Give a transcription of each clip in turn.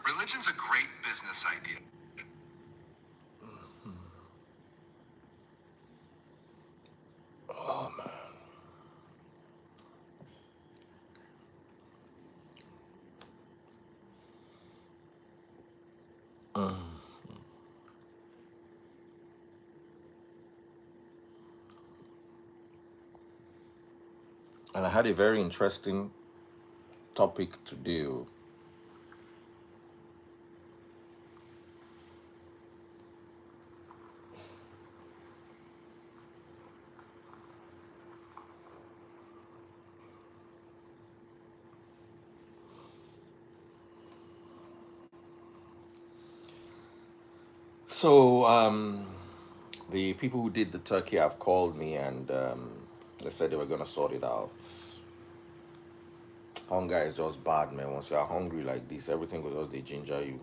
Religion's a great business idea. Oh man. And I had a very interesting topic to do. So, the people who did the turkey have called me and they said they were gonna sort it out. Hunger is just bad, man. Once you are hungry like this, everything will just they ginger you.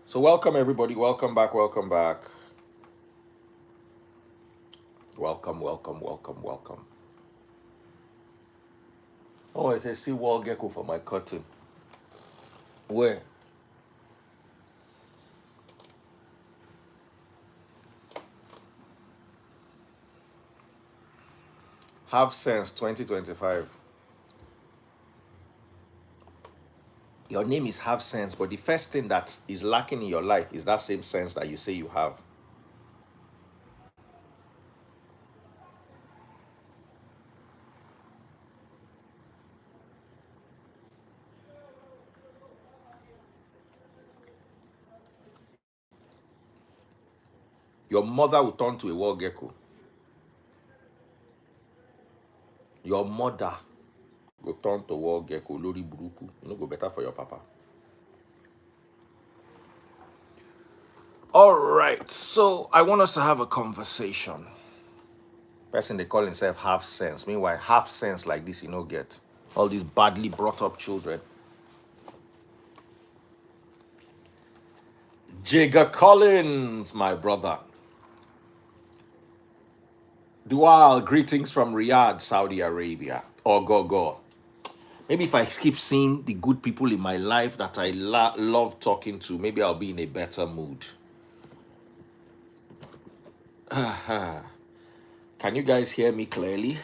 So, welcome everybody. Welcome back. Welcome back. Welcome, welcome, welcome, welcome. Oh, it's a seawall gecko for my curtain. Where? Have sense 2025. Your name is have sense, but the first thing that is lacking in your life is that same sense that you say you have. Your mother will turn to a wall gecko. Your mother will turn to a wall gecko. Lori buruku. You know, go better for your papa. All right. So I want us to have a conversation. Person they call himself half sense. Meanwhile, half sense like this, you know, get all these badly brought up children. Jigger Collins, my brother. Dual greetings from Riyadh, Saudi Arabia. Or go. Maybe if I keep seeing the good people in my life that I love talking to, maybe I'll be in a better mood. Can you guys hear me clearly?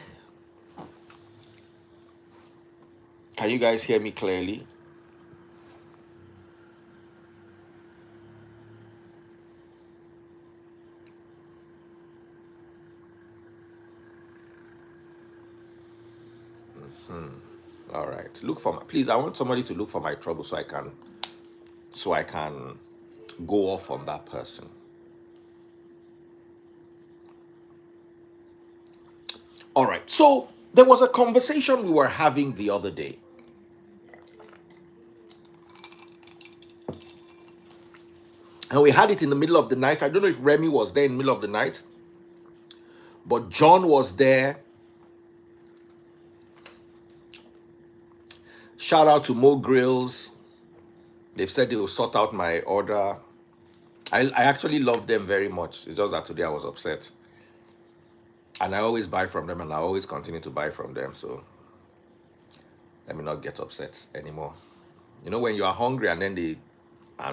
Can you guys hear me clearly? All right. Look for my, please. I want somebody to look for my trouble so I can go off on that person. All right. So there was a conversation we were having the other day. And we had it in the middle of the night. I don't know if Remy was there in the middle of the night, but John was there. Shout out to Mo Grills. They've said they will sort out my order. I actually love them very much. It's just that today I was upset. And I always buy from them and I always continue to buy from them. So let me not get upset anymore. You know, when you are hungry and then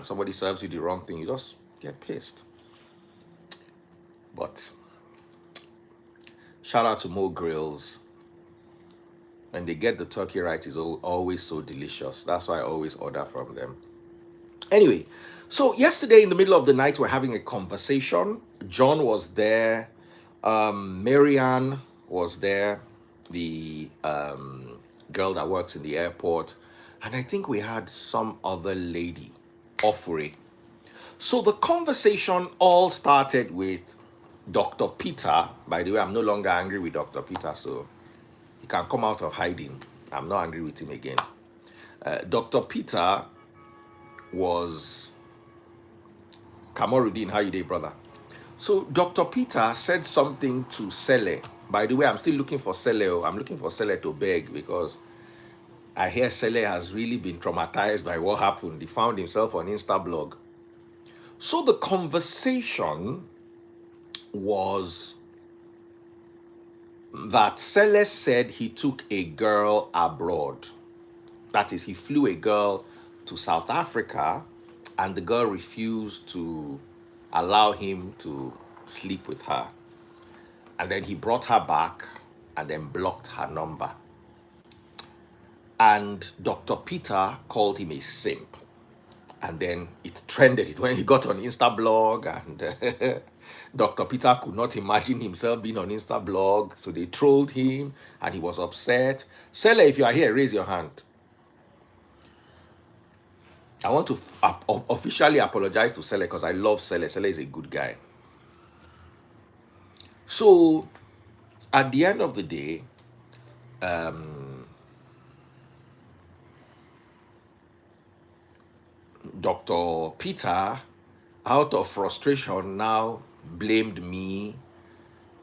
somebody serves you the wrong thing, you just get pissed. But shout out to Mo Grills. When they get the turkey right, it's always so delicious. That's why I always order from them. Anyway, so yesterday in the middle of the night, we're having a conversation. John was there. Marianne was there. The girl that works in the airport. And I think we had some other lady, Ofuri. So the conversation all started with Dr. Peter. By the way, I'm no longer angry with Dr. Peter, so he can come out of hiding. I'm not angry with him again. Dr. Peter was Kamorudin. How you doing, brother? So Dr. Peter said something to Sele. By the way, I'm still looking for Sele. I'm looking for Sele to beg because I hear Sele has really been traumatized by what happened. He found himself on Instablog. So the conversation was that Sele said he took a girl abroad. That is, he flew a girl to South Africa and the girl refused to allow him to sleep with her. And then he brought her back and then blocked her number. And Dr. Peter called him a simp. And then it trended it when he got on Instablog, and Dr. Peter could not imagine himself being on Instablog, so they trolled him and he was upset. Sele, if you are here, raise your hand. I want to officially apologize to Sele because I love Sele. Sele is a good guy. So at the end of the day, Dr. Peter, out of frustration, now blamed me.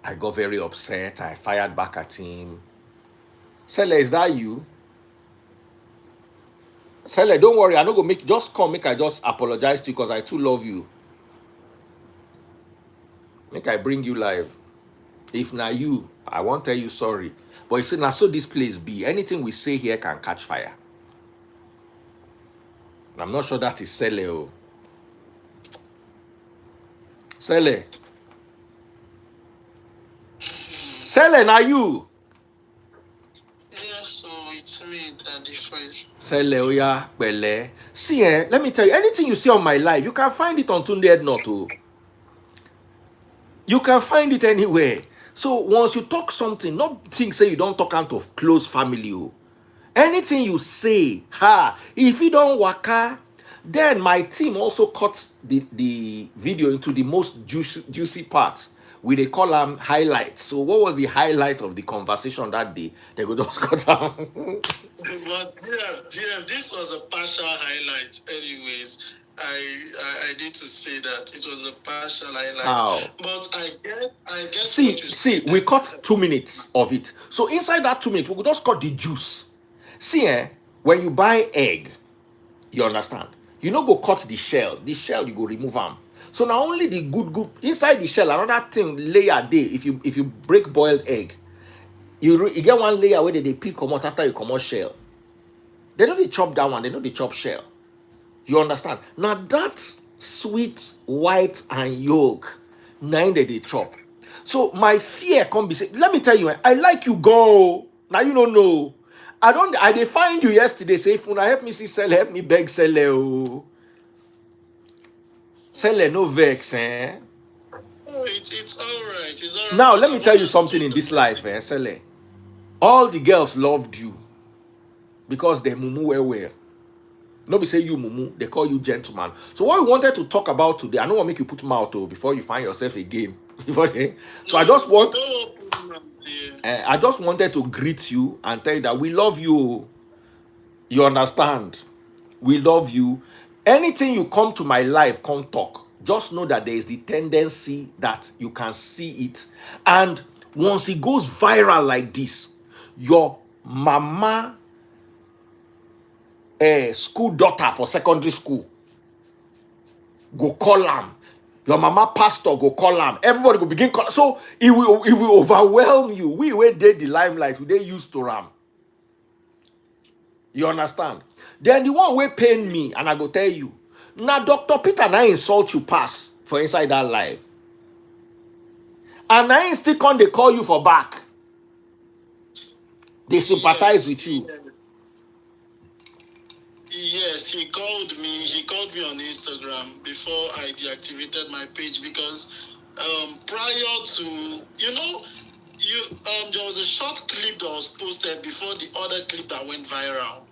I got very upset. I fired back at him. Sele, is that you? Sele, don't worry. I'm not going to make, just come, make I just apologize to you because I too love you. Make I bring you live. If not you, I won't tell you sorry. But you see, now so this place be. Anything we say here can catch fire. I'm not sure that is Sele. Oh. Sele. Sele, now you. Yeah, so it's me that difference. Sele, oya, pele. See, let me tell you, anything you see on my life, you can find it on Tunde Ednot. Oh. You can find it anywhere. So once you talk something, not think say you don't talk out of close family. Oh. Anything you say, if you don't waka, then my team also cut the video into the most juicy parts. We they call them highlights. So what was the highlight of the conversation that day? They go just cut down. But this was a partial highlight. Anyways, I need to say that it was a partial highlight. How? But I get. See, we cut 2 minutes of it. So inside that 2 minutes, we could just cut the juice. See, when you buy egg, you understand? You no go cut the shell. The shell you go remove them. So now only the good inside the shell. Another thing layer day. If you break boiled egg, you get one layer where they peel come out after you come out shell. They know they chop that one. They know they chop shell. You understand? Now that sweet white and yolk, nine that they chop. So my fear come be say, let me tell you, I like you go. Now you don't know. I dey find you yesterday. Say, if una help me see Sele, help me beg Sele. Oh. Sele no vex, eh? Oh, it's all right. It's all right. Now let me tell you something in this life, Sele. All the girls loved you because they mumu well. Nobody say you mumu, they call you gentleman. So what we wanted to talk about today, I don't want to make you put mouth before you find yourself again. So I just want, I just wanted to greet you and tell you that we love you. You understand? We love you. Anything you come to my life, come talk. Just know that there is the tendency that you can see it. And once it goes viral like this, your mama school daughter for secondary school go call am. Your mama pastor go call am. Everybody go begin call. So it will overwhelm you. We did the limelight. We dey used to am. You understand? Then the one wey pain me, and I go tell you, now Dr. Peter na insult you pass for inside that live. And I still come they call you for back. They sympathize with you. Yes, he called me. He called me on Instagram before I deactivated my page because prior to there was a short clip that was posted before the other clip that went viral.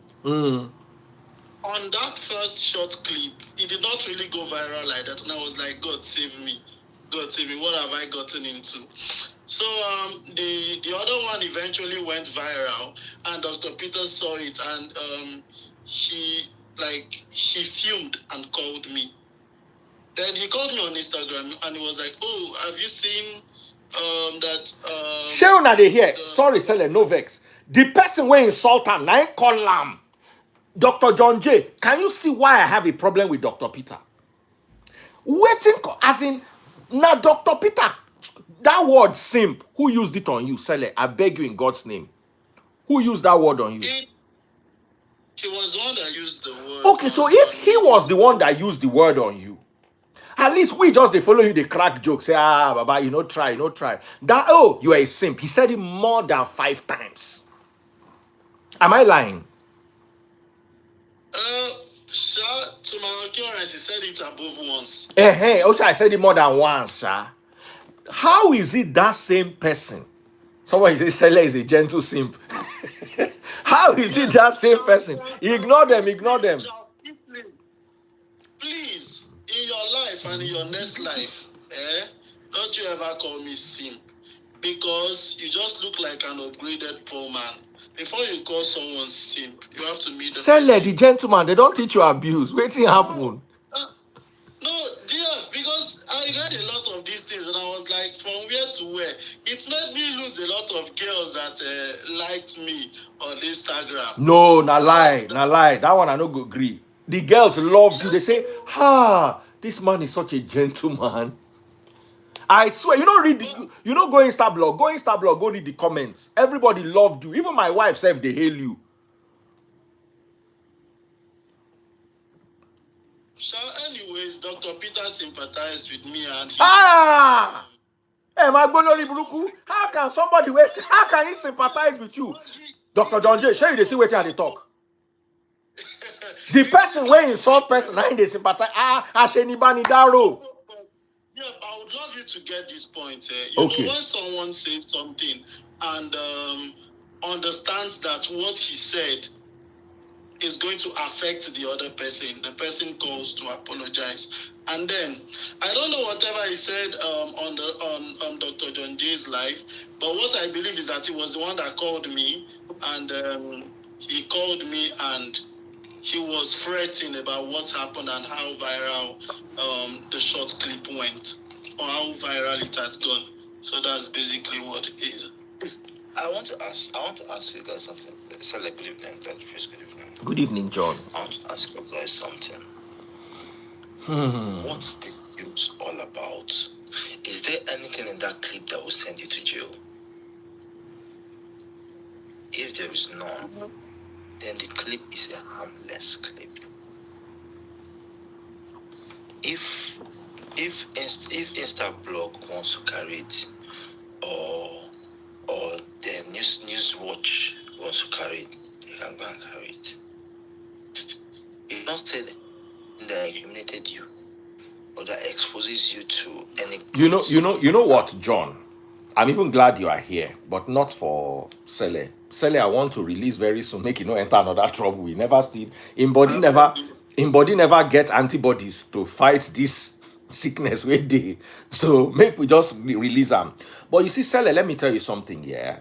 On that first short clip, it did not really go viral like that, and I was like, God save me, God save me. What have I gotten into? So the other one eventually went viral, and Dr. Peter saw it, and he filmed and called me. Then he called me on Instagram and he was like, "Oh, have you seen that?" Sharon, are they here? Sorry, Sele, no vex. The person wey insult am, na him call am. Dr. John J, can you see why I have a problem with Dr. Peter? Waiting, as in, now Dr. Peter, that word simp, who used it on you? Sele, I beg you in God's name. Who used that word on you? He was the one that used the word. Okay, so if he was the one that used the word on you, at least we just they follow you, they crack jokes, say, Baba, you know, try. That, oh, you are a simp. He said it more than 5 times. Am I lying? To my occurrence, he said it above once. Also, I said it more than once, sir. How is it that same person? Someone says Sele is a gentle simp. How is it that same person? Ignore them. Please, in your life and in your next life, don't you ever call me simp. Because you just look like an upgraded poor man. Before you call someone simp, you have to meet the Sele, the gentleman, they don't teach you abuse. Waiting happen. No, dear, because I read a lot of these things and I was like, from where to where? It made me lose a lot of girls that liked me on Instagram. No, na lie. That one I no go agree. The girls loved you. They say, this man is such a gentleman. I swear, you don't read go Insta blog. Go read the comments. Everybody loved you. Even my wife said they hail you. So anyways, Dr. Peter sympathized with me and Hey, my Bolori Buruku, how can he sympathize with you? Dr. John J, share you they see what they talk. The person where insult person, and they sympathize. Ashenibani Daro. Yeah, I would love you to get this point. Okay. Know when someone says something and understands that what he said is going to affect the other person, the person calls to apologize. And then, I don't know whatever he said on Dr. John Jay's life, but what I believe is that he was the one that called me, and he called me and he was fretting about what happened and how viral the short clip went, or how viral it had gone. So that's basically what it is. I want to ask you guys something. Good evening. Good evening. Good evening, John. I want to ask you guys something. What's this news all about? Is there anything in that clip that will send you to jail? If there is none, then the clip is a harmless clip. If Instablog wants to carry it, or the news watch wants to carry it, they can go and carry it. It's not said that incriminated you or that exposes you to any. You know what, John? I'm even glad you are here, but not for Sele. Sele, I want to release very soon. Make you no enter another trouble. We never still in body never get antibodies to fight this sickness with day. So make we just release them. But you see, Sele, let me tell you something. Yeah.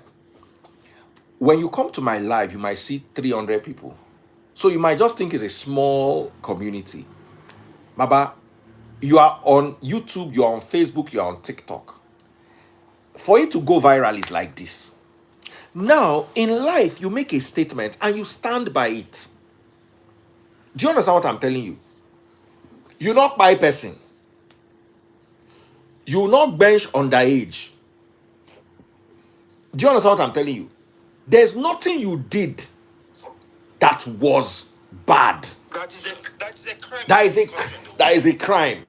When you come to my live, you might see 300 people. So you might just think it's a small community. Baba, you are on YouTube, you are on Facebook, you are on TikTok. For it to go viral is like this. Now, in life, you make a statement and you stand by it. Do you understand what I'm telling you? You not buy person. You not bench underage. Do you understand what I'm telling you? There's nothing you did that was bad. That is a crime. That is a crime.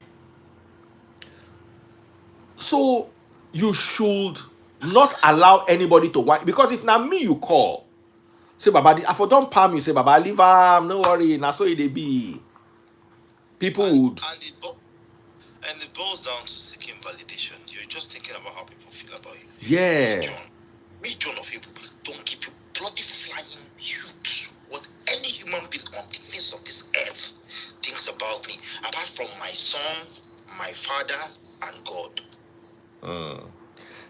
So you should not allow anybody to whine. Because if now me you call, say Baba, if I don't palm you, say Baba, leave him, no worry, now so it be. People would. And it boils down to seeking validation. You're just thinking about how people feel about you. Yeah. John of people don't give you bloody flying huge what any human being on the face of this earth thinks about me, apart from my son, my father, and God.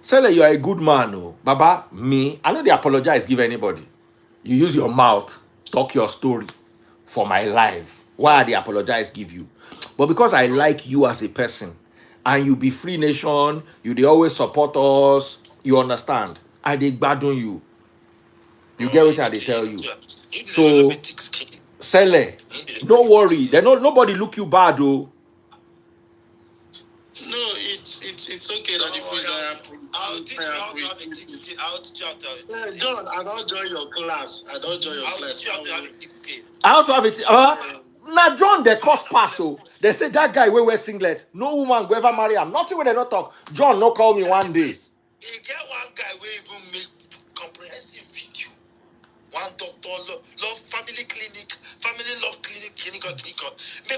Sele, you are a good man, oh. Baba, me, I know they apologize, give anybody. You use your mouth, talk your story for my life. Why they apologize, give you? But because I like you as a person, and you be Free Nation, you they always support us, you understand? I dey gbadun you. You get what they tell you. So, Sele, don't worry. Nobody look you bad, though. No, it's okay that the freezer. John, I don't join your class. I don't join your class. I want to have it. Now John, they cost pass. So they say that guy will wear singlet. No woman go ever marry him. Nothing when they not talk. John, no call me one day. You get one guy will even make comprehensive video. One doctor, love family clinic, family love clinic, make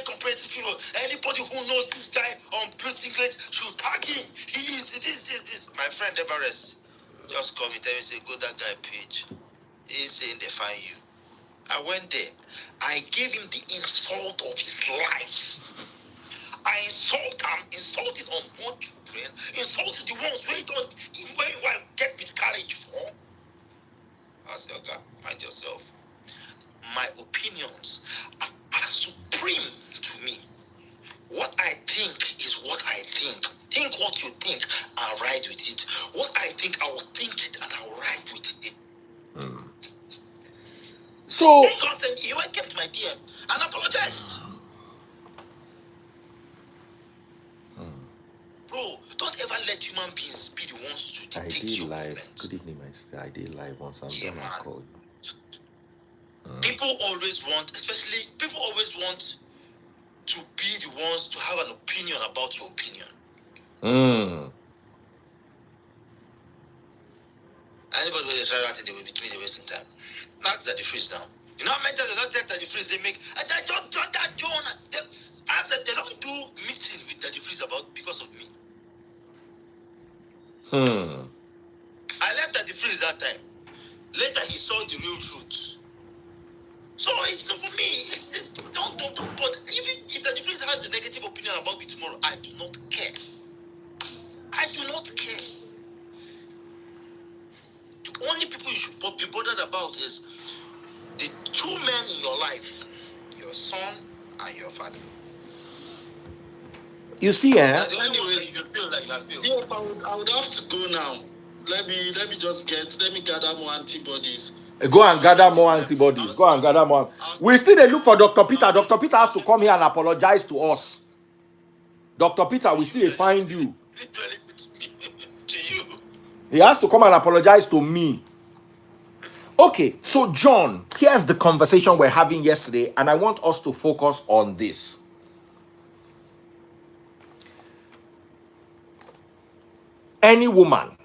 comprehensive video. Anybody who knows this guy on blue singlet should tag him. He is this. My friend Everest just call me, tell me, say, go that guy page. He's saying they find you. I went there. I gave him the insult of his life. I insulted unborn children, insulted the ones where you want to get miscarriage for. I said, okay, mind yourself. My opinions are supreme to me. What I think is what I think. Think what you think and ride with it. What I think, I will think it and I will ride with it. So He went kept my DM and apologized. Bro, don't ever let human beings be the ones to I dictate did your live. movements. Good evening, my sister. I did live once. I'm Yeah, done. I man. called. People always want to be the ones to have an opinion about your opinion. Anybody when they try that thing, they will beat me, they're wasting time. That's at the freeze now. You know how many times they don't take that the freeze they make? And I don't that John. They don't do meeting with the freeze about because of me. I left at the freeze that time. Later he saw the real truth. So it's not for me. Don't. But even if the freeze has a negative opinion about me tomorrow, I do not care. I do not care. The only people you should be bothered about is the two men in your life, your son and your father. You see, Anyway, you feel like I would have to go now. Let me gather more antibodies. Go and gather more antibodies. Go and gather more. We still they look for Dr. Peter. Dr. Peter has to come here and apologize to us. Dr. Peter, we still find you. To you. He has to come and apologize to me. Okay, so John, here's the conversation we're having yesterday, and I want us to focus on this. Any woman,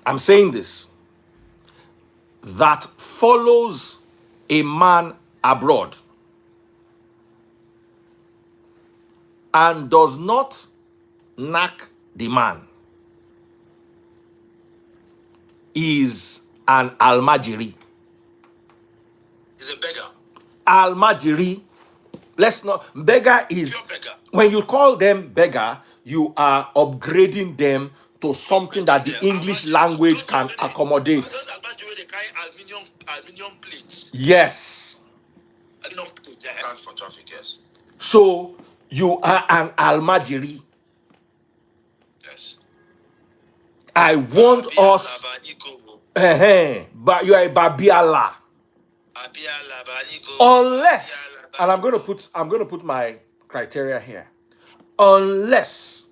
I'm saying this, that follows a man abroad and does not knack the man is an almajiri. He's a beggar. Almajiri. Let's not. Beggar is beggar. When you call them beggar, you are upgrading them to something that the English language can accommodate. They carry aluminium plates. Yes. Aluminium plates. Stand for traffic, yes. So you are an almajiri. Yes. I want us. But you are a babiala. Unless, and I'm going to put my criteria here. Unless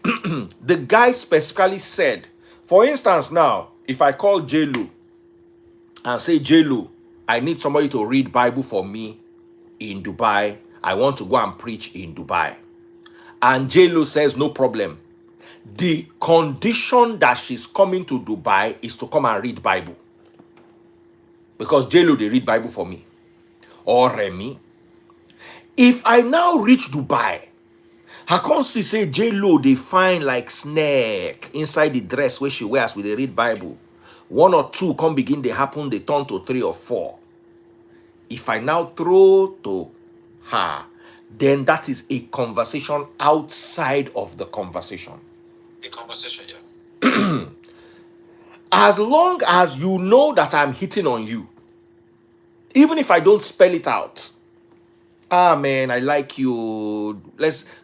the guy specifically said, for instance, now, if I call J-Lo and say, J-Lo, I need somebody to read Bible for me in Dubai. I want to go and preach in Dubai. And J-Lo says, no problem. The condition that she's coming to Dubai is to come and read Bible. Because J-Lo, they read Bible for me. Or Remy. If I now reach Dubai, I can't see say J-Lo, they find like snake inside the dress where she wears with the read Bible. One or two come begin, they happen, they turn to 3 or 4. If I now throw to her, then that is a conversation outside of the conversation. A conversation, yeah. As long as you know that I'm hitting on you, even if I don't spell it out, Ah, man, I like you.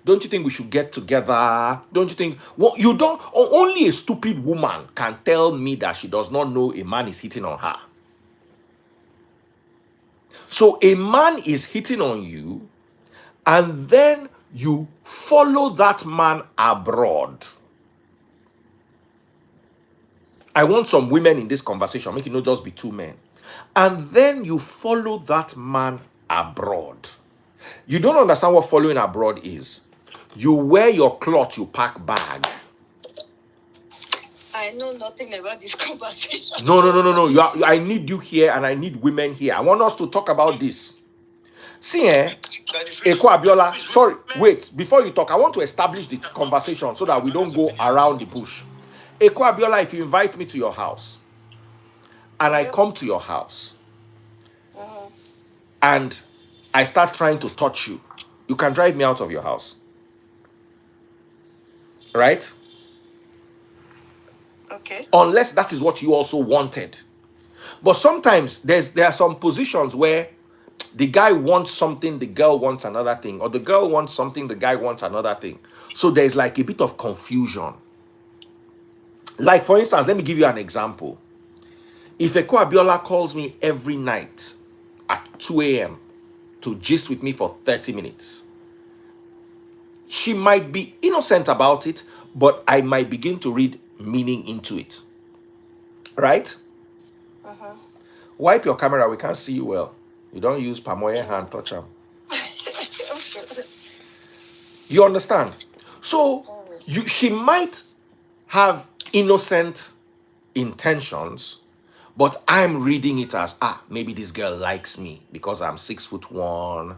Don't you think we should get together? Don't you think? Well, you don't. Only a stupid woman can tell me that she does not know a man is hitting on her. So a man is hitting on you, and then you follow that man abroad. I want some women in this conversation, make it not just be two men. And then you follow that man abroad. You don't understand what following abroad is. You wear your cloth, you pack bag. I know nothing about this conversation. No. I need you here, and I need women here. I want us to talk about this. See, Eko Abiola, sorry, wait, before you talk, I want to establish the conversation so that we don't go around the bush. Eko Abiola, if you invite me to your house, and I come to your house, and I start trying to touch you, you can drive me out of your house. Right? Okay. Unless that is what you also wanted. But sometimes there are some positions where the guy wants something, the girl wants another thing, or the girl wants something, the guy wants another thing. So there's like a bit of confusion. Like, for instance, let me give you an example. If Eko Abiola calls me every night at 2 a.m. to gist with me for 30 minutes, she might be innocent about it, but I might begin to read meaning into it. Right? Wipe your camera, we can't see you well. You don't use Pamoye hand, touch them. You understand? So she might have innocent intentions, but I'm reading it as, maybe this girl likes me because I'm 6'1"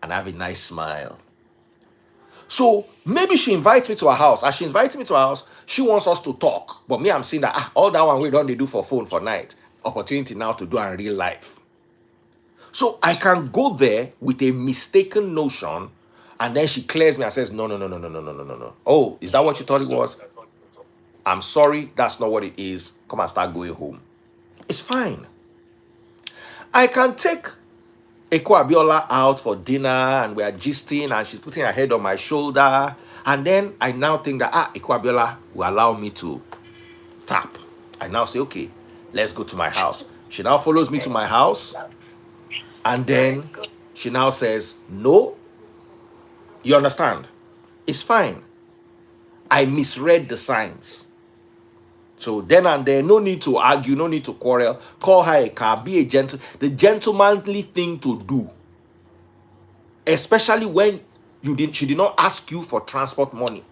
and I have a nice smile. So maybe she invites me to her house. As she invites me to her house, she wants us to talk. But me, I'm seeing that all that one we don't do for phone for night. Opportunity now to do in real life. So I can go there with a mistaken notion, and then she clears me and says, no. Oh, is that what you thought it was? I'm sorry, that's not what it is. Come and start going home. It's fine. I can take Eko Abiola out for dinner, and we are gisting, and she's putting her head on my shoulder, and then I now think that Eko Abiola will allow me to tap. I now say, okay, let's go to my house. She now follows me to my house, and then she now says, no. You understand? It's fine. I misread the signs. So then and there, no need to argue, no need to quarrel. Call her a car, be a the gentlemanly thing to do. Especially when she did not ask you for transport money.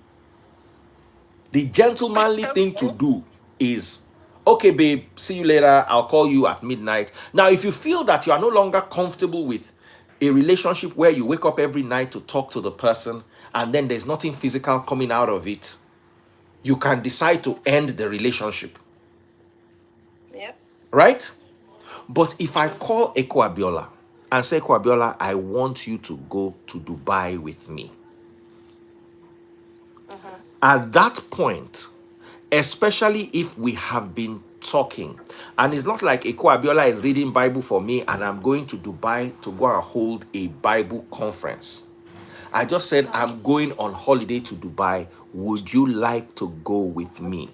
The gentlemanly thing to do is, okay, babe, see you later. I'll call you at midnight. Now, if you feel that you are no longer comfortable with a relationship where you wake up every night to talk to the person and then there's nothing physical coming out of it, you can decide to end the relationship. Yep. Right? But if I call Eko Abiola and say, Eko Abiola, I want you to go to Dubai with me. At that point, especially if we have been talking, and it's not like Eko Abiola is reading Bible for me and I'm going to Dubai to go and hold a Bible conference. I just said, I'm going on holiday to Dubai. Would you like to go with me?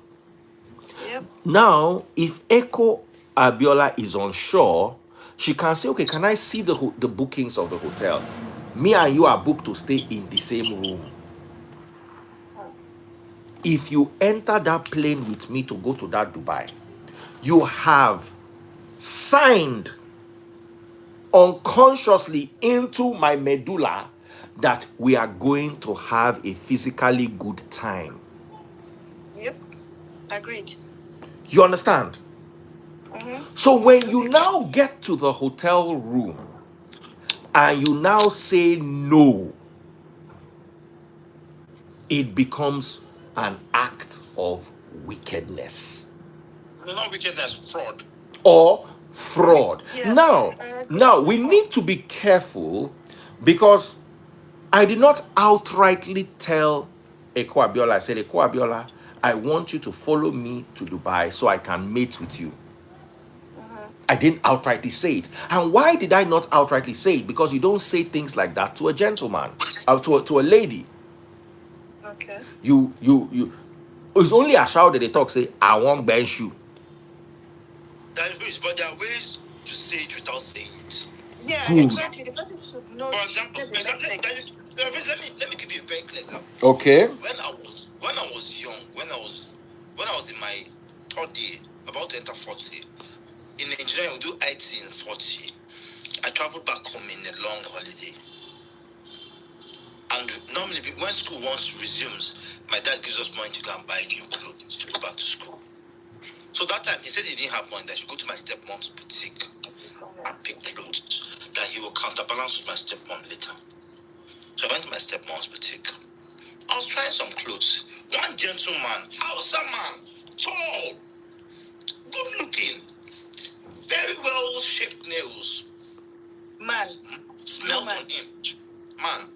Yep. Now, if Eko Abiola is unsure, she can say, okay, can I see the bookings of the hotel? Me and you are booked to stay in the same room. If you enter that plane with me to go to that Dubai, you have signed unconsciously into my medulla that we are going to have a physically good time. Yep. Agreed. You understand? So when you now get to the hotel room and you now say no, it becomes an act of wickedness. Not wickedness, fraud. Or fraud. Yeah. Now we need to be careful, because I did not outrightly tell Eko Abiola, I said, Eko Abiola, I want you to follow me to Dubai so I can mate with you. I didn't outrightly say it. And why did I not outrightly say it? Because you don't say things like that to a gentleman, or to a lady. Okay. You. It's only a shout that they talk, say, I won't bench you. That is rich, but there are ways to say it without saying it. Yeah, Good. exactly. The person should know. For example, Get the message. let me give you a very clear example. Okay. When I was young, when I was in my third year, about to enter fourth year, in Nigeria we do IT in fourth year. I traveled back home in a long holiday. And normally when school once resumes, my dad gives us money to go and buy new clothes to go back to school. So that time he said he didn't have money, that I should go to my stepmom's boutique and pick clothes, that he will counterbalance with my stepmom later. So I went to my stepmom's boutique. I was trying some clothes. One gentleman, Hausa man, tall, good looking, very well shaped nails. Man. Smelled on him. Man.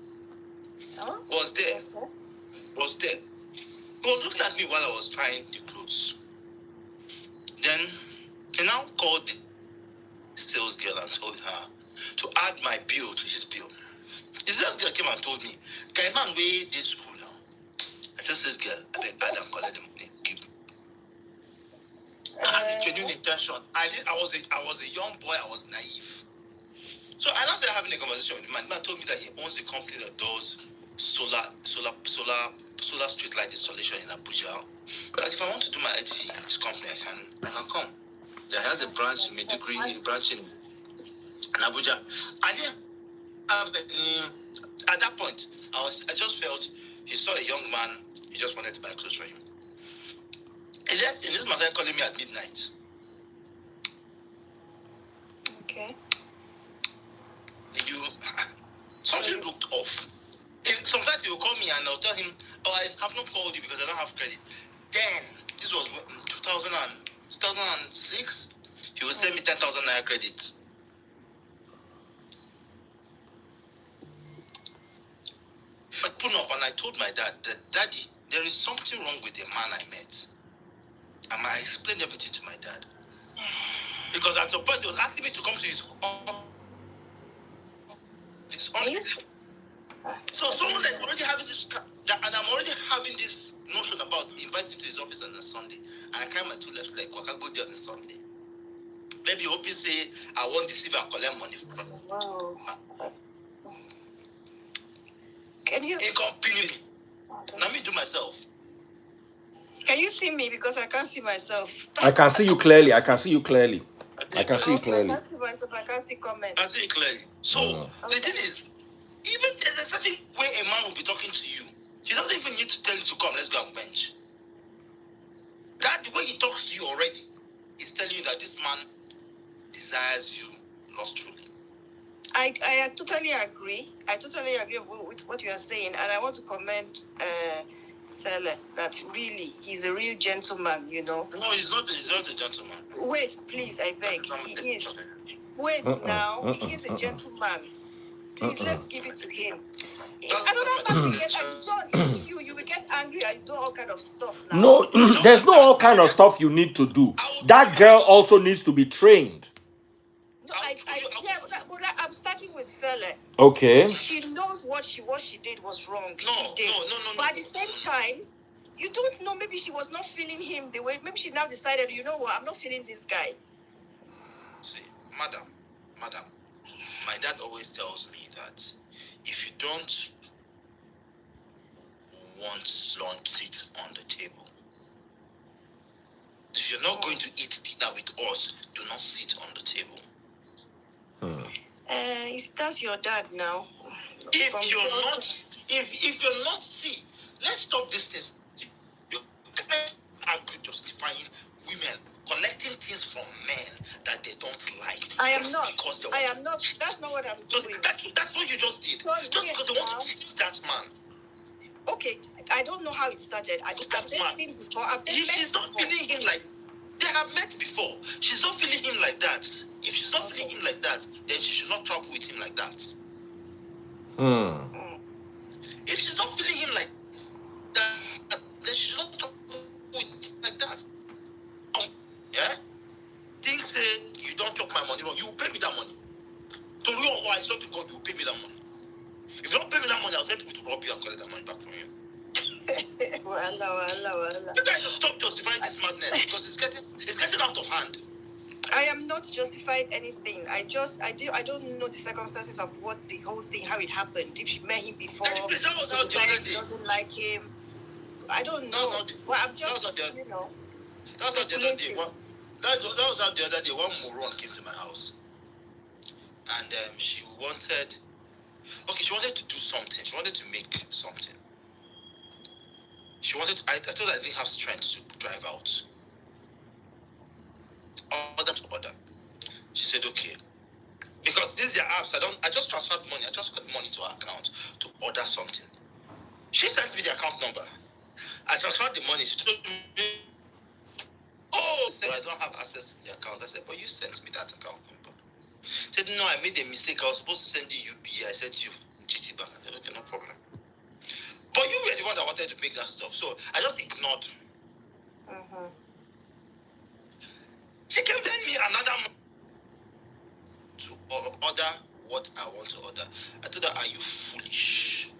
Oh? Was there. Okay. Was there. He was looking at me while I was trying the clothes. Then he now called the sales girl and told her to add my bill to his bill. The sales girl came and told me, "Can man wait this school now?" I just said, "Girl, I beg Adam collect the money, give." I had a genuine intention. I was a young boy. I was naive. So I started having a conversation with the man. The man told me that he owns a company that does solar street light installation in Abuja. That if I want to do my IT in his company, I can come. He has a branch in Maiduguri, a branch in Abuja. I didn't have at that point. I just felt he saw a young man. He just wanted to buy clothes for him. He left in this man calling me at midnight. Okay. Something looked off. Sometimes he will call me and I'll tell him, "Oh, I have not called you because I don't have credit." Then, this was 2006, he will send me 10,000 naira credit. I put up and I told my dad that, "Daddy, there is something wrong with the man I met." And I explained everything to my dad. Because at some point he was asking me to come to his office. Yes. So someone that's already having this, and I'm already having this notion about inviting to his office on a Sunday, and I carry my two left leg, I can go there on a Sunday. Maybe hoping say I won't deceive and collect money from. Wow. Can you? He continue me. Now me do myself. Can you see me because I can't see myself? I can see you clearly. I can see you clearly. I can see you I clearly. can't see myself. I can't see comments. I see it clearly. So the thing is, even there's a certain way a man will be talking to you. He doesn't even need to tell you to come. Let's go and bench. That the way he talks to you already is telling you that this man desires you lustfully. I totally agree. I totally agree with what you are saying, and I want to comment, Sele, that really he's a real gentleman. You know. No, he's not. He's not a gentleman. Wait, please, I beg. He is. Wait now. He is a gentleman. Please, let's give it to him. Another man will get angry. You will get angry and do all kind of stuff now. No, there's no all kind of stuff you need to do. That girl also needs to be trained. No, but I'm starting with Sele. Okay. She knows what she did was wrong. No. But at the same time, you don't know. Maybe she was not feeling him the way. Maybe she now decided, you know what? I'm not feeling this guy. See, madam, my dad always tells me that if you don't want lunch seat on the table, if you're not going to eat dinner with us, do not sit on the table. That's your dad now. If you're not, see, let's stop this thing. You can't agree justifying women collecting things from men that they don't like. I am not. That's not what I'm doing. That's what you just did. Sorry, Just because they want to teach that man. Okay, I don't know how it started. I've seen before. She's not feeling him like. They have met before. She's not feeling him like that. If she's not feeling him like that, then she should not travel with him like that. If she's not feeling him like that, then she should not travel with him like that. Yeah? think say you don't chop my money, you will pay me that money. To you or I swear to God, you will pay me that money. If you don't pay me that money, I'll send people to rob you and collect that money back from you. You guys should stop justifying this madness because it's getting out of hand. I am not justifying anything. I don't know the circumstances of what the whole thing, how it happened. If she met him before, And if that was how the decided other she day. doesn't like him. I don't know. Well, I'm just, That's you know. how the other day. That was how the other day one moron came to my house, and she wanted to do something. She wanted to make something. I told her I didn't have strength to drive out. Order. She said okay. Because these are apps, I just transferred money. I transferred money to her account to order something. She sent me the account number. I transferred the money. She told me, oh, so I don't have access to the account. I said, but you sent me that account number. She said, no, I made a mistake. I was supposed to send you UPA. I sent you GT Bank. I said, okay, no problem. But you were the one that wanted to make that stuff. So I just ignored. She kept telling me another to order what I want to order. I told her, are you foolish?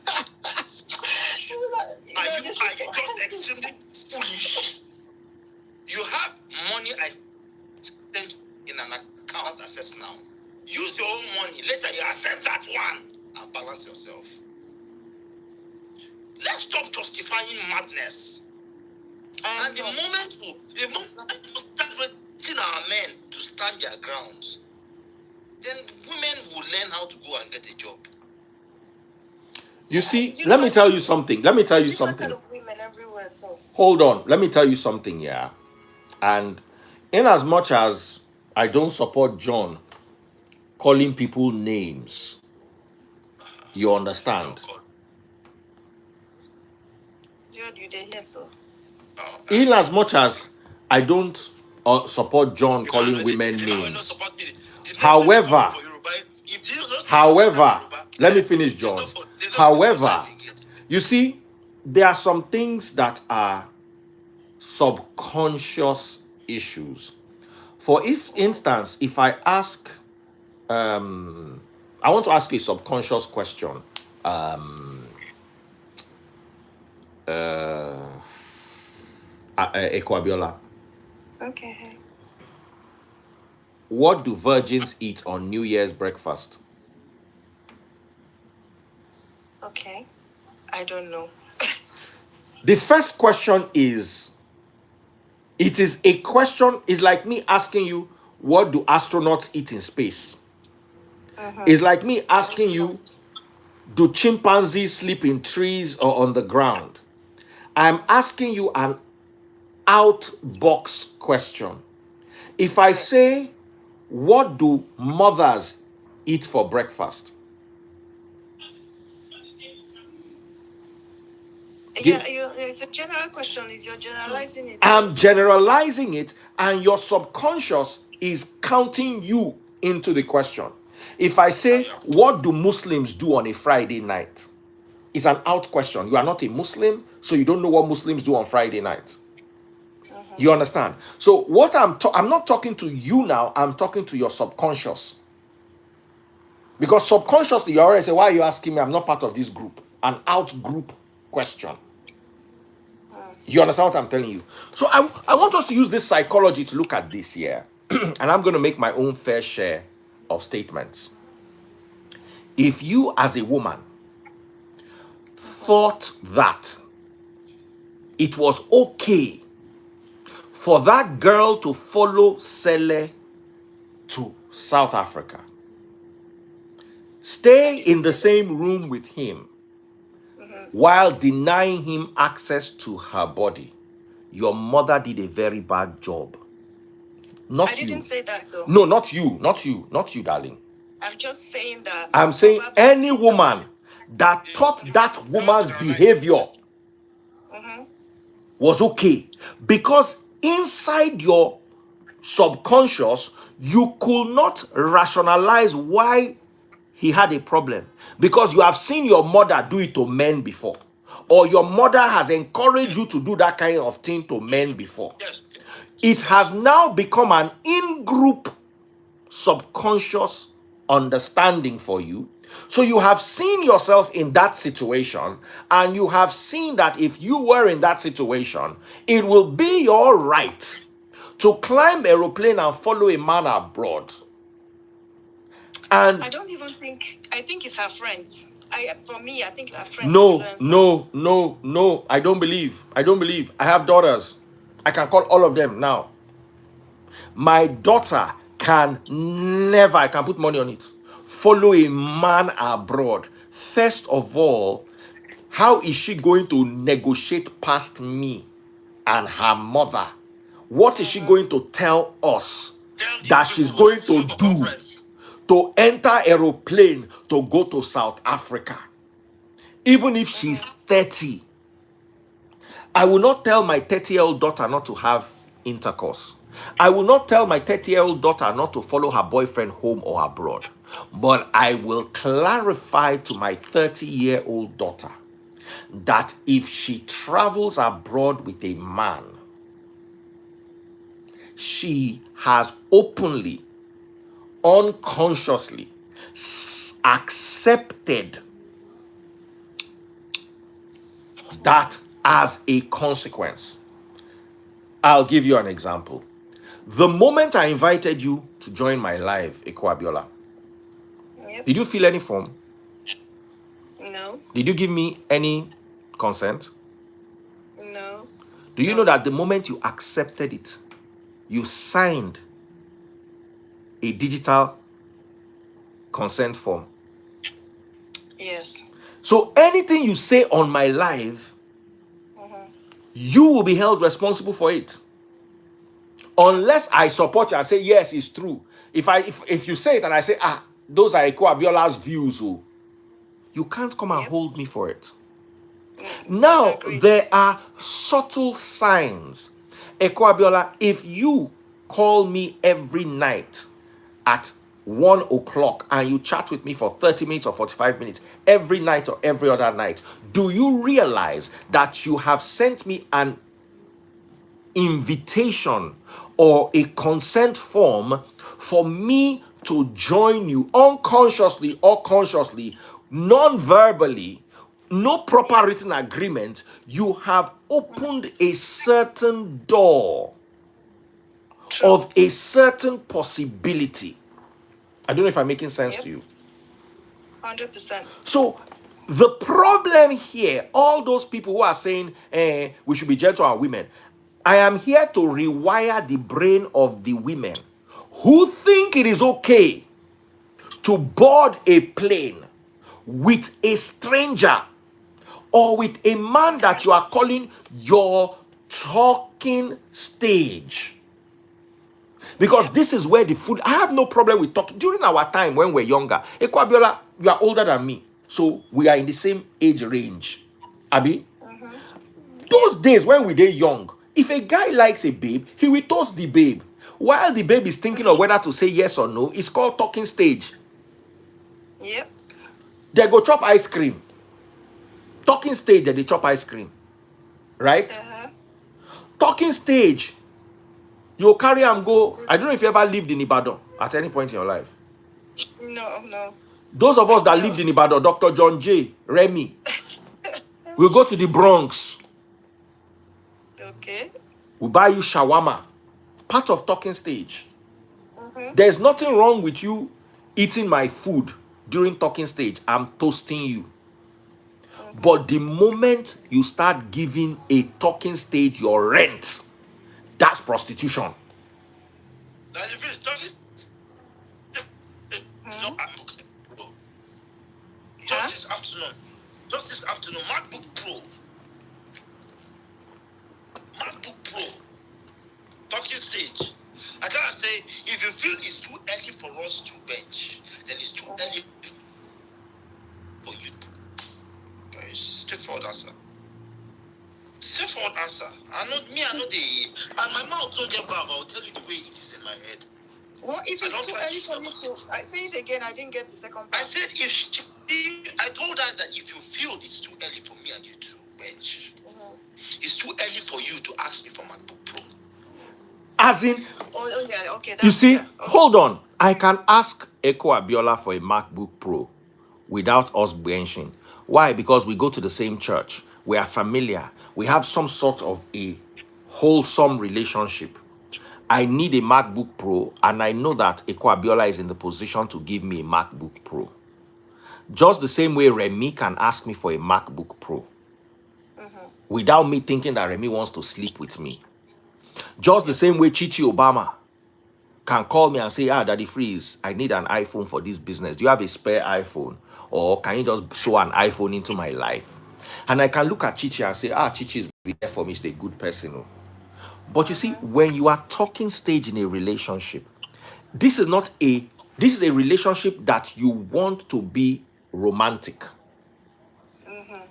Are you just extremely foolish? You have money I sent in an account access now. Use your own money. Later you access that one and balance yourself. Let's stop justifying madness. And the moment we start raising our men to stand their grounds, then women will learn how to go and get a job. You see, let me tell you something. Women everywhere, so. Hold on. Let me tell you something, yeah. And in as much as I don't support John calling people names, you understand? You did hear so. In as much as I don't support John calling women names, however, let me finish, John. However, you see, there are some things that are subconscious issues. For instance, if I ask, I want to ask a subconscious question. Ekwabiola. Okay. What do virgins eat on New Year's breakfast? Okay. I don't know. The first question is, it is a question, it's like me asking you, what do astronauts eat in space? It's like me asking you, do chimpanzees sleep in trees or on the ground? I'm asking you an out-box question. If I say, what do mothers eat for breakfast? Yeah, it's a general question. You're generalizing it. I'm generalizing it, and your subconscious is counting you into the question. If I say, what do Muslims do on a Friday night? It's an out question. You are not a Muslim, so you don't know what Muslims do on Friday night. You understand? So what I'm not talking to you now, I'm talking to your subconscious. Because subconsciously you already say, why are you asking me? I'm not part of this group. An out group question. You understand what I'm telling you? So I want us to use this psychology to look at this here. And I'm going to make my own fair share of statements. If you as a woman thought that it was okay for that girl to follow Sele to South Africa, stay in the same room with him while denying him access to her body, your mother did a very bad job. Not I didn't say that though. No, not you, darling. I'm just saying that. I'm saying any woman that thought that woman's behavior was okay, because inside your subconscious, you could not rationalize why he had a problem, because you have seen your mother do it to men before, or your mother has encouraged you to do that kind of thing to men before. It has now become an in-group subconscious understanding for you. So you have seen yourself in that situation, and you have seen that if you were in that situation, it will be your right to climb aeroplane and follow a man abroad. And I don't even think. I think it's her friends. For me, I think her friends. No. I don't believe. I have daughters. I can call all of them now. My daughter can never, I can put money on it, follow a man abroad. First of all, how is she going to negotiate past me and her mother? What is she going to tell us that she's going to do to enter aeroplane to go to South Africa? Even if she's 30, I will not tell my 30-year-old daughter not to have intercourse. I will not tell my 30-year-old daughter not to follow her boyfriend home or abroad. But I will clarify to my 30-year-old daughter that if she travels abroad with a man, she has openly, unconsciously accepted that as a consequence. I'll give you an example. The moment I invited you to join my live, Ekwabiola, Yep. did you fill any form? No. Did you give me any consent? No. Do you know that the moment you accepted it, you signed a digital consent form? Yes. So anything you say on my live, you will be held responsible for it. Unless I support you and say, yes, it's true. If you say it and I say, those are Eko Abiola's views, you can't come and hold me for it. Now, there are subtle signs. Eko Abiola, if you call me every night at 1 o'clock and you chat with me for 30 minutes or 45 minutes every night or every other night, do you realize that you have sent me an invitation or a consent form for me to join you unconsciously or consciously, non-verbally, no proper written agreement? You have opened a certain door of a certain possibility. I don't know if I'm making sense to you. 100%. So the problem here, all those people who are saying we should be gentle on women, I am here to rewire the brain of the women who think it is okay to board a plane with a stranger or with a man that you are calling your talking stage. Because this is where the food, I have no problem with talking. During our time when we're younger, Eko Abiola, you are older than me, so we are in the same age range. Abi? Those days when we were young, if a guy likes a babe, he will toast the babe. While the babe is thinking of whether to say yes or no, it's called talking stage. Yep. They go chop ice cream. Talking stage, they chop ice cream. Right? Talking stage, you carry and go. I don't know if you ever lived in Ibadan at any point in your life. No. Those of us that lived in Ibadan, Dr. John J, Remy, we'll go to the Bronx. Okay. We'll buy you shawarma. Part of talking stage. There's nothing wrong with you eating my food during talking stage. I'm toasting you. But the moment you start giving a talking stage your rent, that's prostitution. Just this afternoon, MacBook Pro, talking stage. I gotta say, if you feel it's too early for us to bench, then it's too early for you. Very straightforward answer. I know and my mouth don't get bad, I'll tell you the way it is in my head. Well, if it's too early for me to, I say it again, I didn't get the second part. I said, I told her that if you feel it's too early for me and you to bench, it's too early for you to ask me for MacBook Pro. As in, yeah, okay. you see, okay. hold on. I can ask Eko Abiola for a MacBook Pro without us benching. Why? Because we go to the same church. We are familiar. We have some sort of a wholesome relationship. I need a MacBook Pro, and I know that Eko Abiola is in the position to give me a MacBook Pro. Just the same way Remy can ask me for a MacBook Pro without me thinking that Remy wants to sleep with me. Just the same way Chichi Obama can call me and say, Daddy Freeze, I need an iPhone for this business. Do you have a spare iPhone? Or can you just sew an iPhone into my life? And I can look at Chichi and say, Chichi is there for me. She's a good person. But you see, when you are talking stage in a relationship, this is a relationship that you want to be romantic.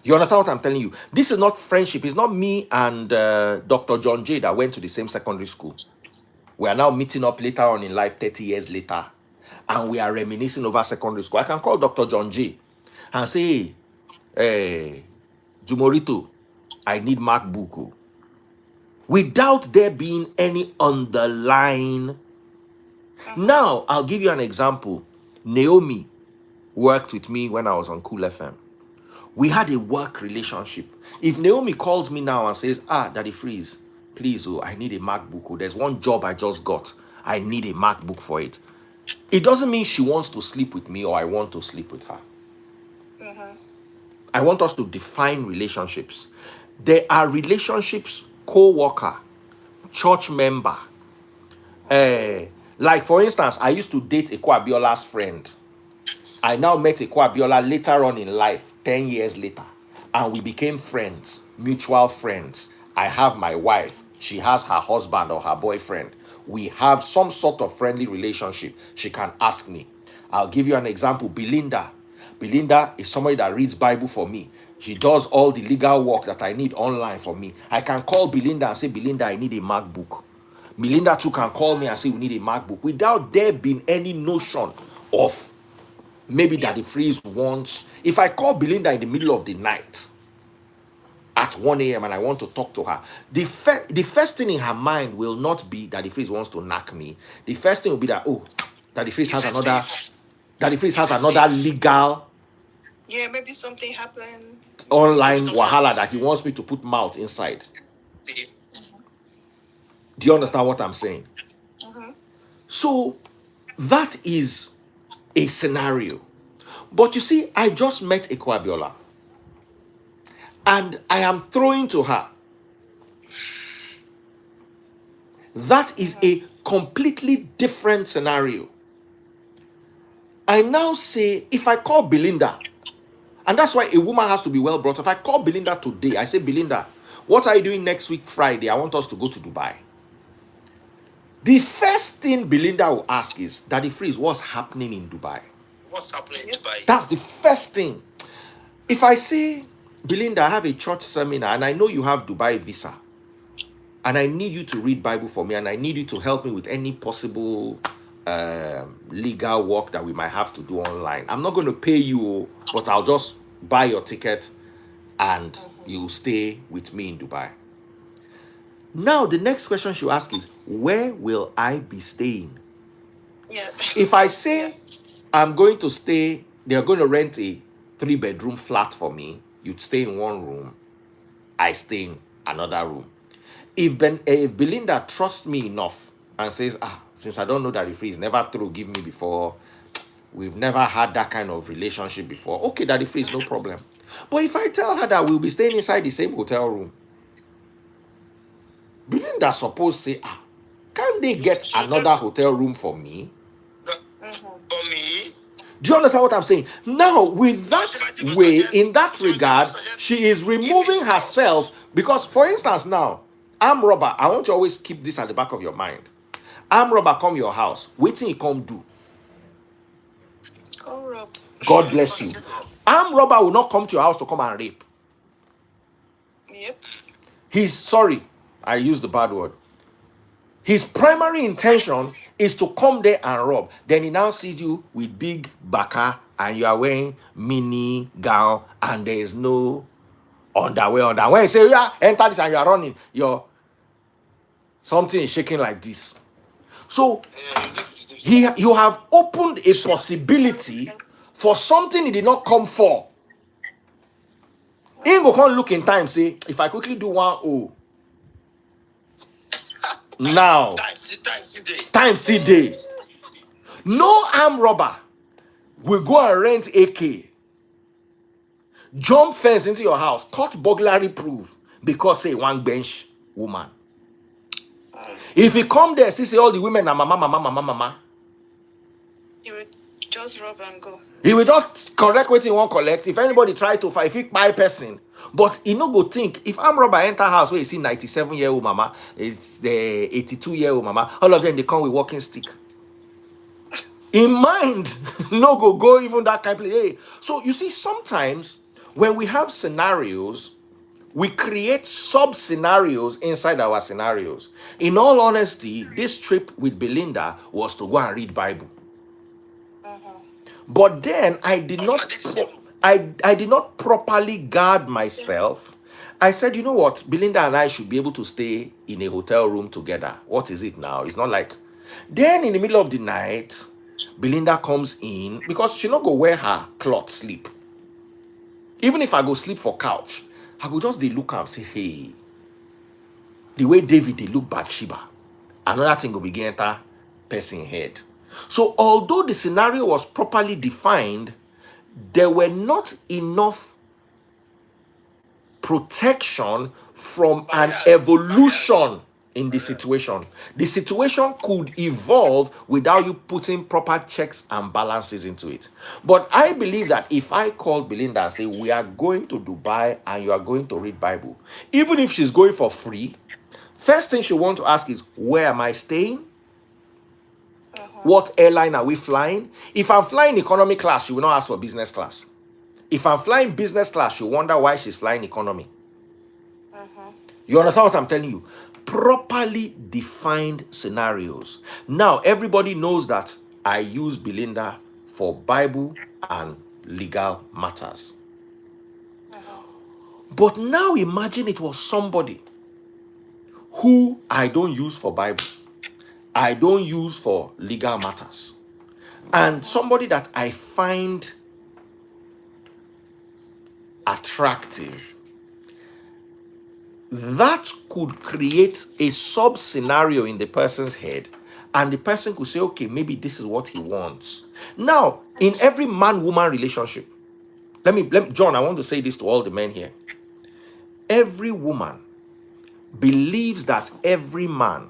You understand what I'm telling you? This is not friendship. It's not me and Dr. John Jay that went to the same secondary school. We are now meeting up later on in life, 30 years later, and we are reminiscing over secondary school. I can call Dr. John J and say, hey, Jumorito, I need MacBook. Without there being any underlying. Now, I'll give you an example. Naomi worked with me when I was on Cool FM. We had a work relationship. If Naomi calls me now and says, Daddy Freeze, please, I need a MacBook. There's one job I just got. I need a MacBook for it. It doesn't mean she wants to sleep with me or I want to sleep with her. I want us to define relationships. There are relationships, co-worker, church member. Like, for instance, I used to date Eko Abiola's friend. I now met Eko Abiola later on in life, 10 years later. And we became friends, mutual friends. I have my wife. She has her husband or her boyfriend. We have some sort of friendly relationship. She can ask me. I'll give you an example. Belinda. Belinda is somebody that reads Bible for me. She does all the legal work that I need online for me. I can call Belinda and say, Belinda, I need a MacBook. Belinda too can call me and say, we need a MacBook, without there being any notion of maybe Daddy Freeze wants. If I call Belinda in the middle of the night at 1 a.m. and I want to talk to her, the first thing in her mind will not be Daddy Freeze wants to knock me. The first thing will be that, Daddy Freeze has another legal. Yeah, maybe something happened. Online wahala that he wants me to put mouth inside. Do you understand what I'm saying? So that is a scenario. But you see, I just met Eko Abiola. And I am throwing to her. That is a completely different scenario. I now say, if I call Belinda, and that's why a woman has to be well brought up. If I call Belinda today, I say, Belinda, what are you doing next week, Friday? I want us to go to Dubai. The first thing Belinda will ask is, Daddy Freeze, what's happening in Dubai? What's happening in Dubai? That's the first thing. If I say, Belinda, I have a church seminar and I know you have Dubai visa, and I need you to read Bible for me, and I need you to help me with any possible legal work that we might have to do online. I'm not going to pay you, but I'll just buy your ticket and you stay with me in Dubai. Now, the next question she'll ask is, where will I be staying? Yeah. If I say I'm going to stay, they're going to rent a 3-bedroom flat for me, you'd stay in one room, I stay in another room. If Belinda trusts me enough and says, since I don't know Daddy Freeze, never through give me before, we've never had that kind of relationship before, okay, Daddy Freeze, no problem. But if I tell her that we'll be staying inside the same hotel room, Belinda's supposed to say, can't they get another hotel room for me? For me? Do you understand what I'm saying? Now, with that way, in that regard, she is removing herself because, for instance, now, arm robber, I want you to always keep this at the back of your mind. Arm robber come your house, waiting he come do. Come rob. God bless you. Arm robber will not come to your house to come and rape. Yep. He's sorry, I used the bad word. His primary intention is to come there and rob. Then he now sees you with big baka and you are wearing mini gown and there is no underwear on that. When he say, enter this and you are running, Something is shaking like this. So you have opened a possibility for something he did not come for. He go come look in time, say, if I quickly do 1-0, now time still day. No armed robber will go and rent AK, jump fence into your house, cut burglary proof because say one bench woman. If he come there, see say all the women are mama. He would just rob and go. He will just correct what he won't collect. If anybody try to fight, if he buy person, but he no go think. If armed robber enter house where you see 97-year-old mama, it's the 82-year-old mama, all of them they come with walking stick. In mind, no go even that kind of place. Hey. So you see, sometimes when we have scenarios, we create sub-scenarios inside our scenarios. In all honesty, this trip with Belinda was to go and read Bible. But then I did not I did not properly guard myself. I said, you know what, Belinda and I should be able to stay in a hotel room together. What is it now? It's not like. Then in the middle of the night, Belinda comes in because she not go wear her cloth sleep. Even if I go sleep for couch, I go just they look and say, hey, the way David they look Bathsheba, another thing will begin enter person head. So although the scenario was properly defined, there were not enough protection from an evolution in the situation. The situation could evolve without you putting proper checks and balances into it. But I believe that if I call Belinda and say, we are going to Dubai and you are going to read Bible, even if she's going for free, first thing she want to ask is, where am I staying? What airline are we flying? If I'm flying economy class, she will not ask for business class. If I'm flying business class, she'll wonder why she's flying economy. You understand what I'm telling you? Properly defined scenarios. Now, everybody knows that I use Belinda for Bible and legal matters. But now imagine it was somebody who I don't use for Bible. I don't use for legal matters. And somebody that I find attractive. That could create a sub scenario in the person's head, and the person could say, okay, maybe this is what he wants. Now, in every man-woman relationship, let me, John, I want to say this to all the men here. Every woman believes that every man,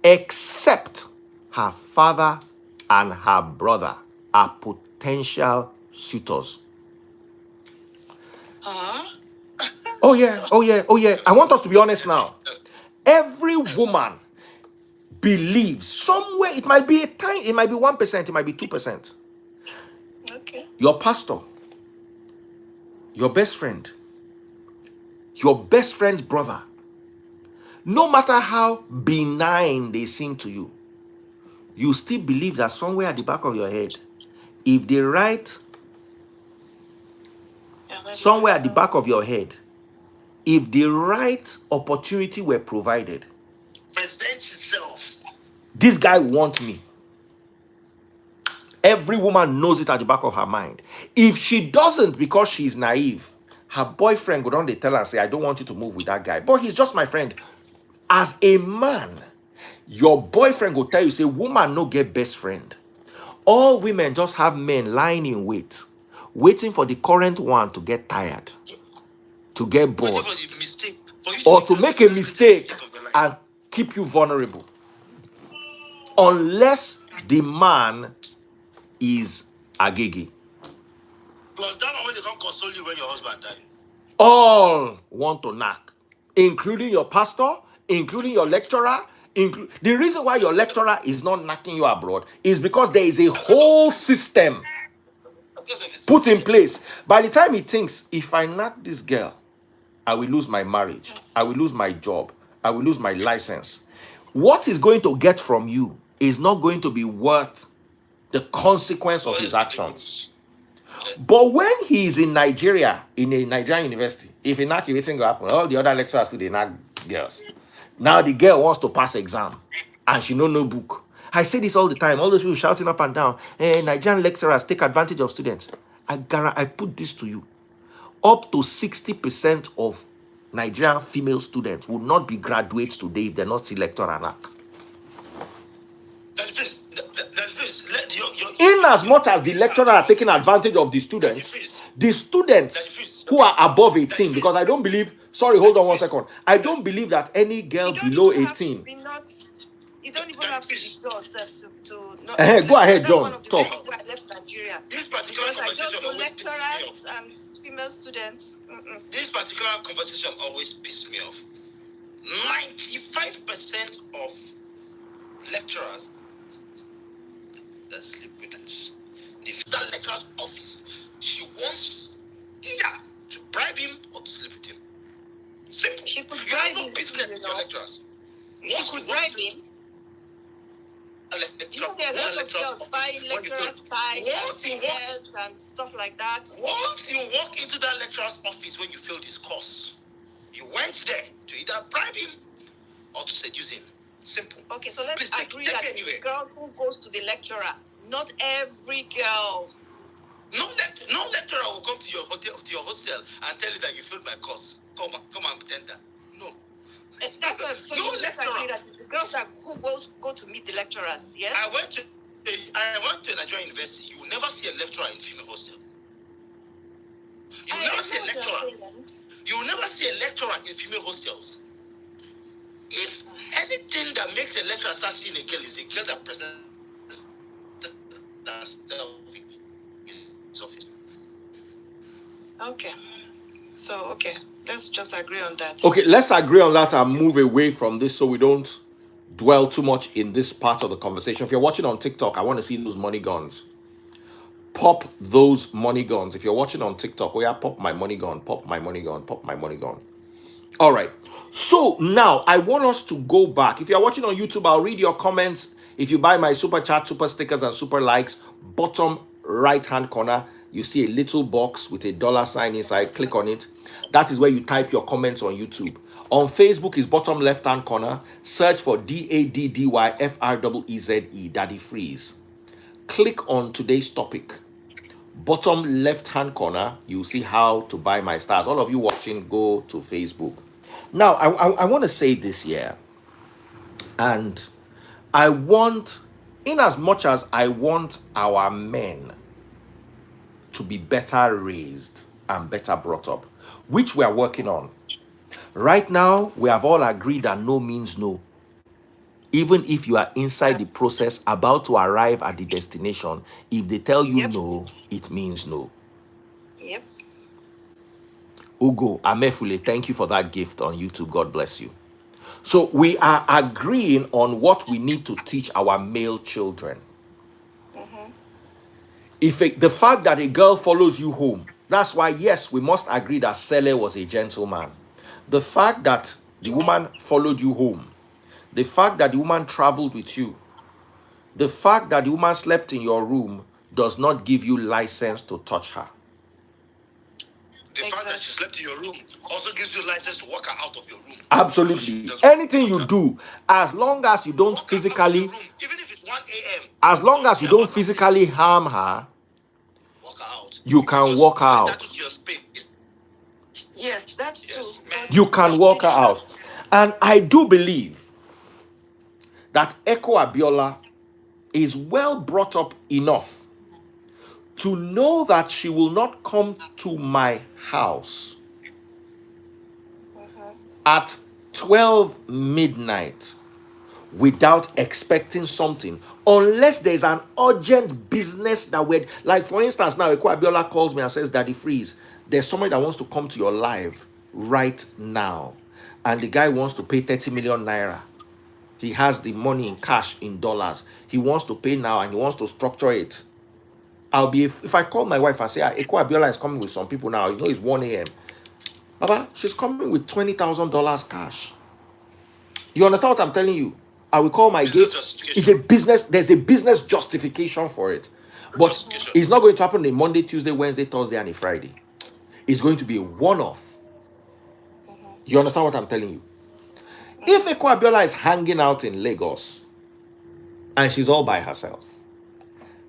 except her father and her brother, are potential suitors. Oh yeah. I want us to be honest now. Every woman believes somewhere, it might be a tiny, it might be 1%, it might be 2%. Okay. Your pastor, your best friend, your best friend's brother, no matter how benign they seem to you, you still believe that somewhere at the back of your head, if they write somewhere at the back of your head, if the right opportunity were provided, presents itself. This guy wants me. Every woman knows it at the back of her mind. If she doesn't because she's naive, her boyfriend would only tell her and say, I don't want you to move with that guy, but he's just my friend. As a man, your boyfriend will tell you, say, woman no get best friend. All women just have men lying in wait, waiting for the current one to get tired, to get bored, or to make a mistake and keep you vulnerable. Unless the man is agege. Plus that one when they can't console you when your husband died. All want to knock, including your pastor, including your lecturer. The reason why your lecturer is not knocking you abroad is because there is a whole system put in place. By the time he thinks, if I knock this girl, I will lose my marriage, I will lose my job, I will lose my license. What he's going to get from you is not going to be worth the consequence of his actions. But when he is in Nigeria, in a Nigerian university, if he knock, everything will happen. All the other lecturers do they knock girls. Now the girl wants to pass exam and she no book. I say this all the time. All those people shouting up and down, Nigerian lecturers take advantage of students. I put this to you. Up to 60% of Nigerian female students will not be graduates today if they're not see lecturer and act. In as much as the lecturer are taking advantage of the students who are above 18, because I don't believe, sorry, hold on 1 second. I don't believe that any girl below 18. You don't even have to be yourself to not. Go ahead, John. Talk. I left Nigeria. Because I just know lecturers and female students. This particular conversation always pisses me off. 95% of lecturers that sleep with us. The lecturer's office, she wants either to bribe him or to sleep with him. Simple. She could You bribe have no him, business with your lecturers. She could bribe him. You know, there's a lot of girls buying lecturers' ties and stuff like that. Once you walk into that lecturer's office when you failed his course, you went there to either bribe him or to seduce him. Simple. Okay, so let's agree that the girl who goes to the lecturer, not every girl. No lecturer will come to your hostel and tell you that you failed my course. Come and pretend that. No. That's what I'm saying. No lecturer. That the girls that who go to meet the lecturers, yes? I went to a Nigerian university. You will never see a lecturer in female hostel. You will never see a lecturer. You will never see a lecturer in female hostels. If anything that makes a lecturer start seeing a girl is a girl that presents herself in his office. Okay. So, okay. Let's just agree on that. Okay, let's agree on that and move away from this so we don't dwell too much in this part of the conversation. If you're watching on TikTok, I want to see those money guns. Pop those money guns. If you're watching on TikTok, oh yeah, pop my money gun, pop my money gun, pop my money gun. All right. So now I want us to go back. If you're watching on YouTube, I'll read your comments. If you buy my super chat, super stickers, and super likes, bottom right hand corner, you see a little box with a $sign inside. Click on it. That is where you type your comments on YouTube. On Facebook is bottom left hand corner. Search for DADDYFREEZE, Daddy Freeze. Click on today's topic. Bottom left hand corner, you'll see how to buy my stars. All of you watching, go to Facebook. Now, I want to say this here. And I want, in as much as I want our men to be better raised and better brought up, which we are working on. Right now, we have all agreed that no means no. Even if you are inside the process, about to arrive at the destination, if they tell you no, it means no. Yep. Ugo Amefule, thank you for that gift on YouTube. God bless you. So we are agreeing on what we need to teach our male children. If the fact that a girl follows you home, that's why, yes, we must agree that Sele was a gentleman. The fact that the woman followed you home, the fact that the woman traveled with you, the fact that the woman slept in your room does not give you license to touch her. The fact that she slept in your room also gives you license to walk her out of your room. Absolutely. Anything you do, as long as you don't physically, even if it's 1 a.m., as long as you don't physically harm her, walk her out. You can walk her out. Yes, that's true. You can walk her out. And I do believe that Eko Abiola is well brought up enough to know that she will not come to my house at 12 midnight without expecting something, unless there's an urgent business that we're, like for instance, now Eko Abiola calls me and says, Daddy Freeze, there's somebody that wants to come to your live right now, and the guy wants to pay 30 million naira. He has the money in cash, in dollars. He wants to pay now and he wants to structure it. I'll be, if I call my wife and say, Eko Abiola is coming with some people now, you know it's 1 a.m. Baba, she's coming with $20,000 cash. You understand what I'm telling you? I will call my gate. It's a business. There's a business justification for it. But it's not going to happen on a Monday, Tuesday, Wednesday, Thursday, and a Friday. It's going to be a one-off. You understand what I'm telling you? If Eko Abiola is hanging out in Lagos and she's all by herself,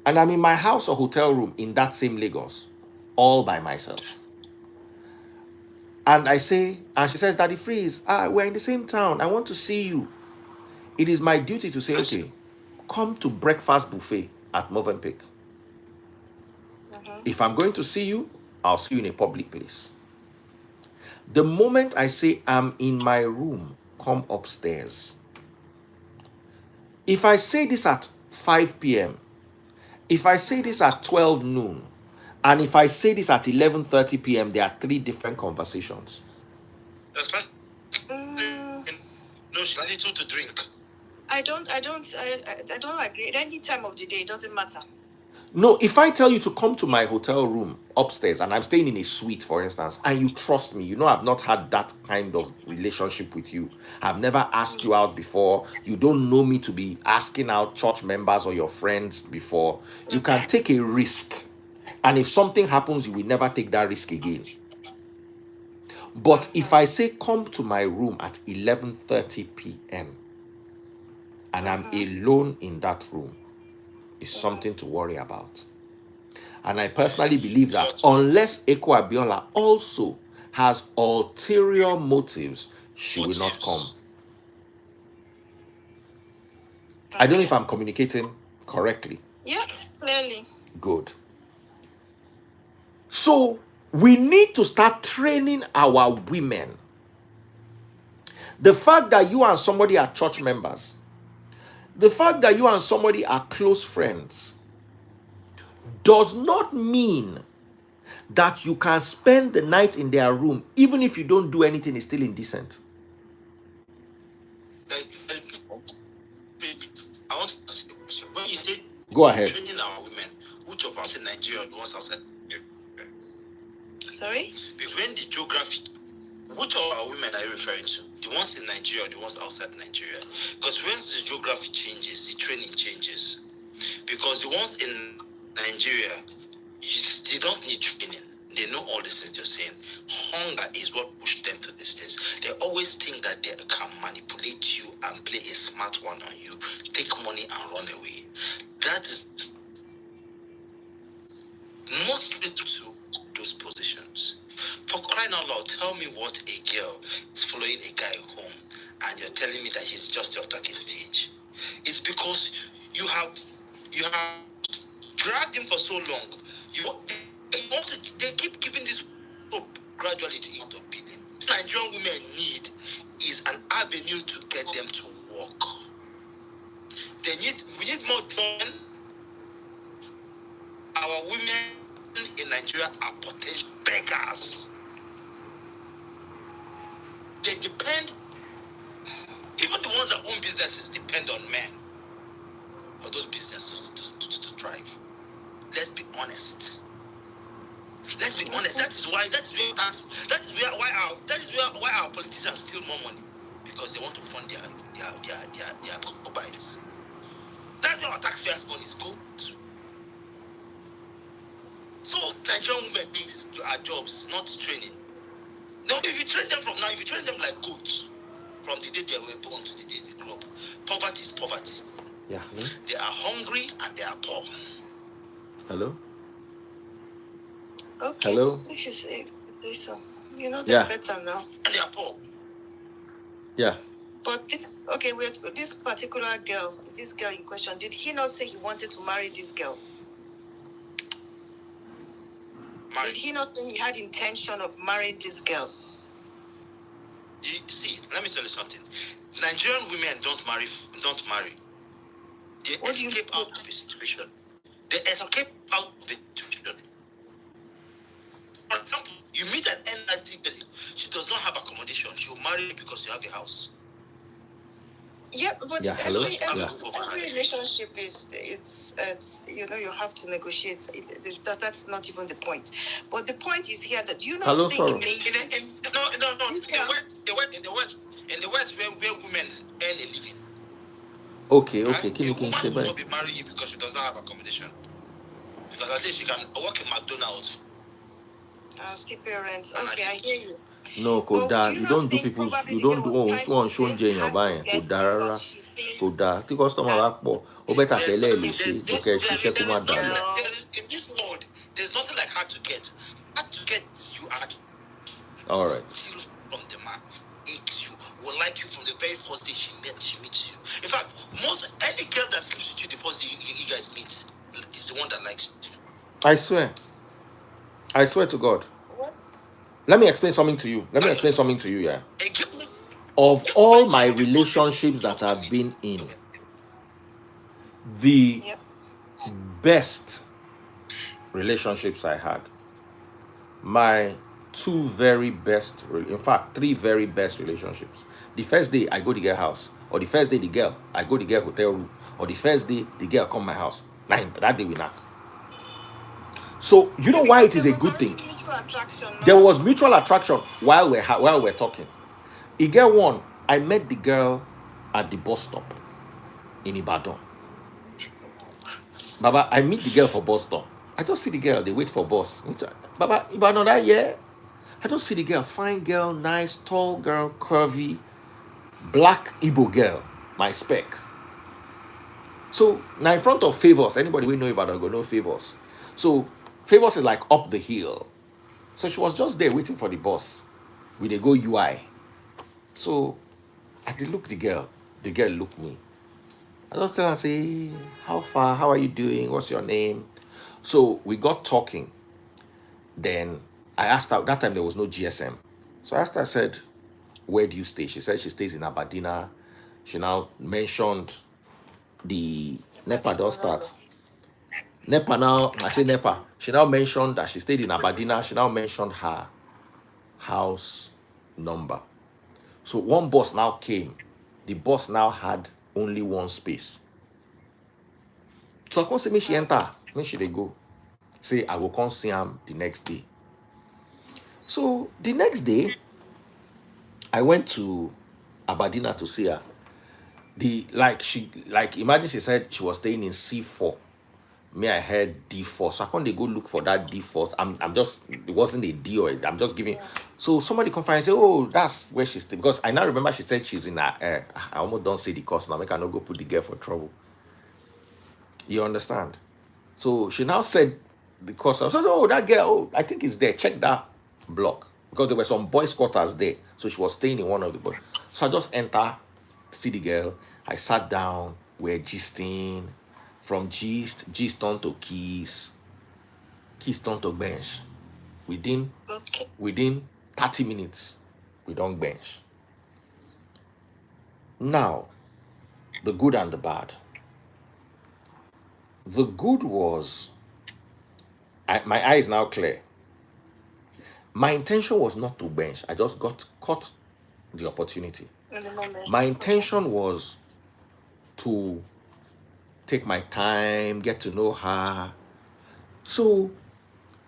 and I'm in my house or hotel room in that same Lagos, all by myself, and I say, and she says, Daddy Freeze, we're in the same town, I want to see you. It is my duty to say, okay, come to breakfast buffet at Movenpick. If I'm going to see you, I'll see you in a public place. The moment I say I'm in my room, come upstairs. If I say this at 5 p.m., if I say this at 12 noon, and if I say this at 11:30 p.m., there are 3 different conversations. That's fine. No, she's little to drink. I don't agree. At any time of the day, it doesn't matter. No, if I tell you to come to my hotel room upstairs and I'm staying in a suite, for instance, and you trust me, you know I've not had that kind of relationship with you. I've never asked you out before. You don't know me to be asking out church members or your friends before. You can take a risk. And if something happens, you will never take that risk again. But if I say come to my room at 11:30 p.m. and I'm alone in that room, it's something to worry about. And I personally believe that unless Eko Abiola also has ulterior motives, she will not come. I don't know if I'm communicating correctly. Yeah, clearly. Good. So we need to start training our women. The fact that you and somebody are church members, the fact that you and somebody are close friends, does not mean that you can spend the night in their room, even if you don't do anything, it's still indecent. I want to ask you a question. When you say Go ahead. training our women, which of us in Nigeria the ones outside Nigeria? Sorry? Because when the geography, which of our women are you referring to? The ones in Nigeria or the ones outside Nigeria? Because when the geography changes, the training changes. Because the ones in Nigeria, they don't need training. They know all these things you're saying. Hunger is what pushed them to these things. They always think that they can manipulate you and play a smart one on you, take money and run away. That is most people to those positions. For crying out loud, tell me what a girl is following a guy home and you're telling me that he's just your talking stage. It's because you have dragged him for so long. They keep giving this hope gradually to him to beat him. Nigerian women need is an avenue to get them to work. We need more joy. Our women in Nigeria are potential beggars. They depend, even the ones that own businesses depend on men for those businesses to thrive. Let's be honest. Let's be honest. That is why our politicians steal more money, because they want to fund their concubines. That's where our taxpayers' money go to. So Nigerian women need our jobs, not training. Now, if you train them from now, if you train them like goats, from the day they were born to the day they grow up, poverty is poverty. Yeah. Hello? They are hungry and they are poor. Hello? Okay. Hello? If you say so, you know they're better now. And they are poor. Yeah. But this particular girl, this girl in question, did he not say he wanted to marry this girl? Did he not say he had intention of marrying this girl? You see, let me tell you something. Nigerian women don't marry. They escape out of a situation. They escape out of a situation. For example, you meet an NIT girl, she does not have accommodation. She will marry you because you have a house. Yeah, but every relationship it's you have to negotiate. That's not even the point. But the point is here that you not think in the West where women earn a living. Okay. Can you say will not be marrying you because she does not have accommodation. Because at least she can work in McDonald's. Still parents. Okay, I hear you. No, But do Koda, you you not don't do think people's, probably you the girl don't do was trying to one show beg in your her to buying. get Koda, it because rara. she Koda. thinks Tí customer bá that's pọ̀, ó better There's kẹ́lẹ́ nothing, lè ṣe, this kò kẹ́ woman ṣiṣẹ́ kó má there is, dàlú. girl. in this world, there's nothing like hard to get. Hard to get you are All right. steal from the man. You will like you from the very first day she meets you. In fact, most any girl that sleeps with you the first day you guys meet is the one that likes you. I swear. I swear to God. What? Let me explain something to you. Let me explain something to you, yeah. A girl, Of all my relationships that I've been in, the Yep. best relationships I had, my two very best, in fact, three very best relationships. The first day I go to the girl house, or the first day the girl, I go to the girl hotel room, or the first day the girl come my house. That day we knock. So you know why it is a good thing? Mutual attraction, no? There was mutual attraction while we're talking. In girl one, I met the girl at the bus stop in Ibadan. Baba, I meet the girl for bus stop. I just see the girl, they wait for bus. Baba, Ibadan that year. I just see the girl, fine girl, nice, tall girl, curvy, black Igbo girl, my spec. So now in front of Favors, anybody we know about her go know Favors. So Favors is like up the hill. So she was just there waiting for the bus. We they go UI. So I did look the girl looked me. I just tell her, say, how far? How are you doing? What's your name? So we got talking. Then I asked her, that time there was no GSM. So I asked her, I said, where do you stay? She said she stays in Aberdeen. She now mentioned the NEPA does start. NEPA now, I say NEPA. She now mentioned that she stayed in Aberdeen. She now mentioned her house number. So one bus now came. The bus now had only one space. So I can't say me she enter, me she they go. Say I will come see him the next day. So the next day, I went to Aberdeen to see her. Imagine she said she was staying in C4. Me, I heard D4. So I can't they go look for that D4. I'm just, it wasn't a D or I'm just giving. So somebody come find and say, oh, that's where she's staying. Because I now remember she said she's in I almost don't say the course now. Make I not go put the girl for trouble. You understand? So she now said the course. I said, oh, that girl, oh, I think it's there. Check that block. Because there were some boys' quarters there. So she was staying in one of the boys. So I just enter, see the girl. I sat down, we're gisting. From gist turned to keys turned to bench. Within 30 minutes, we don't bench. Now, the good and the bad. The good was, my eye is now clear. My intention was not to bench. I just got caught the opportunity. My intention was to take my time, get to know her. So,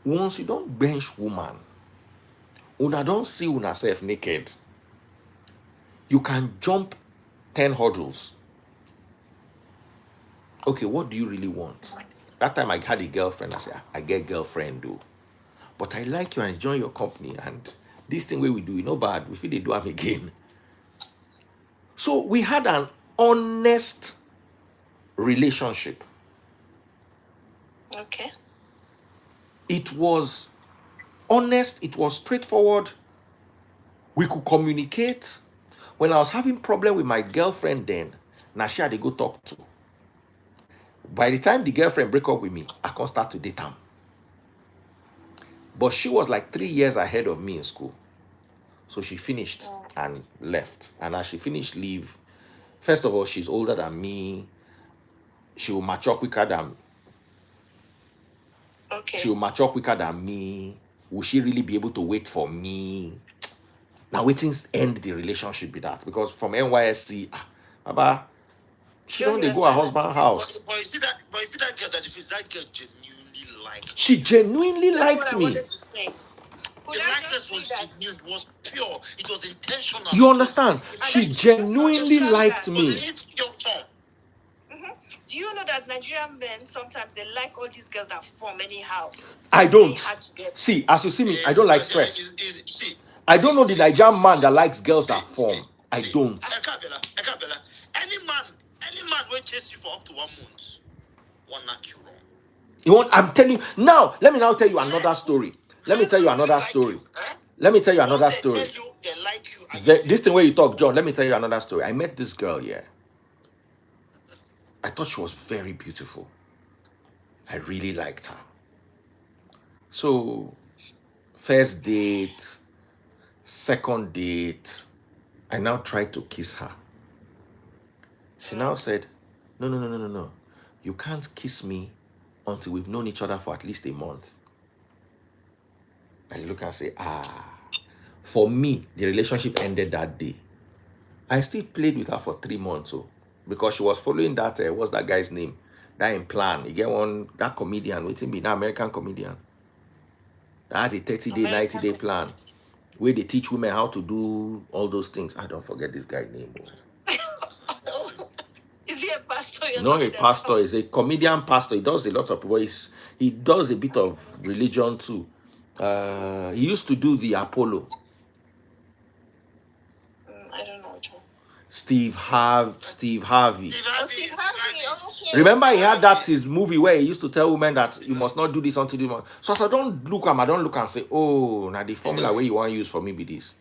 once you don't bench woman, una don't see una self naked, you can jump 10 hurdles. Okay, what do you really want? That time I had a girlfriend. I said, I get girlfriend though. But I like you and enjoy your company. And this thing where we do, you know bad, we feel they do them again. So we had an honest relationship. Okay. It was honest, it was straightforward. We could communicate. When I was having problem with my girlfriend then, Nasha they go talk to. By the time the girlfriend break up with me, I can't start to date her. But she was like 3 years ahead of me in school. So she finished and left. And as she finished leave, first of all, she's older than me. She will mature quicker than She will mature quicker than me. Will she really be able to wait for me? Now waiting end the relationship with that. Because from NYSC, Baba, she don't they go her husband's house. But you see that girl, that girl genuinely liked. She genuinely liked That's what me. I wanted to say. The likeness was genuine, it was pure, it was intentional. You understand? She genuinely liked me. It's your turn. Do you know that Nigerian men sometimes they like all these girls that form anyhow? I don't. They had to get See, as you see me, I don't like stress. I don't know the Nigerian man that likes girls that form. I don't. Ekabela. Any man will chase you for up to 1 month. One knock you wrong. You want? I'm telling you now. Let me now tell you another story. Let me tell you another story. Let me tell you another story. They like you. This thing where you talk, John. Let me tell you another story. I met this girl here. I thought she was very beautiful. I really liked her. So, first date, second date, I now tried to kiss her. She now said, no. You can't kiss me until we've known each other for at least a month. I look and say, for me, the relationship ended that day. I still played with her for 3 months, because she was following that, what's that guy's name? That in plan. You get one, that comedian, waiting be, that American comedian. That had a 30-day, 90-day plan where they teach women how to do all those things. I don't forget this guy's name. Is he a pastor? Not a pastor, he's a comedian pastor. He does a lot of voice. He does a bit of religion too. He used to do the Apollo. I don't know which one. Steve Harvey. Steve Harvey. Okay. Remember, he had that his movie where he used to tell women that you must not do this until you must. So I don't look at him. I don't look and say, oh, now the formula where you want to use for me be this.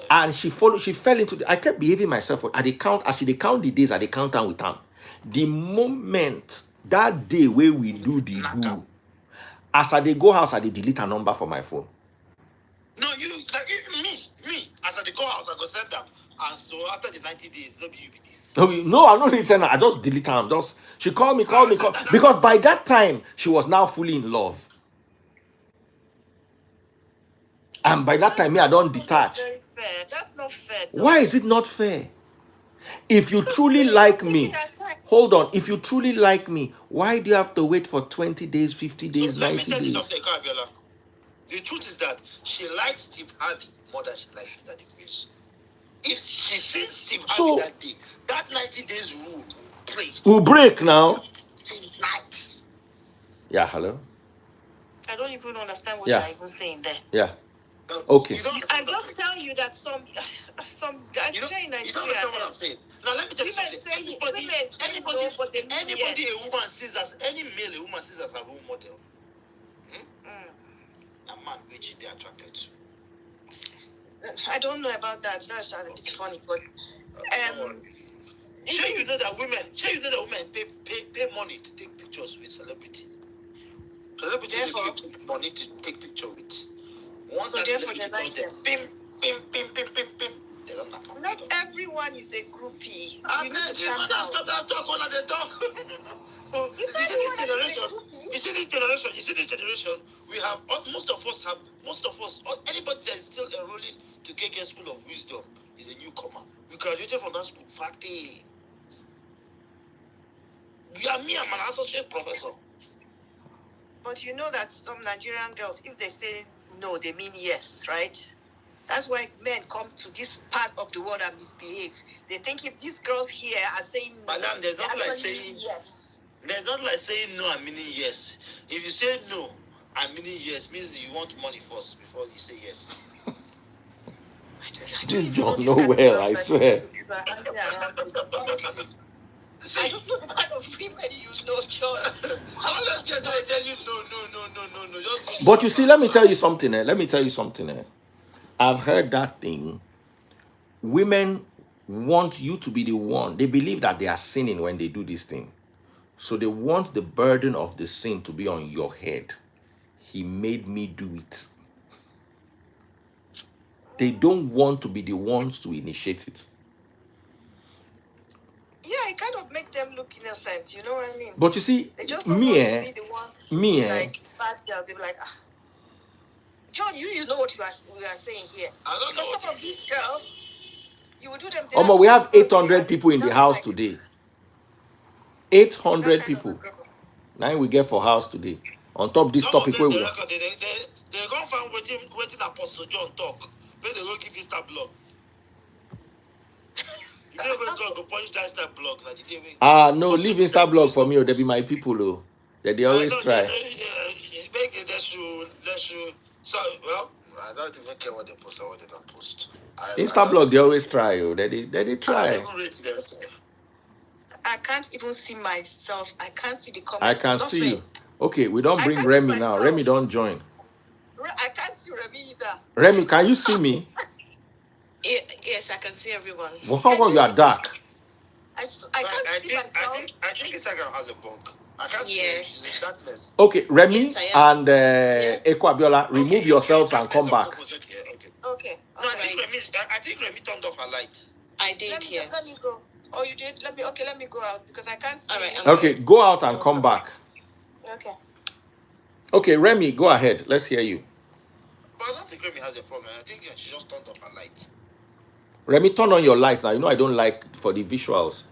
And she fell into I kept behaving myself at the count. As she count the days, at the count down with her. The moment that day where we do the do, as I go house, I delete her number from my phone. No, you like me. As I go house, I go send them. And so after the 90 days, no be this. No, I'm not listening. I just delete her. She called me. Because by that time, she was now fully in love. And by that time, I don't detach. Very fair. That's not fair. Why is it not fair? If you truly like me, hold on. If you truly like me, why do you have to wait for 20 days, 50 days, 90 days? The truth is that she likes Steve Harvey more than she likes Daddy Freeze. If she sees Steve Harvey that day, that 90 days rule break. Will break now. Yeah, hello? I don't even understand what you're even saying there. Yeah. Okay. I'm just telling you that some guys say in Nigeria. You don't understand what I'm saying. Now let me tell you something. Anybody a woman sees as any male a woman sees as a role model. A man which they are attracted to. I don't know about that. That's a bit funny, but sure you know that women pay money to take pictures with celebrity. Celebrity pay money to take picture with. Once so therefore they like them. Pim. They don't knock on. Not everyone is a groupie. I'm not stop that talk when they talk. You see this generation, we have most of us, anybody that is still enrolling to KK School of Wisdom is a newcomer. We graduated from that school, faculty. Me, I'm an associate professor. But you know that some Nigerian girls, if they say no, they mean yes, right? That's why men come to this part of the world and misbehave. They think if these girls here are saying no, madam, there's not like saying yes. There's not like saying no and meaning yes. If you say no and meaning yes, means that you want money first before you say yes. This John know well, I swear. I don't know the kind of women you know, John. How else can I tell you no? But you see, let me tell you something. I've heard that thing. Women want you to be the one. They believe that they are sinning when they do this thing. So they want the burden of the sin to be on your head. He made me do it. They don't want to be the ones to initiate it. Yeah, it kind of make them look innocent, you know what I mean? But you see, they just don't want to be the ones to be like bad girls. They be like, John, you know what we are saying here. I don't know. Because some of these girls, you would do them. We have 800 people in the house today. 800 people. Now we get for house today. On top this topic where we are. They go find waiting Apostle John talk. When they go give you Insta blog. You never go punch that Insta blog. No, leave Insta blog for me or they be my people that they always try. They should. So well, I don't even care what they post or what they don't post. Instablog, they always try. They I try. don't even rate themselves. I can't even see myself. I can't see the comment. I can see you. Okay, we don't bring Remy now. Remy don't join. I can't see Remy either. Remy, can you see me? Yes, I can see everyone. Well, how come you are dark? I can't see myself. I think Instagram has a bug. I can't see Yes. it. Darkness. Okay, Remy Yes, I am. and Eko Abiola, remove yourselves and come back. Okay. No, I think Remy turned off her light. I did, Let me yes. go. Oh, you did? Let me go out because I can't see. All right, Okay, go out and come back. Okay. Okay, Remy, go ahead. Let's hear you. But I don't think Remy has a problem. I think she just turned off her light. Remy, turn on your light now. You know I don't like for the visuals.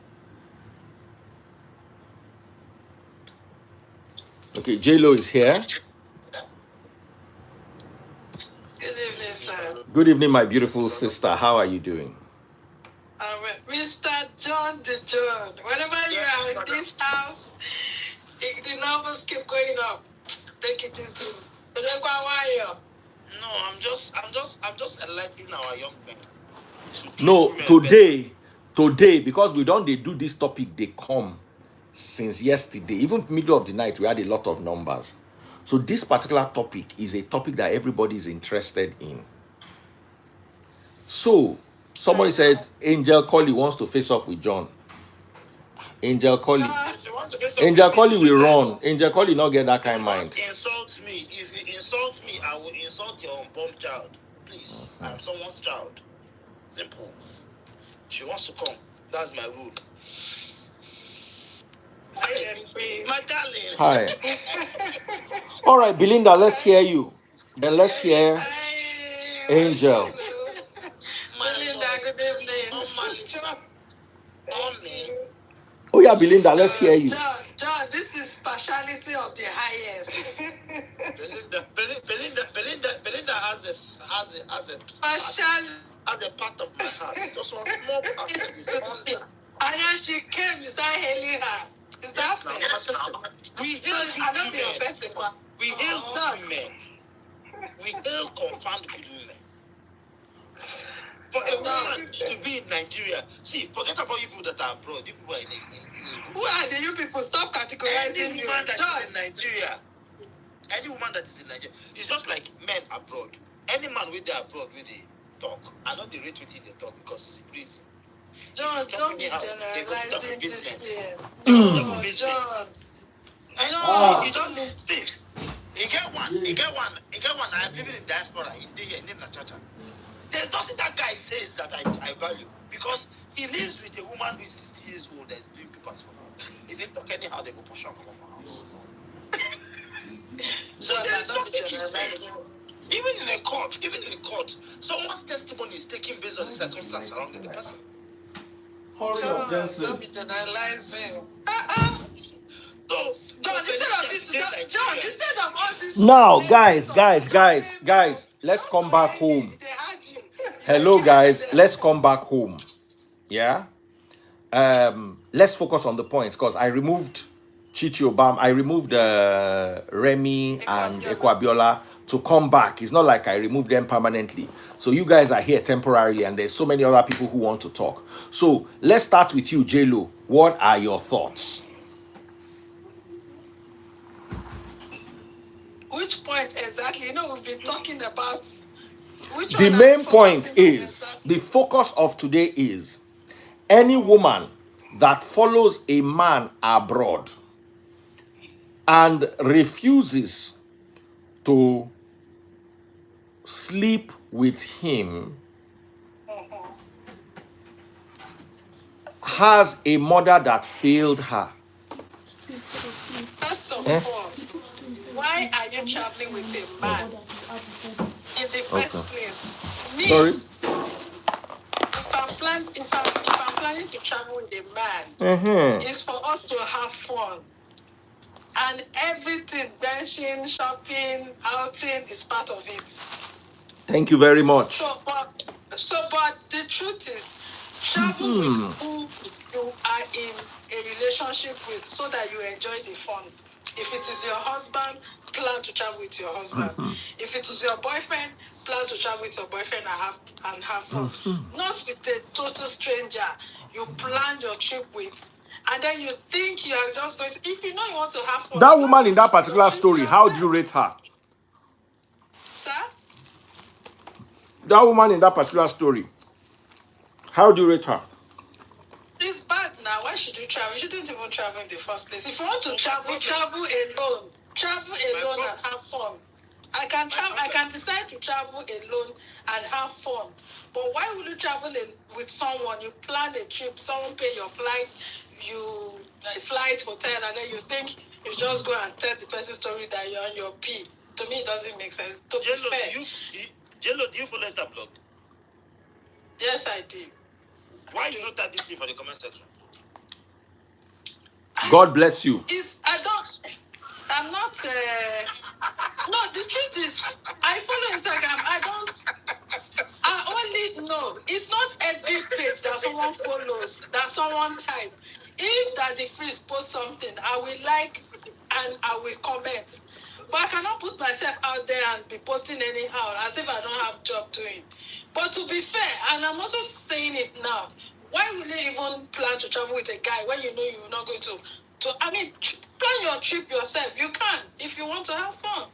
Okay, J-Lo is here. Good evening, sir. Good evening, my beautiful sister. How are you doing? Mr. John the John. Whenever you are in this house, the numbers keep going up. Take it easy. No, I'm just enlightening our young men. No, today, because they do this topic, they come since yesterday. Even middle of the night, we had a lot of numbers. So this particular topic is a topic that everybody is interested in. So somebody said Angel Collie wants to face off with John. Angel Collie will run. Angel Collie not get that kind of mind. Insult me. If you insult me, I will insult your unborn child. Please, I am someone's child. Simple. She wants to come. That's my rule. My darling. Hi. All right, Belinda, let's hear you. Then let's hear Angel. Belinda, good evening. Oh yeah, Belinda, let's hear you. John, this is speciality of the highest. Belinda has a part of my heart. Just one small part of this under. And then she came, you start hailing her. Is that fair? We So I don't be offensive. We hail good women. We hail confirmed good women. For a woman to be in Nigeria, see, forget about you people that are abroad. You people are in who are the you people? Stop categorizing any you. woman that John. is in Nigeria. Any woman that is in Nigeria. It's just like men abroad. Any man with the abroad with the talk. I know the rate with the talk because it's in prison. John, don't be generalizing this thing. John. You just see. You get one. I'm living in diaspora. He named Chacha. There's nothing that guy says that I value because he lives with a woman who is 60 years old that's doing papers for him. If they talk anyhow, they go push her from her house. So there's nothing he says. Even in a court, someone's testimony is taken based on the circumstance surrounding the person. Don't be generalizing. So, John, instead of all this. Now, guys, let's come back home. They had you. Hello, guys, let's come back home. Yeah. Let's focus on the points because I removed Chichi Obam, I removed Remy and Eko Abiola to come back. It's not like I removed them permanently. So you guys are here temporarily, and there's so many other people who want to talk. So let's start with you, J-Lo. What are your thoughts? Which point exactly? You know, we've been talking about. The main point is, the focus of today is any woman that follows a man abroad and refuses to sleep with him has a mother that failed her. First of all, why are you traveling with a man in the first place? Me, Sorry? If I'm planning to travel with a man, it's for us to have fun. And everything, dancing, shopping, outing is part of it. Thank you very much. But the truth is, travel with who you are in a relationship with so that you enjoy the fun. If it is your husband, plan to travel with your husband. If it is your boyfriend, plan to travel with your boyfriend and have fun. Not with a total stranger you plan your trip with. And then you think you are just going to, if you know you want to have fun. That woman in that particular story, how do you rate her? Sir? That woman in that particular story, how do you rate her? It's bad now. Why should you travel? You shouldn't even travel in the first place. If you want to travel, travel alone. Travel alone and have fun. I can decide to travel alone and have fun. But why would you travel with someone? You plan a trip, someone pay your flight, you flight, hotel, and then you think you just go and tell the person story that you're on your P. To me, it doesn't make sense. To be fair. Jello, do you follow that blog? Yes, I do. Why you not type this thing for the comment section? God bless you. I'm not, no, the truth is, I follow Instagram, I only know, it's not every page that someone follows, that someone type. If Daddy Freeze post something, I will like and I will comment. But I cannot put myself out there and be posting anyhow, as if I don't have job doing. But to be fair, and I'm also saying it now, why will you even plan to travel with a guy when you know you're not going to plan your trip yourself. You can, if you want to have fun.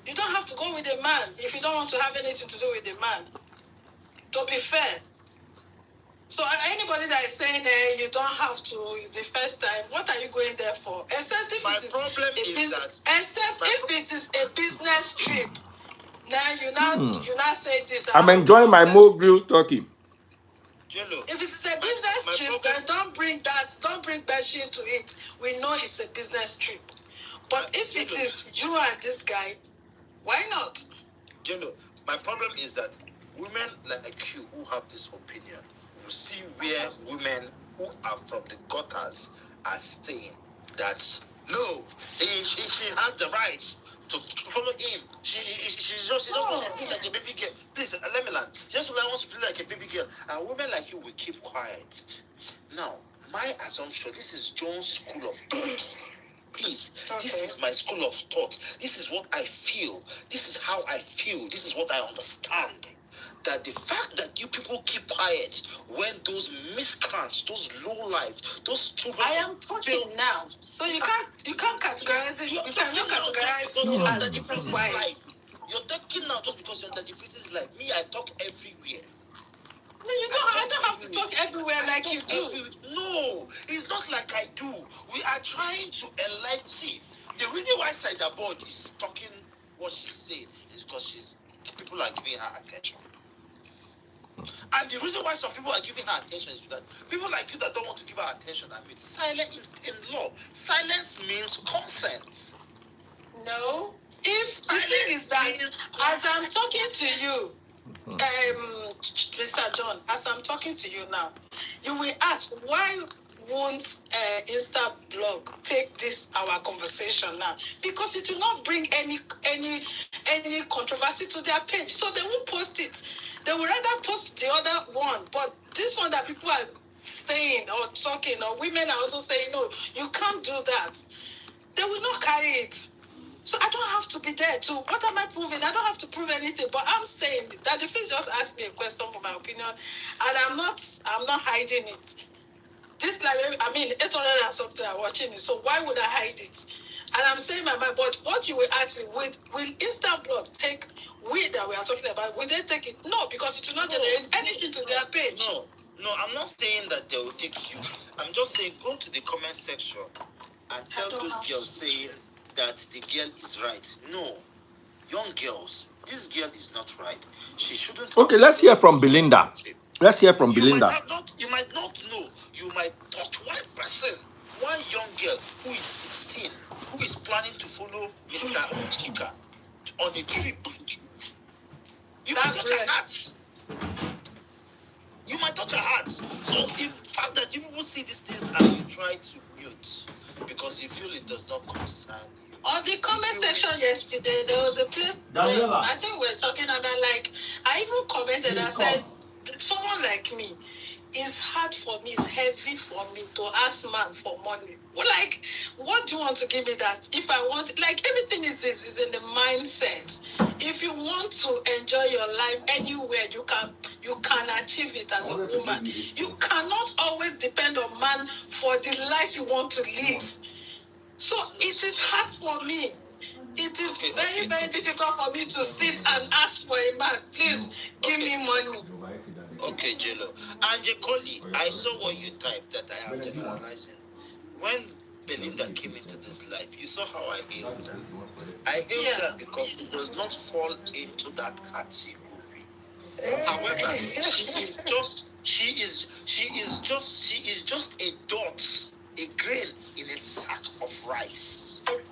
You don't have to go with a man if you don't want to have anything to do with a man. To be fair. So anybody that is saying you don't have to, it's the first time, what are you going there for? Except if it is a business trip. Now you now say this. I'm enjoying my Mo Grills talking. Jello. If it's a business trip, then don't bring Beshi into it. We know it's a business trip. But if it is you and this guy, why not? Jello, my problem is that women like you who have this opinion will see where women who are from the gutters are saying that no, she has the right to follow him. She just wants to feel like a baby girl. Please, let me land. Just wants to feel like a baby girl. And women like you will keep quiet. Now, my assumption, this is John's school of thought. Please, This is my school of thought. This is what I feel. This is how I feel. This is what I understand. That the fact that you people keep quiet when those miscreants, those low lives, those children. I am talking now, so you can't categorize it. You cannot categorize me as different quiet. You're talking now just because you're on the different life. Me, I talk everywhere. No, I don't have to talk everywhere like you do. No, it's not like I do. We are trying to enlighten. See, the reason why Saida Board is talking what she's saying is because people are giving her attention. And the reason why some people are giving her attention is that people like you that don't want to give her attention, silent in law. Silence means consent. No. If the thing is that as I'm talking to you, Mr. John, as I'm talking to you now, you will ask, why won't Insta blog take this our conversation now? Because it will not bring any controversy to their page, so they won't post it. They will rather post the other one, but this one that people are saying or talking, or women are also saying, no, you can't do that. They will not carry it. So I don't have to be there too. What am I proving? I don't have to prove anything. But I'm saying that the face just asked me a question for my opinion, and I'm not hiding it. This 800 and something are watching it. So why would I hide it? And I'm saying my mind. But what you will ask me, will Instablog take that we are talking about? Will they take it? No, because it will not generate anything to their page. No, I'm not saying that they will take you. I'm just saying go to the comment section and tell those girls saying that the girl is right. No, young girls, this girl is not right. She shouldn't. Okay, let's hear from Belinda. Let's hear from Belinda. You might not know. You might touch one person, one young girl who is 16, who is planning to follow Mr. Chika on a trip. You might touch her heart. You might touch her heart. So the fact that you people see these things and you try to mute because you feel it does not concern you. On the comment section yesterday, there was a place Daniela. I think we were talking about, I even commented, I said, someone like me, it's hard for me, it's heavy for me to ask man for money. Well, like, what do you want to give me that? If I want, like, everything is in the mindset. If you want to enjoy your life anywhere, you can achieve it as a woman. You cannot always depend on man for the life you want to live. So it is hard for me. It is very, very difficult for me to sit and ask for a man, please give me money. Okay, Jello. And Jekoli, I saw what you typed that I am generalizing. When Belinda came into this life, you saw how I hailed her. I hailed her because it does not fall into that category. However, she is just a dot, a grain in a sack of rice.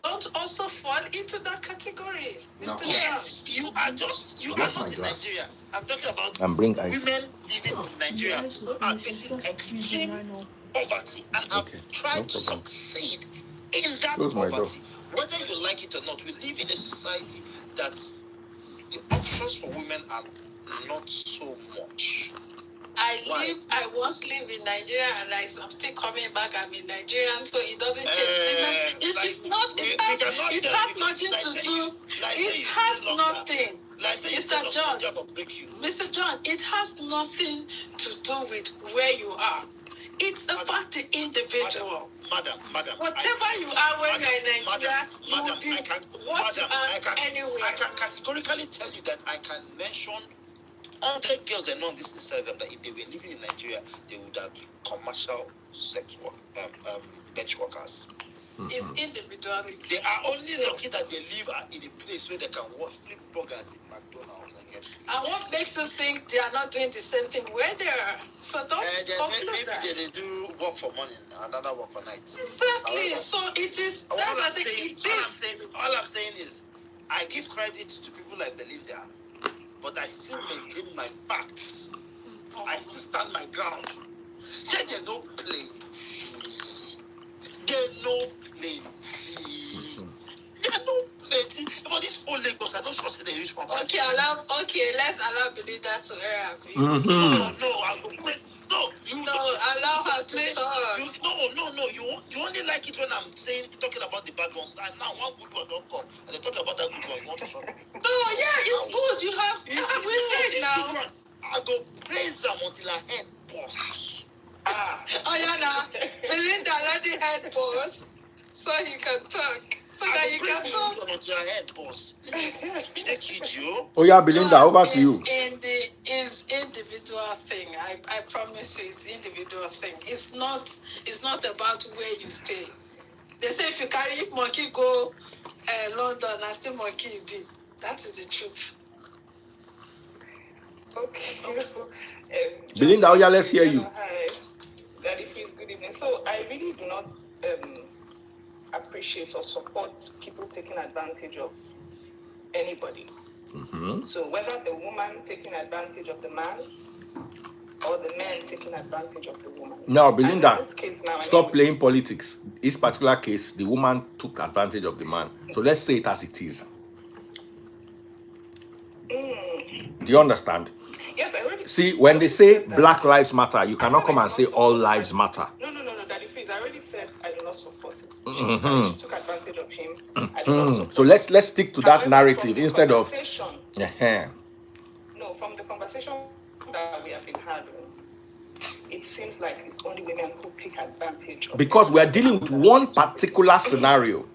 Don't also fall into that category, Mr. Yes, you are not in Nigeria. I'm talking about bring ice. women living in Nigeria who are facing extreme poverty and have tried to succeed in that poverty. Whether you like it or not, we live in a society that the options for women are not so much. I once lived in Nigeria and I'm still coming back. I'm in Nigerian, so it doesn't change. It has nothing to do. It has nothing. Mr. John, Mr. John, it has nothing to do with where you are. It's about the individual. Madam, whatever you are when you're in Nigeria, you will be what you are anywhere. I can categorically tell you that I can mention 100 girls I know on this Instagram that if they were living in Nigeria, they would have been commercial sex work, bench workers. It's individuality. They are only lucky that they live in a place where they can flip burgers in McDonald's and get free. And what makes you think they are not doing the same thing where they are? So don't conclude that. Maybe they do work for morning, another work for night. Exactly. However, so it is. That's what I say. It is. All I'm saying is, I give credit to people like Belinda, but I still maintain my facts. I still stand my ground. Say they no play. They no plenty. They no plenty. For this whole Lagos, I don't trust they reach from. Okay, let's allow Belinda to air her view. No, I will wait. No, allow her to talk. No. You only like it when I'm talking about the bad ones. And now one good one don't come, and they talk about that good one. You want to shut up? No, yeah, it's good. You have. We read now. I go praise them until I head boss. Oh yeah, now Belinda let the head boss, so he can talk. So that you can talk. Until I head boss. Oh yeah, Belinda, over to you. Is individual thing. I promise you, it's individual thing. It's not about where you stay. They say if monkey go London, I still monkey be. That is the truth. Okay. Belinda, oh yeah, let's hear you. Hi, Daddy, please, good evening. So I really do not appreciate or support people taking advantage of anybody. Mm-hmm. So whether the woman taking advantage of the man or the man taking advantage of the woman. No, Belinda, stop playing politics. This particular case, the woman took advantage of the man. So let's say it as it is. Do you understand? Yes, I already. See, when they say Black Lives Matter, you cannot come and say all lives matter. No, Daddy, please. I already said I do not support it. She took advantage of him. I do not support so let's stick to that narrative instead of. No, from the conversation that we have been having, it seems like it's only women who take advantage of. Because we are dealing with one particular scenario.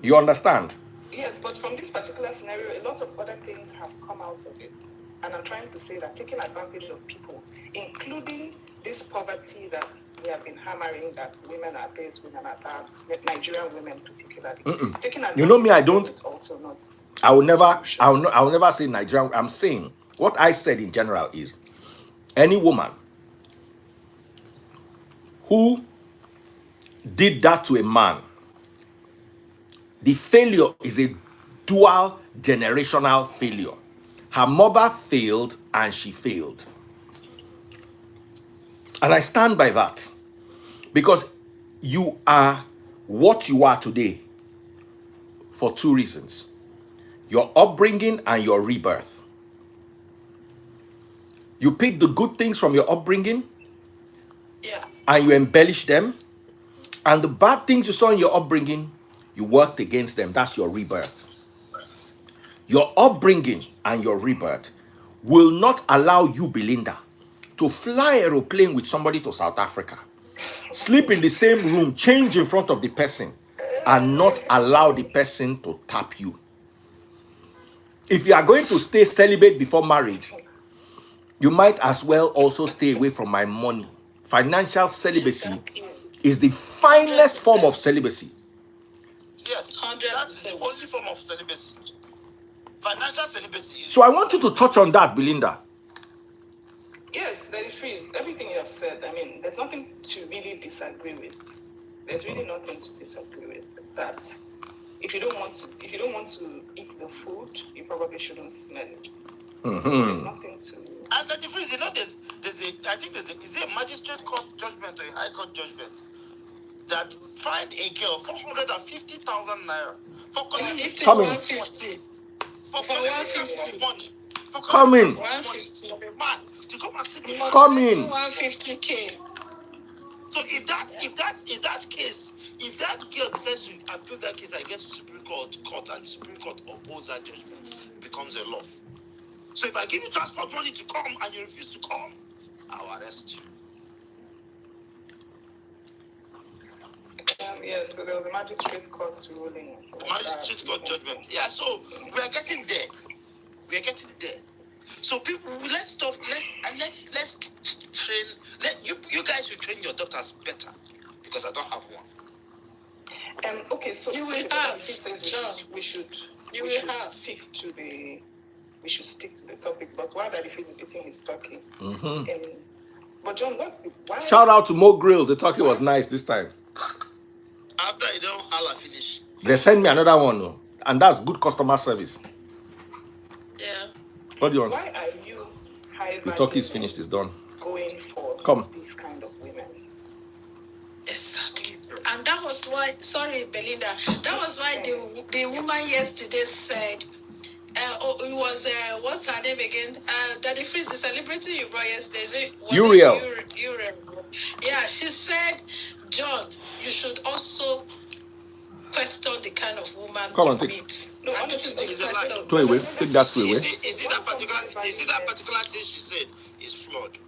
You understand? Yes, but from this particular scenario, a lot of other things have come out of it. And I'm trying to say that taking advantage of people, including this poverty that we have been hammering, that women are this, women are that, Nigerian women particularly. Taking advantage you know me, I don't. Is also not. I will never say Nigerian. I'm saying what I said in general is any woman who did that to a man, the failure is a dual generational failure. Her mother failed and she failed. And I stand by that. Because you are what you are today for two reasons. Your upbringing and your rebirth. You pick the good things from your upbringing Yeah. And you embellish them. And the bad things you saw in your upbringing, you worked against them. That's your rebirth. Your upbringing and your rebirth will not allow you, Belinda, to fly aeroplane with somebody to South Africa, sleep in the same room, change in front of the person, and not allow the person to tap you. If you are going to stay celibate before marriage, you might as well also stay away from my money. Financial celibacy Exactly. is the finest form of celibacy. Yes, 100%. that's the only form of celibacy. Financial celibacy is. So I want you to touch on that, Belinda. Yes, Daddy Freeze, everything you have said, I mean, there's nothing to really disagree with. There's really nothing to disagree with. That if you don't want to eat the food, you probably shouldn't smell it. There's nothing to. And the difference, I think is it a magistrate court judgment or a high court judgment that fined a girl 450,000 naira for collecting Come in. 150. for collecting money. For Come in. money of a man to come and sit in the Come in. 150K. So if that girl decides to appeal that case against the Supreme Court, and the Supreme Court upholds that judgment, it becomes a law. So if I give you transport money to come and you refuse to come, I'll arrest you. Yes, so there was a magistrate court ruling. Magistrate court judgment. Yeah, so we are getting there. So people, let's talk. Let's train. You guys should train your daughters better because I don't have one. Okay, so You will have, we should stick to the topic. But while Daddy Freeze is eating his turkey, but John, why? Shout out to Mo Grills. The turkey was nice this time. After you don't holla finish, They send me another one, though, and that's good customer service. Yeah. What do you want? Why are you The turkey is finished. It's done. going for these kind of women? Exactly. And that was why, sorry, Belinda, that was why the woman yesterday said, it was, what's her name again? Daddy Freeze, the celebrity you brought yesterday. Uriel. Uriel. Yeah, she said, John, you should also question the kind of woman Come on, you take- meet. No, And this is the it's a lie. question. Throw away. Take that throw away. is it that particular thing she said is flawed?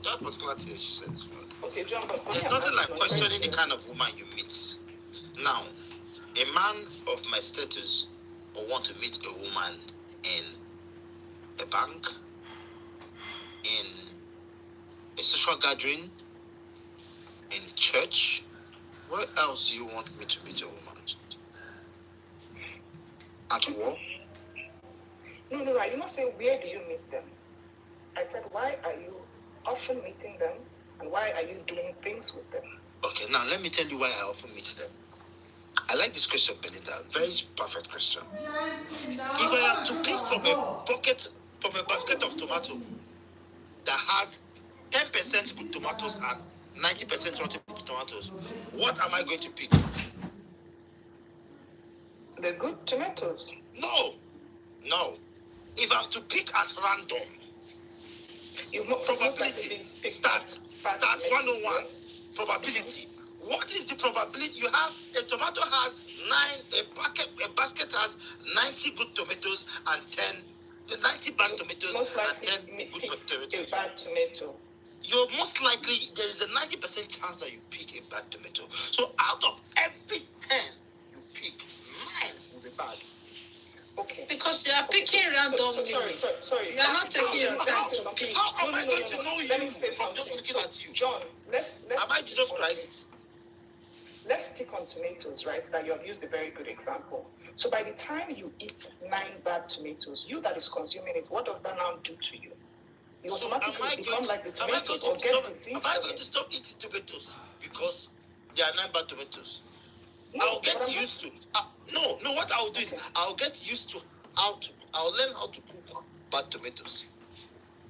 That particular thing she said is flawed. Okay, John, but There's nothing like questioning the kind of woman you meet. Now, a man of my status will want to meet a woman in a bank, in a social gathering, in church. Where else do you want me to meet a woman? At war? No, I did not say where do you meet them. I said why are you often meeting them and why are you doing things with them? Okay, now let me tell you why I often meet them. I like this question, Belinda. Very perfect question. If I am to pick from a basket of tomato that has 10% good tomatoes and 90% rotten tomatoes, what am I going to pick? The good tomatoes. No. If I'm to pick at random, probability. Start 101. Probability. What is the probability? You have a tomato has 9, a basket has 90 good tomatoes and 90 bad tomatoes and 10 good tomatoes. A bad tomato. You're most likely, there is a 90% chance that you pick a bad tomato. So out of every 10 you pick, 9 will be bad. Okay. Because they are picking randomly. Sorry. You are not taking your time to pick. How am I going to know you from just looking at you? John, Am I Jesus Christ? Let's stick on tomatoes, right? That you have used a very good example. So by the time you eat 9 bad tomatoes, you that is consuming it, what does that now do to you? You automatically become like the tomatoes or get disease. Am I going to stop eating tomatoes because there are 9 bad tomatoes? No, I'll get used to. No. What I'll do is I'll get used to I'll learn how to cook bad tomatoes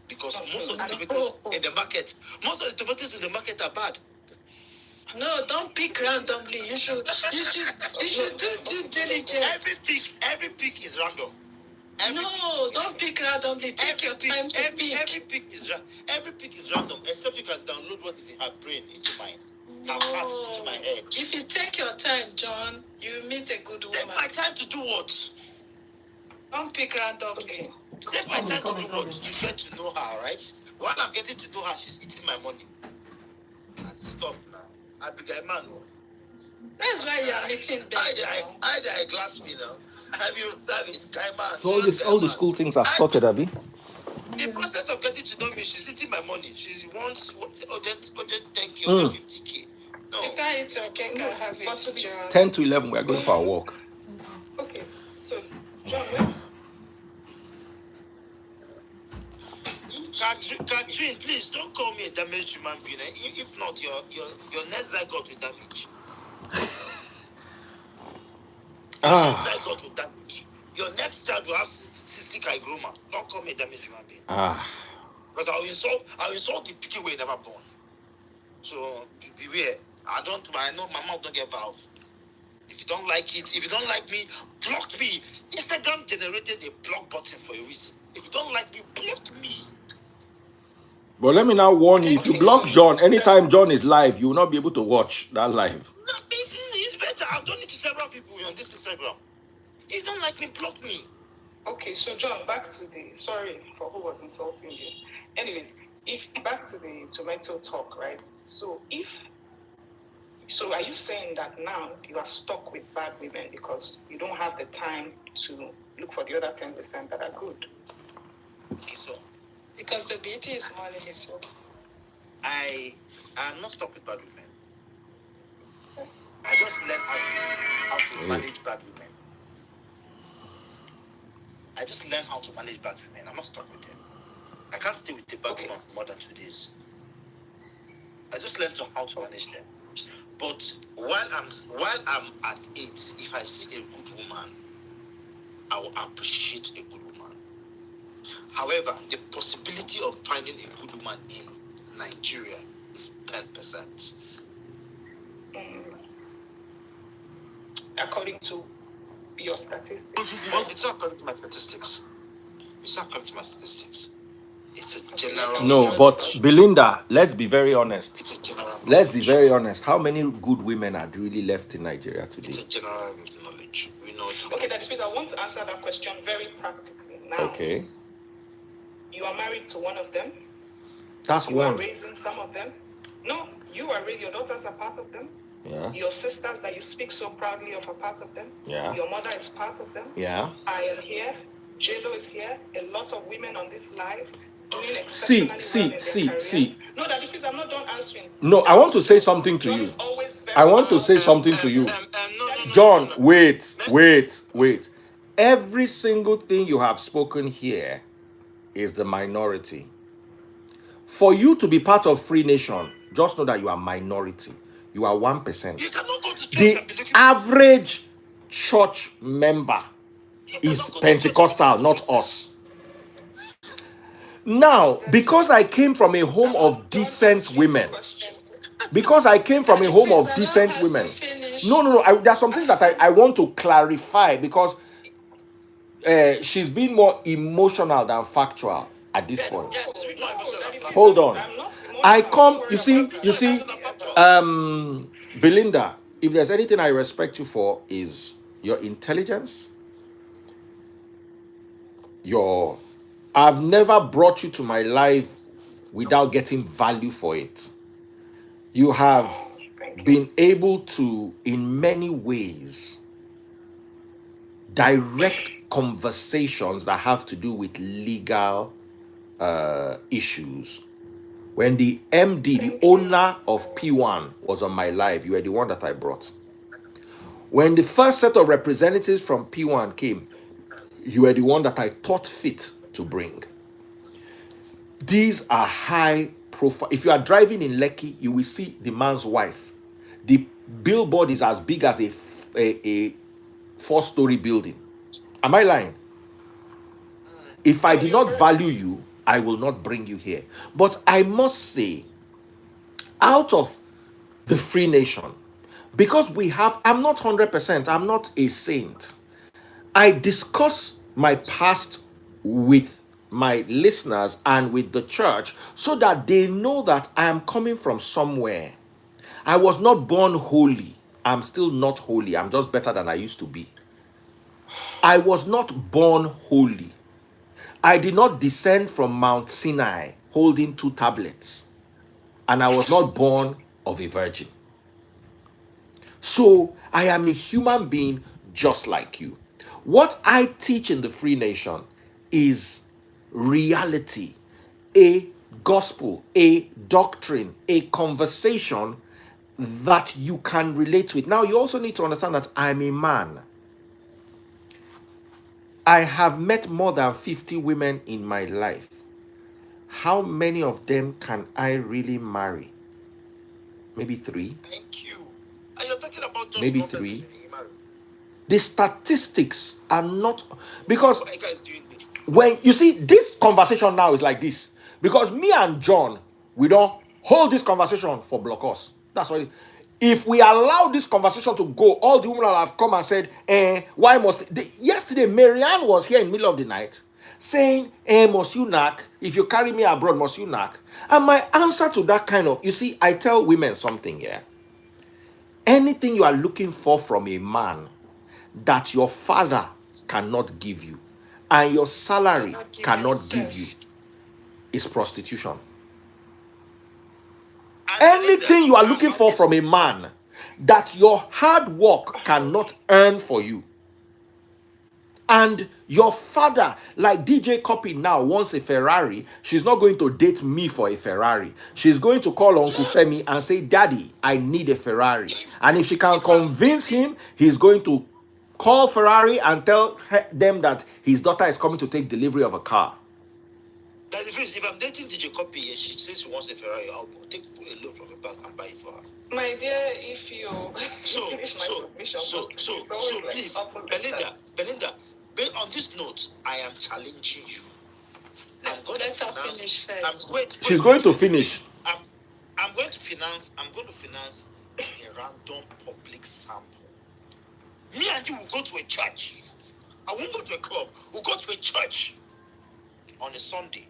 because most of the tomatoes in the market are bad. No, don't pick randomly. You should do due diligence. Every pick is random. No, don't pick randomly. Take your time to pick. Every pick is random, except you can download what is in her brain into mine. No. Her heart into my head. If you take your time, John, you meet a good woman. Take my time to do what? Don't pick randomly. Take my time to do what? You get to know her, right? While I'm getting to know her, she's eating my money. And stop now. I be a man. That's why you are meeting them. I glass me now. Have you this guy man? So all the school things are sorted, Abby. The process of getting to know me, she's eating my money. She wants urgent 10K or 50K. No. You can't eat your cake and have it, John. 10 to 11, we are going for a walk. Okay, so John, when Catherine, please don't call me a damaged human being. If not, your next zygote will damage. Zygote will damage. Your next child will have cystic hygroma. Don't call me a damaged human being. Because I'll insult the picky way never born. So beware. I know my mouth don't get valve. If you don't like it, if you don't like me, block me. Instagram generated a block button for a reason. If you don't like me, block me. But let me now warn you, if you block John, anytime John is live, you will not be able to watch that live. No, it's better. I've done it to several people on this Instagram. If you don't like me, block me. Okay, so John, back to sorry for who was insulting you. Anyways, back to the tomato talk, right? So are you saying that now you are stuck with bad women because you don't have the time to look for the other 10% that are good? Okay, so because the beauty is money, he said. I am not stuck with bad women. I just learned how to manage bad women. I just learned how to manage bad women. I'm not stuck with them. I can't stay with the bad woman for more than 2 days. I just learned how to manage them. But while I'm at it, if I see a good woman, I will appreciate a good woman. However, the possibility of finding a good woman in Nigeria is 10%. According to your statistics? It's not according to my statistics. It's a general. No, but Belinda, let's be very honest. It's a general. Let's be very honest. How many good women are really left in Nigeria today? It's a general knowledge. We know. Okay, that's it. I want to answer that question very practically now. Okay. You are married to one of them. That's you one. You are raising some of them. No, you are raising. Your daughters are part of them. Yeah. Your sisters that you speak so proudly of are part of them. Yeah. Your mother is part of them. Yeah. I am here. JLo is here. A lot of women on this live doing exceptionally well in their careers. No, that because I'm not done answering. No, I want to say something to you. I want to say something to you. John, wait. Every single thing you have spoken here is the minority. For you to be part of Free Nation, just know that you are minority. You are 1%. The average church member is Pentecostal, not us. Now, because I came from a home of decent women, no, there's something that I want to clarify because she's been more emotional than factual at this point. Hold on. You see, Belinda, if there's anything I respect you for is your intelligence, I've never brought you to my life without getting value for it. You have been able to, in many ways, direct conversations that have to do with legal issues. When the MD, the owner of P1, was on my live, you were the one that I brought. When the first set of representatives from P1 came, you were the one that I thought fit to bring. These are high profile. If you are driving in Lekki, you will see the man's wife. The billboard is as big as a 4-story building. Am I lying? If I did not value you, I will not bring you here. But I must say, out of the Free Nation, because I'm not 100%, I'm not a saint. I discuss my past with my listeners and with the church so that they know that I am coming from somewhere. I was not born holy. I'm still not holy. I'm just better than I used to be. I was not born holy. I did not descend from Mount Sinai holding 2 tablets. And I was not born of a virgin. So I am a human being just like you. What I teach in the Free Nation is reality, a gospel, a doctrine, a conversation that you can relate with. Now, you also need to understand that I'm a man. I have met more than 50 women in my life. How many of them can I really marry? Maybe 3. Thank you. And you're talking about just Maybe one person 3. you marry. The statistics are not, because Why are you guys doing this? when you see this conversation now is like this, because me and John, we don't hold this conversation for block us. That's why if we allow this conversation to go, all the women that have come and said, why must yesterday Marianne was here in the middle of the night saying, must you knock? If you carry me abroad, must you knock? And my answer to that kind of, you see, I tell women something here. Anything you are looking for from a man that your father cannot give you and your salary cannot give you is prostitution. Anything you are looking for from a man that your hard work cannot earn for you, and your father, like DJ Copy now, wants a Ferrari, she's not going to date me for a Ferrari. She's going to call Uncle Femi and say, Daddy, I need a Ferrari. And if she can convince him, he's going to call Ferrari and tell them that his daughter is coming to take delivery of a car. That's the difference. If I'm dating DJ Copy and she says she wants a Ferrari, I'll take a loan from the bank and buy it for her. My dear, if you finish my submission, please, Belinda, on this note, I am challenging you. I'm going Let her finish first. She's going to finish. I'm going to finance a random public sample. Me and you will go to a church. I won't go to a club. We'll go to a church on a Sunday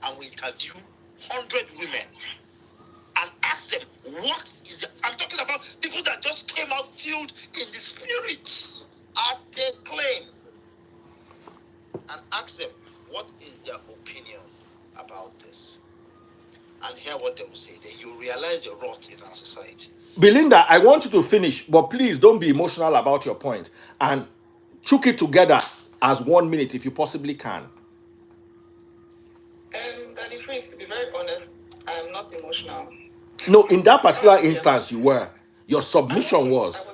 and we interview 100 women and ask them what is the... I'm talking about people that just came out filled in the spirit as they claim, and ask them what is their opinion about this and hear what they will say. Then you realize the rot in our society. Belinda, I want you to finish, but please don't be emotional about your point and chook it together as 1 minute if you possibly can. Daddy Freeze, to be very honest, I am not emotional. No, in that particular instance, you were. Your submission was.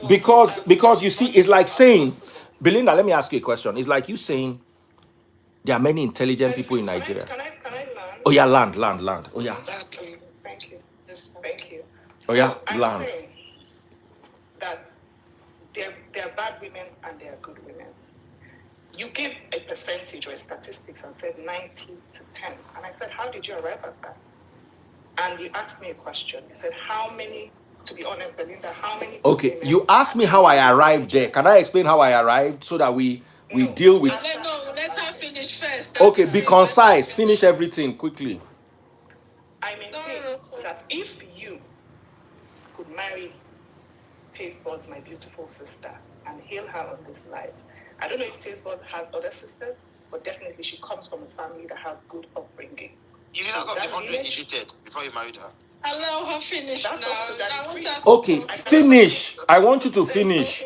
Because you see, it's like saying, Belinda, let me ask you a question. It's like you saying there are many intelligent people in Nigeria. Can I land? Oh yeah, land. Oh yeah. Exactly. Thank you. Oh yeah, I'm land. saying that there are bad women and there are good women. You gave a percentage or a statistics and said 90 to 10. And I said, how did you arrive at that? And you asked me a question. You said, how many, to be honest, Belinda, how many... Okay, you asked me how I arrived there. Can I explain how I arrived so that we deal with... Let her finish first. Okay, be concise. Finish everything quickly. I maintain that if you could marry Tastebud's my beautiful sister and hail her on this life, I don't know if Tastebud has other sisters, but definitely she comes from a family that has good upbringing. You didn't have the 100 you dated before you married her. Allow her finish now. I want her to Okay, finish. I want you to finish.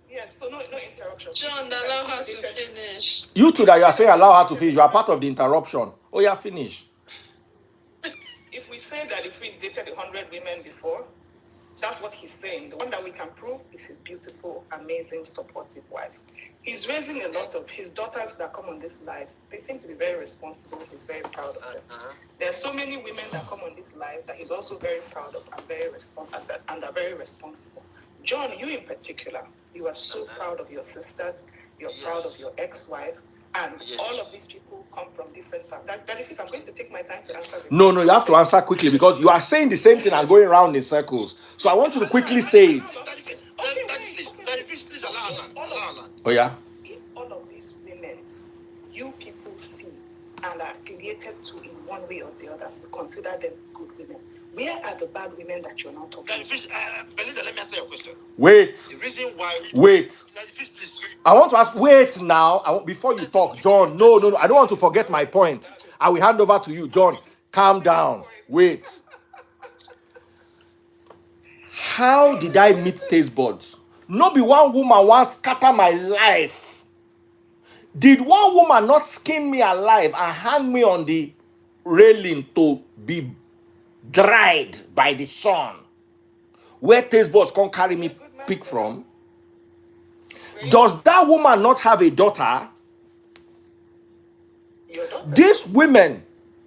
Yes, so no interruption. John, allow her to finish. You two that you are saying allow her to finish, you are part of the interruption. Oh yeah, finish. If we say that if he's dated 100 women before, that's what he's saying. The one that we can prove is his beautiful, amazing, supportive wife. He's raising a lot of his daughters that come on this live. They seem to be very responsible. He's very proud of them. There are so many women that come on this live that he's also very proud of and are very responsible. John, you in particular, you are so proud of your sisters. You're proud of your ex-wife. And all of these people come from different families. That if I'm going to take my time to answer this. No, you have to answer quickly because you are saying the same thing and going around in circles. So I want you to quickly say it. Please allow her. Oh yeah? If all of these women consider them good women. Where are the bad women that you're not talking about? Belinda, let me answer your question. Wait. The reason why. Wait. Please. I want to ask. Wait now. Before you talk, John. No. I don't want to forget my point. I will hand over to you, John. Calm down. Wait. How did I meet taste buds? No be one woman once scatter my life. Did one woman not skin me alive and hang me on the railing to be dried by the sun? Where taste buds can't carry me pick from? Does that woman not have a daughter? These women,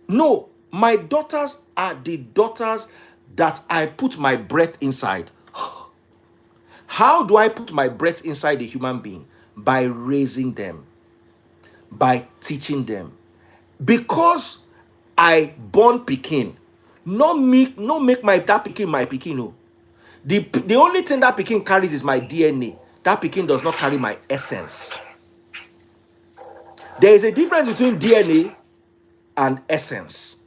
no, my daughters are the daughters that I put my breath inside. How do I put my breath inside a human being? By raising them, by teaching them. Because I born pikin, no make my that pikin my pikin. No. The only thing that pikin carries is my DNA. That pikin does not carry my essence. There is a difference between DNA and essence.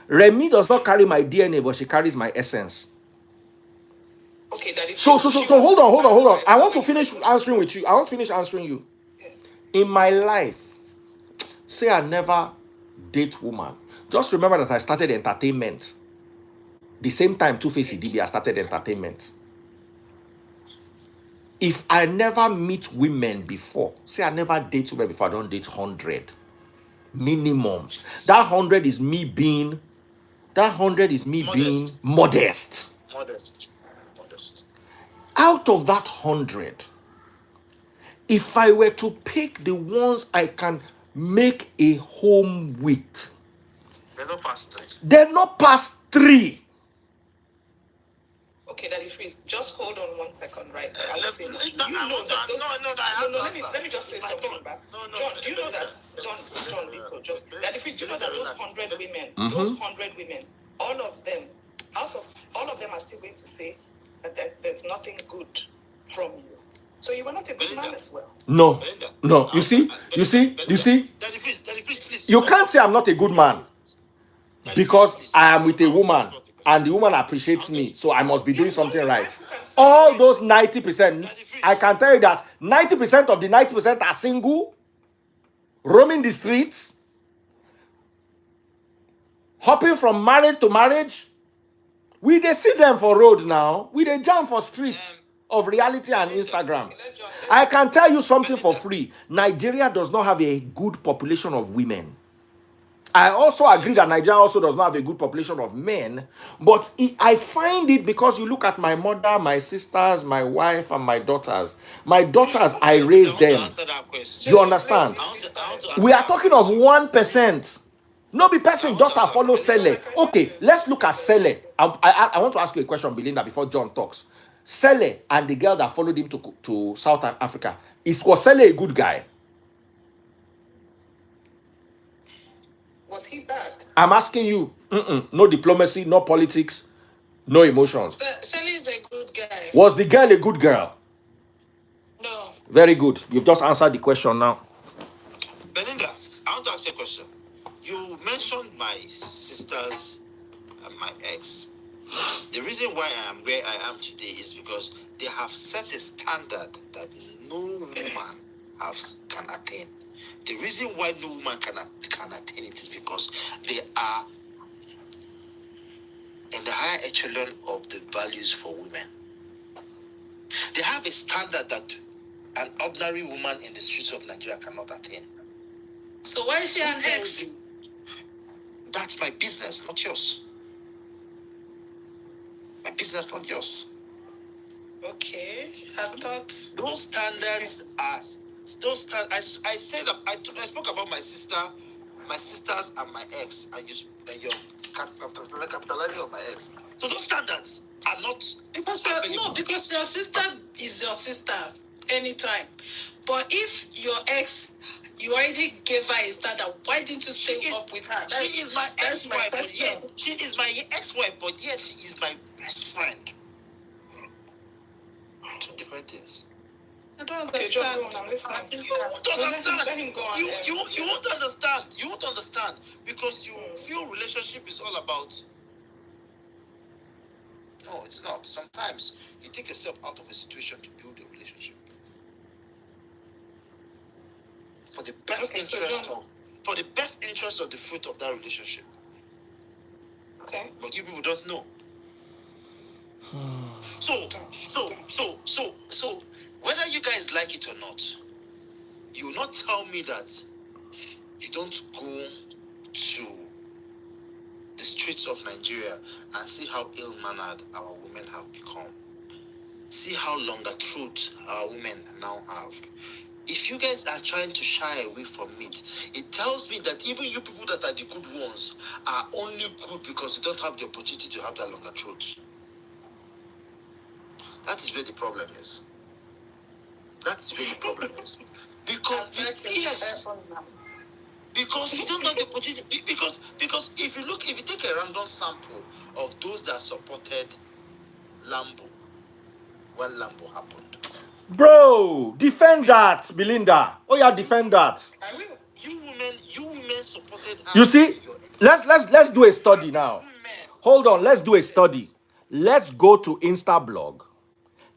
Remy does not carry my DNA, but she carries my essence. Okay, Daddy. So hold on. I want to finish answering with you. I want to finish answering you. In my life, say I never date woman. Just remember that I started entertainment. The same time Two-Face DB, I started entertainment. If I never meet women before, say I never date women before, I don't date 100. Minimum. That 100 is me being modest. Modest. Out of that 100, if I were to pick the ones I can make a home with, they're not past 3. Okay, Daddy Freeze, just hold on 1 second, right? Let me just say something back. John, do you know that, Daddy Freeze, do you know that those 100 women, all of them are still going to say that there's nothing good from you. So you were not a good man as well. No. You see? Daddy Freeze, please. You can't say I'm not a good man because I am with a woman and the woman appreciates me, so I must be doing something right. All those 90%, I can tell you that 90% of the 90% are single, roaming the streets, hopping from marriage to marriage. We dey see them for road now. We dey jam for streets of reality and Instagram. I can tell you something for free. Nigeria does not have a good population of women. I also agree that Nigeria also does not have a good population of men, but I find it because you look at my mother, my sisters, my wife, and my daughters. My daughters, I raised them. You understand? We are talking of 1%. No be person daughter follow Sele. Okay, let's look at Sele. I want to ask you a question, Belinda, before John talks. Sele and the girl that followed him to South Africa, was Sele a good guy? Was he bad? I'm asking you. No diplomacy, no politics, no emotions. Sally is a good guy. Was the girl a good girl? No. Very good. You've just answered the question now. Belinda, I want to ask you a question. You mentioned my sisters and my ex. The reason why I am where I am today is because they have set a standard that no woman can attain. The reason why no woman can attain it is because they are in the higher echelon of the values for women. They have a standard that an ordinary woman in the streets of Nigeria cannot attain. So why is she an ex? That's my business, not yours. My business, not yours. Okay, I thought those standards are those. I said I spoke about my sisters and my ex, and you're capitalizing on my ex. So those standards are not because your sister is your sister anytime. But if your ex, you already gave her a standard, why didn't you stay up with her? She is my ex-wife. She is my ex-wife, but yes, she is my best friend. Two different things. I don't Okay, just go understand. on. I'm listening. You won't understand. Let him go on. You won't understand. You won't understand because you feel relationship is all about. No, it's not. Sometimes you take yourself out of a situation to build a relationship for the best interest of the fruit of that relationship. Okay. But you people don't know. So, whether you guys like it or not, you will not tell me that you don't go to the streets of Nigeria and see how ill-mannered our women have become. See how longer truth our women now have. If you guys are trying to shy away from it, it tells me that even you people that are the good ones are only good because you don't have the opportunity to have that longer truth. That is where the problem is. That's where the problem is. Because you don't have the opportunity. Because if you take a random sample of those that supported Lambo when Lambo happened. Bro, defend that, Belinda. Oh yeah, defend that. I will. You women supported her. You see, let's do a study now. Hold on, let's do a study. Let's go to Instablog.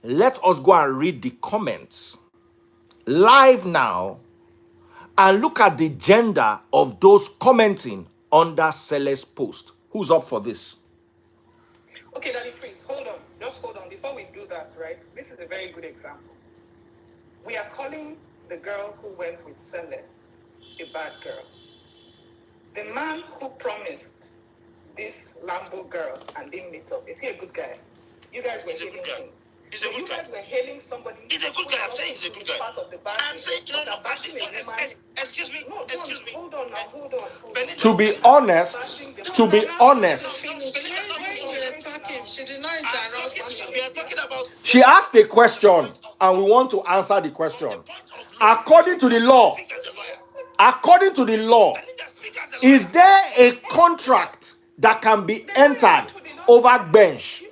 Let us go and read the comments live now and look at the gender of those commenting under Celeste's post. Who's up for this? Okay, Daddy Freeze, hold on. Just hold on. Before we do that, right? This is a very good example. We are calling the girl who went with Cele a bad girl. The man who promised this Lambo girl and didn't meet up, is he a good guy? You guys were hailing him. He's a good guy. You guys were hailing somebody. He's a good guy. I'm saying he's a good guy. Part of the bad I'm saying excuse me. Hold on now. To be honest, When you were talking, she did not interrupt you. We are talking about. she asked a question and we want to answer the question. According to the law, is there a contract that can be entered over bench?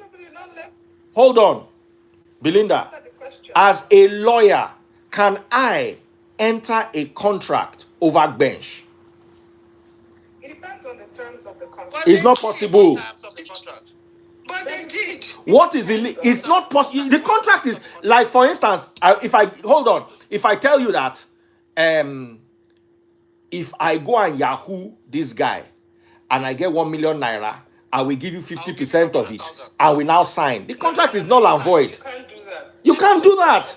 Hold on, Belinda. As a lawyer, can I enter a contract over bench? It depends on the terms of the contract. It's not possible. But they did. What is it? It's not possible. The contract is like, for instance, if I tell you that, if I go and Yahoo this guy and I get 1 million naira, I will give you 50% of it, and we now sign. The contract is null and void. You can't do that.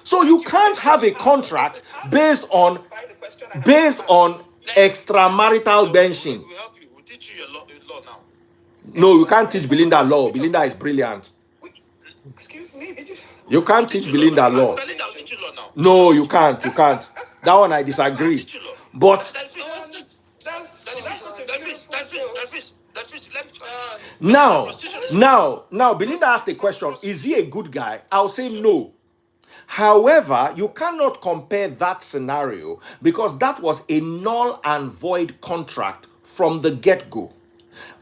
So you can't have a contract based on extramarital benching. We'll help you. We'll teach you your law now. No, you can't teach Belinda law. Belinda is brilliant. Excuse me, did you? You can't teach Belinda law. Belinda will teach you law now. No, you can't. That one I disagree. But now, Belinda asked a question: is he a good guy? I'll say no. However, you cannot compare that scenario because that was a null and void contract from the get-go.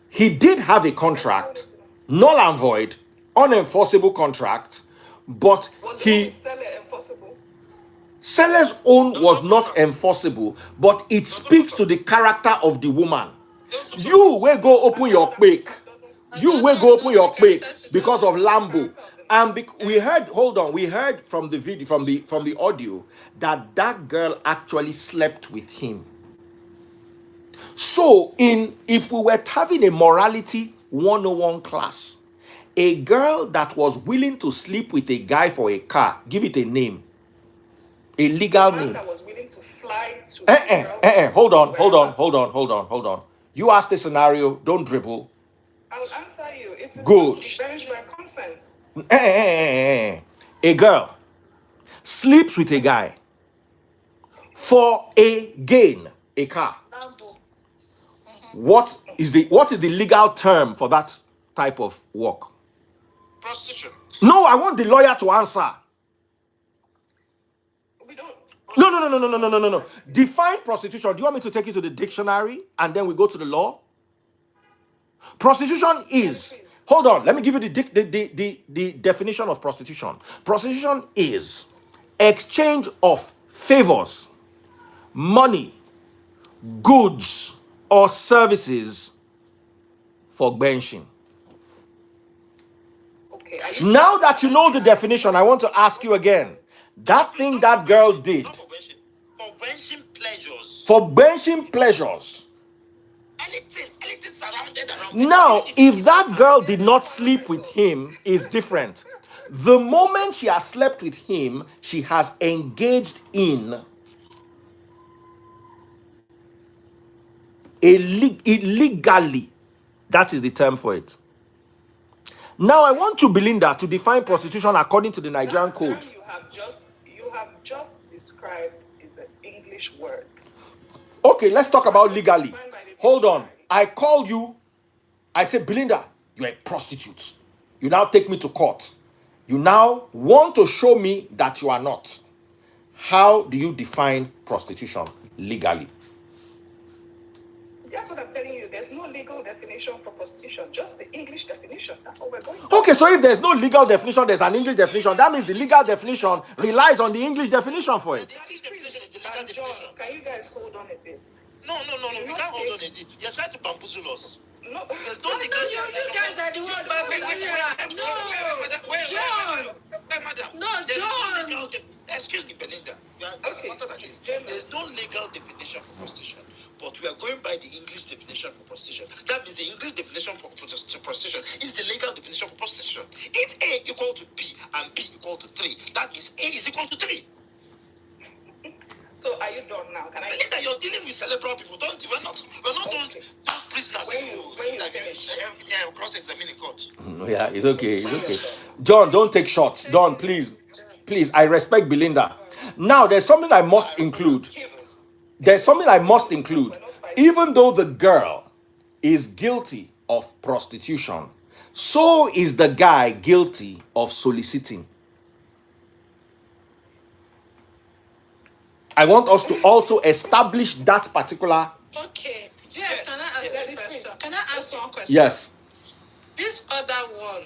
He did have a contract, null and void, unenforceable contract, but Cele's own was not enforceable, but it speaks to the character of the woman. You will go open your quick. Because of Lambo. And we heard from the video, from the audio, that girl actually slept with him. So if we were having a morality 101 class, a girl that was willing to sleep with a guy for a car, give it a name. A legal name. That was willing to fly to Hold on. You asked the scenario, don't dribble. I'll answer you. It's good. By consent. A girl sleeps with a guy for a gain, a car. What is the legal term for that type of work? Prostitution. No, I want the lawyer to answer. No. Define prostitution. Do you want me to take you to the dictionary and then we go to the law? Prostitution is, hold on, let me give you the definition of prostitution. Prostitution is exchange of favors, money, goods, or services for benching. Okay. Now that you know the definition, I want to ask you again. That thing that girl did Not for benching pleasures. for benching pleasures. Anything surrounded around. Now, if that girl did not sleep with him, is different. The moment she has slept with him, she has engaged in illegally. That is the term for it. Now, I want you, Belinda, to define prostitution according to the Nigerian code. You have just described is an English word. Okay, let's talk about legally. Hold on. I call you. I say, Belinda, you're a prostitute. You now take me to court. You now want to show me that you are not. How do you define prostitution legally? That's what I'm telling you. There's no legal definition for prostitution, just the English definition. That's what we're going to. Okay, so if there's no legal definition, there's an English definition. That means the legal definition relies on the English definition for it. John, can you guys hold on a bit? No. We can't hold on a bit. You're trying to bamboozle us. No. There's No, you guys are the one bamboozling. No, John. Excuse me, Belinda. Okay. There's no legal definition for prostitution, but we are going by the English definition for prostitution. That means the English definition for prostitution is the legal definition for prostitution. If A equal to B and B equal to 3, that means A is equal to 3. So are you done now? Can I? Belinda, you're dealing with cerebral people. We're not those prisoners When you finish. cross-examine in court. Yeah, it's okay. John, don't take shots. John, please, I respect Belinda. Now, there's something I must include. Even though the girl is guilty of prostitution, so is the guy guilty of soliciting. I want us to also establish that particular. Okay. Jeff, can I ask you a question? Can I ask one question? Yes. This other one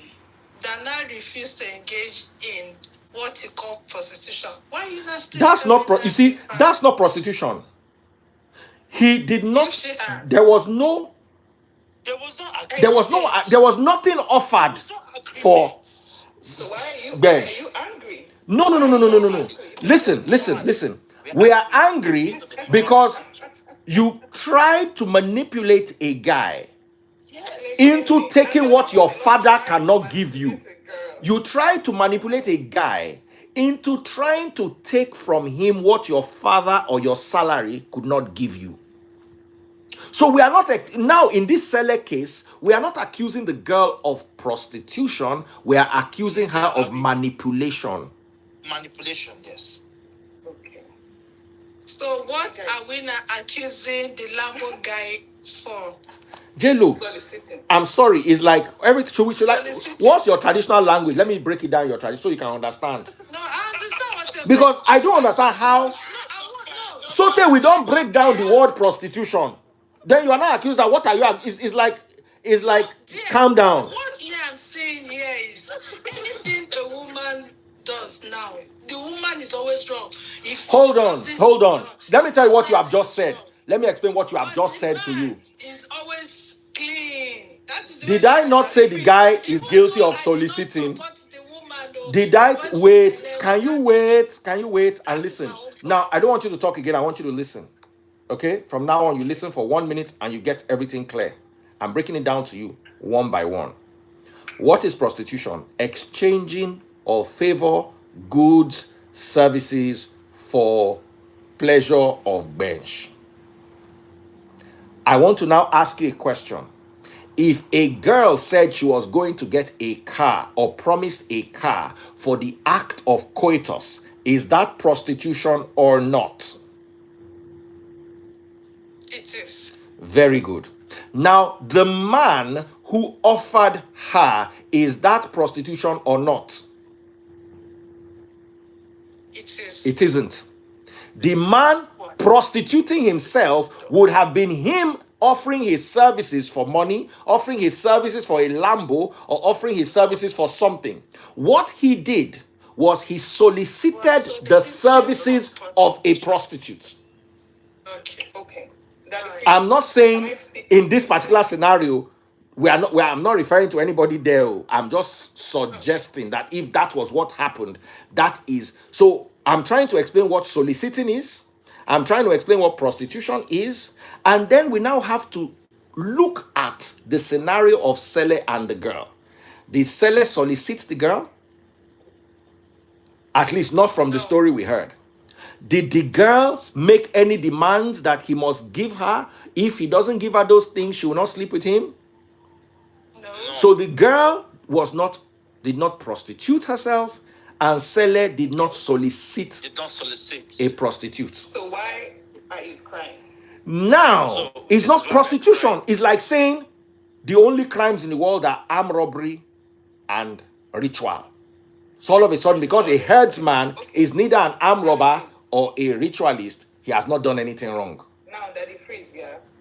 that now refused to engage in what you call prostitution. Why are you not still? That's not you see, that's not prostitution. He did not. There was nothing offered for So why are bench. you angry? No. Listen. We are angry because you tried to manipulate a guy into taking what your father cannot give you. You tried to manipulate a guy into trying to take from him what your father or your salary could not give you. So we are not, now in this seller case, we are not accusing the girl of prostitution. We are accusing her of manipulation. Manipulation, yes. Okay. So what are we now accusing the Lambo guy for? J-Lo, Soliciting. I'm sorry. It's like what's your traditional language? Let me break it down your tradition so you can understand. No, I understand what you're Because saying. I don't understand how. No, I won't. So we don't break down the word prostitution. Then you are not accused that what are you? It's like Yeah, calm down. What I'm saying here is anything a woman does now, the woman is always wrong. If Hold she on. does it, Let me tell you what you have just said. Let me explain what you have just said to you. Is always clean. That is the Did way I it not say the guy is Even guilty though of I soliciting? did not support the woman, though, Did I but wait? the Can you woman- wait? Can you wait and That is listen? my own Now, point. I don't want you to talk again. I want you to listen. Okay? From now on, you listen for 1 minute and you get everything clear. I'm breaking it down to you one by one. What is prostitution? Exchanging of favor, goods, services for pleasure of bench. I want to now ask you a question. If a girl said she was going to get a car or promised a car for the act of coitus, is that prostitution or not? It is. Very good. Now, the man who offered her, is that prostitution or not? It is. It isn't. The man prostituting himself would have been him offering his services for money, offering his services for a Lambo, or offering his services for something. What he did was he solicited the services of a prostitute. Okay. That is I'm not Can saying I speak? in this particular scenario, I'm not referring to anybody there. I'm just suggesting that if that was what happened, that is. So I'm trying to explain what soliciting is. I'm trying to explain what prostitution is. And then we now have to look at the scenario of Sele and the girl. Did Sele solicit the girl? At least not from the story we heard. Did the girl make any demands that he must give her? If he doesn't give her those things, she will not sleep with him. No. So the girl did not prostitute herself, and Sele did not solicit a prostitute. So why are you crying? Now, it's not prostitution. It's like saying the only crimes in the world are armed robbery and ritual. So all of a sudden, because a herdsman is neither an armed robber or a ritualist, he has not done anything wrong. Now, Daddy Freeze,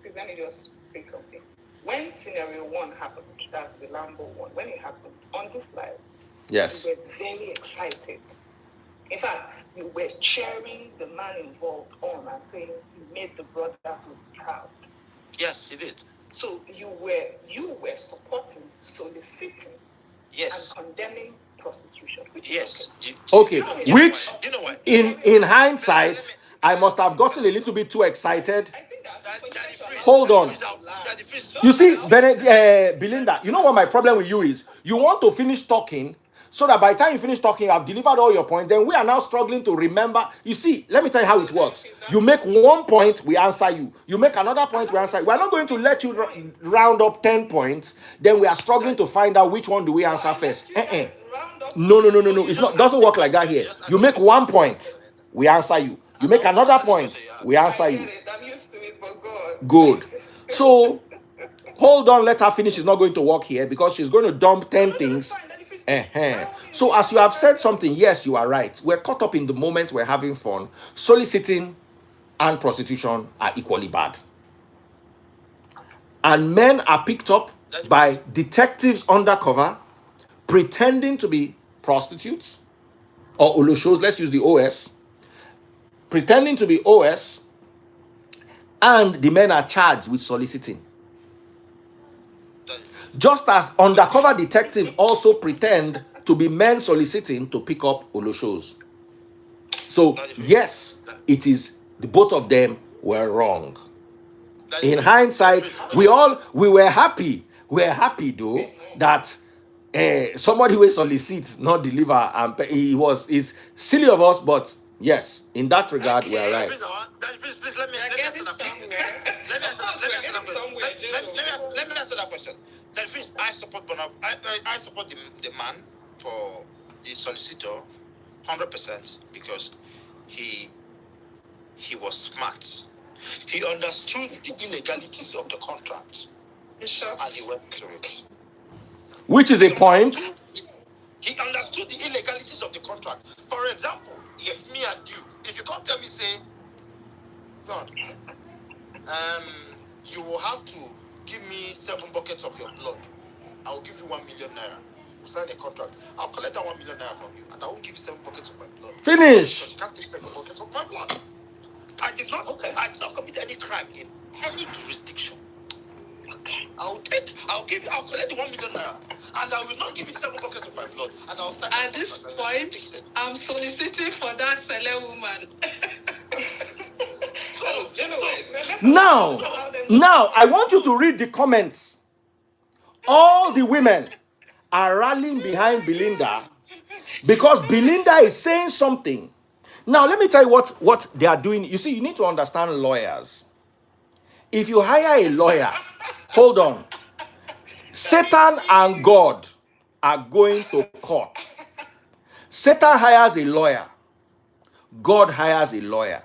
please let me just say something. When scenario 1 happened, that's the Lambo one, when it happened on this live, Yes. we were very excited. In fact, you were cheering the man involved on and saying he made the brotherhood proud. Yes, he did. So you were supporting, soliciting, Yes. and condemning prostitution. Which Yes. Okay, which You know what? in hindsight, I must have gotten a little bit too excited. I think that's Daddy Freeze. Hold on. Daddy Freeze. You see, Belinda, you know what my problem with you is? You want to finish talking so that by the time you finish talking, I've delivered all your points. Then we are now struggling to remember. You see, let me tell you how it works. You make one point, we answer you. You make another point, we answer you. We're not going to let you round up 10 points. Then we are struggling to find out which one do we answer first. No. It's not. Doesn't work like that here. You make one point, we answer you. You make another point, we answer you. I'm used to it, but God. Good. So hold on, let her finish. It's not going to work here because she's going to dump 10 things. So as you have said something, yes, you are right. We're caught up in the moment, we're having fun. Soliciting and prostitution are equally bad. And men are picked up by detectives undercover pretending to be prostitutes or Oloshos, let's use the OS, pretending to be OS, and the men are charged with soliciting. Just as undercover detectives also pretend to be men soliciting to pick up Oloshos. So, yes, it is the both of them were wrong. In hindsight, we were happy. We're happy though that somebody will solicit, not deliver, and it's silly of us, but yes, in that regard, we are right. Please let me answer that question. That means I support I support the man for the solicitor 100% because he was smart. He understood the illegalities of the contract and he went through it. Which is a point. He understood the illegalities of the contract. For example, if me and if you come tell me, say, God, you will have to give me 7 buckets of your blood. I will give you 1 million naira. We'll sign a contract. I'll collect that 1 million naira from you, and I won't give you 7 buckets of my blood. Finish. You can't take 7 buckets of my blood. I did not commit any crime in any jurisdiction. I'll collect the 1 million naira, and I will not give you 7 buckets of my blood. And I'll sign. At this point, I'm soliciting for that Sele woman. Now, I want you to read the comments. All the women are rallying behind Belinda because Belinda is saying something. Now, let me tell you what they are doing. You see, you need to understand lawyers. If you hire a lawyer, hold on. Satan and God are going to court. Satan hires a lawyer. God hires a lawyer.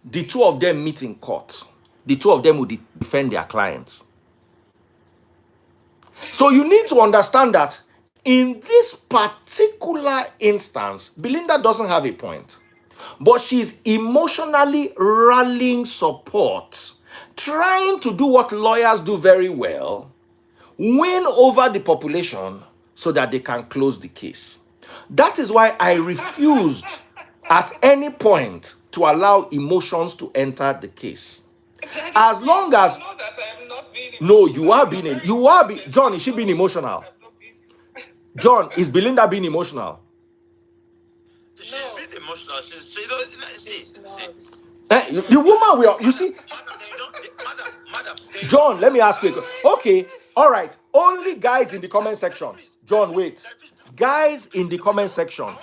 The two of them meet in court. The two of them will defend their clients. So you need to understand that in this particular instance, Belinda doesn't have a point. But she's emotionally rallying support, trying to do what lawyers do very well, win over the population so that they can close the case. That is why I refused at any point to allow emotions to enter the case. As long as no, you are being John, is she being emotional? John, is Belinda being emotional? She's being emotional. She don't see. The woman will, you see, Madam, John, let me ask you. Okay, all right. Only guys in the comment section. John, wait. Guys in the comment section. I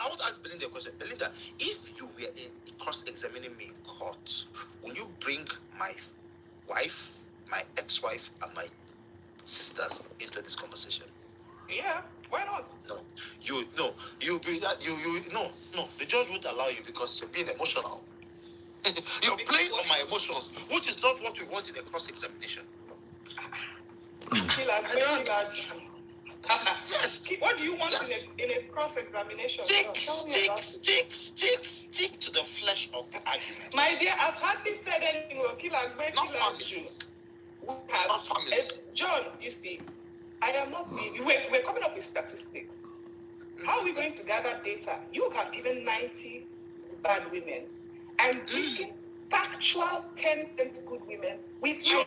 want to ask Belinda a question. Belinda, if you were cross-examining me in court, will you bring my wife, my ex-wife, and my sisters into this conversation? Yeah, why not? No, you'll be that no. The judge won't allow you because you're being emotional. You're playing on my emotions, which is not what we want in a cross-examination. Yes. What do you want in a cross-examination? Stick to the flesh of the argument. My dear, I've hardly said anything. Not families. Not families. John, you see, I am not being. We're coming up with statistics. How are we going to gather data? You have given 90 bad women. I'm picking factual 10 good women. You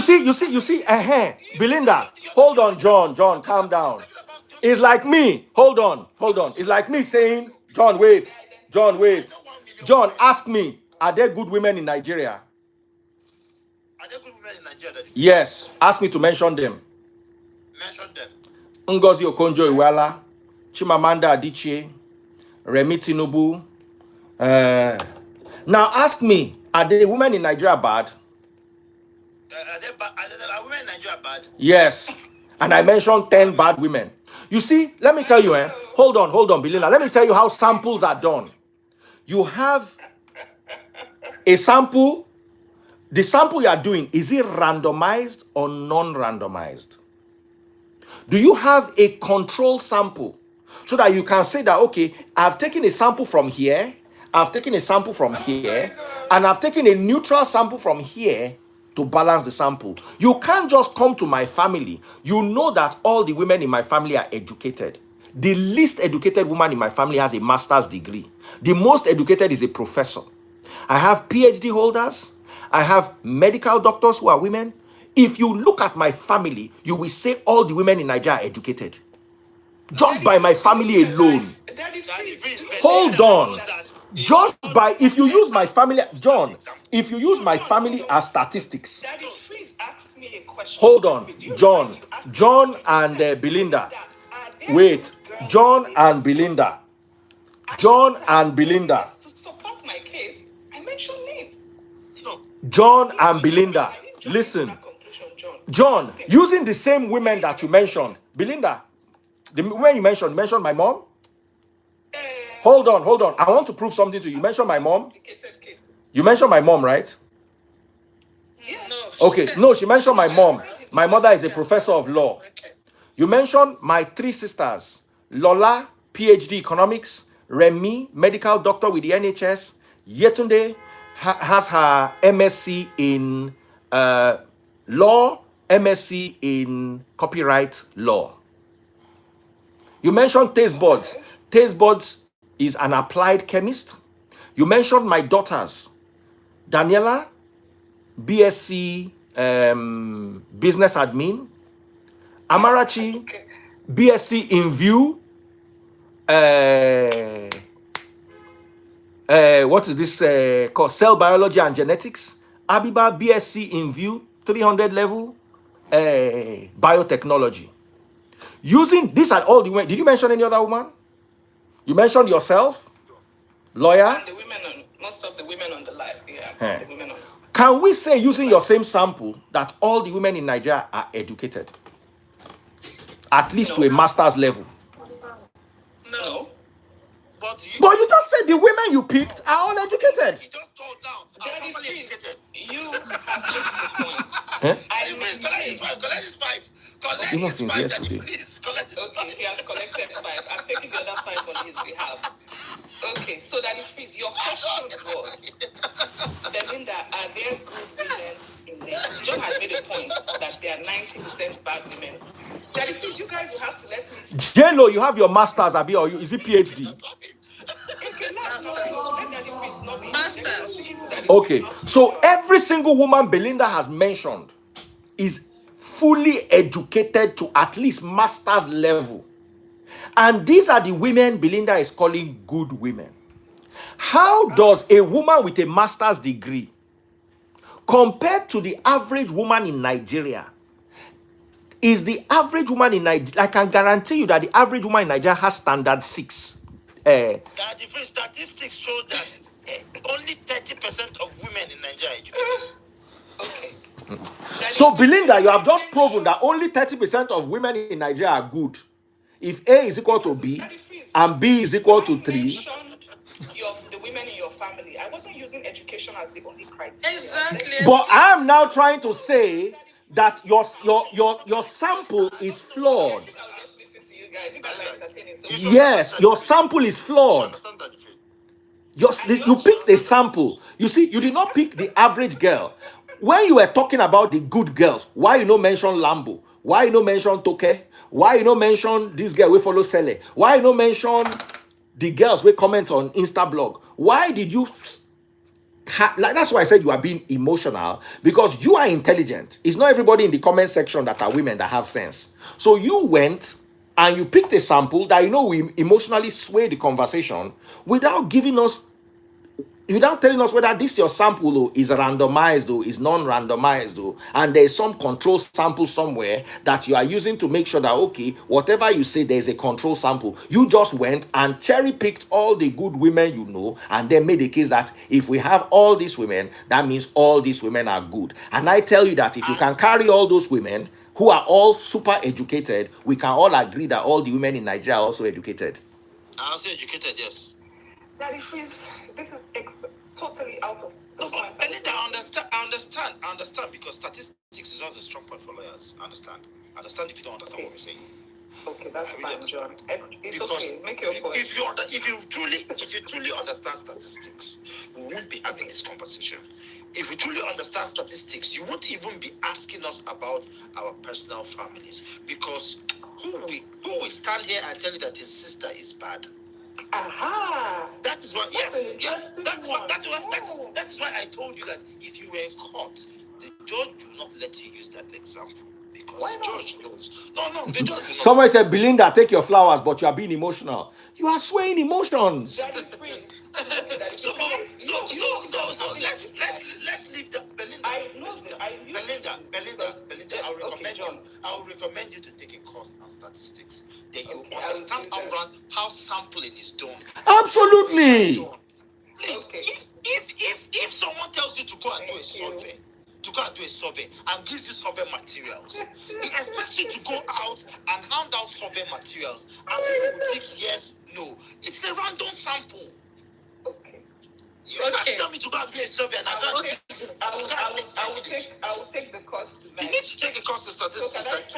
see. Belinda, hold on, John, calm down. It's like me. Hold on. It's like me saying, John, wait. John, ask me, are there good women in Nigeria? Are there good women in Nigeria? Yes. Ask me to mention them. Mention them. Ngozi Okonjo-Iweala, Chimamanda Adichie, Remi Tinubu. Now ask me, are the women in Nigeria bad? Are women in Nigeria bad? Yes. And I mentioned 10 bad women. You see, let me tell you, hold on, Belinda. Let me tell you how samples are done. You have a sample. The sample you are doing, is it randomized or non-randomized? Do you have a control sample so that you can say that, okay, I've taken a sample from here, I've taken a sample from here, and I've taken a neutral sample from here to balance the sample. You can't just come to my family. You know that all the women in my family are educated. The least educated woman in my family has a master's degree. The most educated is a professor. I have PhD holders. I have medical doctors who are women. If you look at my family, you will say all the women in Nigeria are educated. Just by my family alone. Hold on. Just by, if you use my family, John, if you use my family as statistics. Hold on, John and Belinda. Wait, John and Belinda. To support my case, I mentioned names. John and Belinda. Listen. John, using the same women that you mentioned. Belinda, the women you mentioned my mom? Hold on. I want to prove something to you. You mentioned my mom? You mentioned my mom, right? Okay, no, she mentioned my mom. My mother is a professor of law. You mentioned my 3 sisters. Lola, PhD economics. Remi, medical doctor with the NHS. Yetunde has her MSc in law, MSc in copyright law. You mentioned taste buds. Taste buds is an applied chemist. You mentioned my daughters. Daniela, BSc business admin. Amarachi, BSc in view. What is this called? Cell biology and genetics. Abiba, BSc in view, 300 level. Biotechnology. Using this and all the women. Did you mention any other woman? You mentioned yourself, lawyer. And the women most of the women on the live, yeah. The women on. Can we say, using your same sample, that all the women in Nigeria are educated? At least to a master's level. No. But you just said the women you picked are all educated. You just called down. I'm properly educated. You have missed the point. Collect his pipe. Even since yesterday. Please, collect his pipe. Okay, he has collected 5. I'm taking the other 5 on his behalf. Okay, so that it frees. Your question was, Belinda, are there good women in there? John has made a point that there are 90% bad women. Daddy, please, you guys will have to let me. J-Lo, you have your master's, Abi, or is it PhD? Okay, let Daddy please not be. Masters. Okay, so every single woman Belinda has mentioned is fully educated to at least master's level. And these are the women Belinda is calling good women. How does a woman with a master's degree, compared to the average woman in Nigeria, is the average woman in Nigeria, I can guarantee you that the average woman in Nigeria has standard 6. The different statistics show that only 30% of women in Nigeria are educated. Okay. So, Belinda, you have just proven that only 30% of women in Nigeria are good. If A is equal to B and B is equal to 3. The women in your family. I wasn't using education as the only criteria. Exactly. But I am now trying to say that your sample is flawed. Yes, your sample is flawed. You picked a sample. You see, you did not pick the average girl. When you were talking about the good girls, why you no mention Lambo? Why you no mention Toke? Why you no mention this girl we follow Sele? Why you no mention the girls we comment on Instablog? Why did you like, that's why I said you are being emotional, because you are intelligent. It's not everybody in the comment section that are women that have sense. So you went and you picked a sample that we emotionally sway the conversation without telling us whether this your sample is randomized or is non-randomized, and there's some control sample somewhere that you are using to make sure that, okay, whatever you say, there's a control sample. You just went and cherry-picked all the good women and then made the case that if we have all these women, that means all these women are good. And I tell you that if you can carry all those women who are all super educated, we can all agree that all the women in Nigeria are also educated. I'm also educated, yes. Daddy, please, this is totally out of. Belinda, I understand because statistics is not a strong point for lawyers. I understand if you don't understand what we're saying. Okay, that's fine, John. It's Because okay. Make your point. if you truly understand statistics, we won't be having this conversation. If we truly understand statistics, you won't even be asking us about our personal families, because who will stand here and tell you that his sister is bad? Aha! That is why, yes. That is why I told you that if you were in court, the judge will not let you use that example, because the judge knows. No, the judge will not. Somebody said, Belinda, take your flowers, but you are being emotional. You are swaying emotions. So let's leave the Belinda, I will recommend you to take a course on statistics. Then you understand how sampling is done. Absolutely. Please, if someone tells you to go and do a survey, and gives you survey materials, he expects you to go out and hand out survey materials, and people will pick yes, no. It's a random sample. You can't tell me to go and do a survey, and I will take the course tonight. You need to take a course in statistics.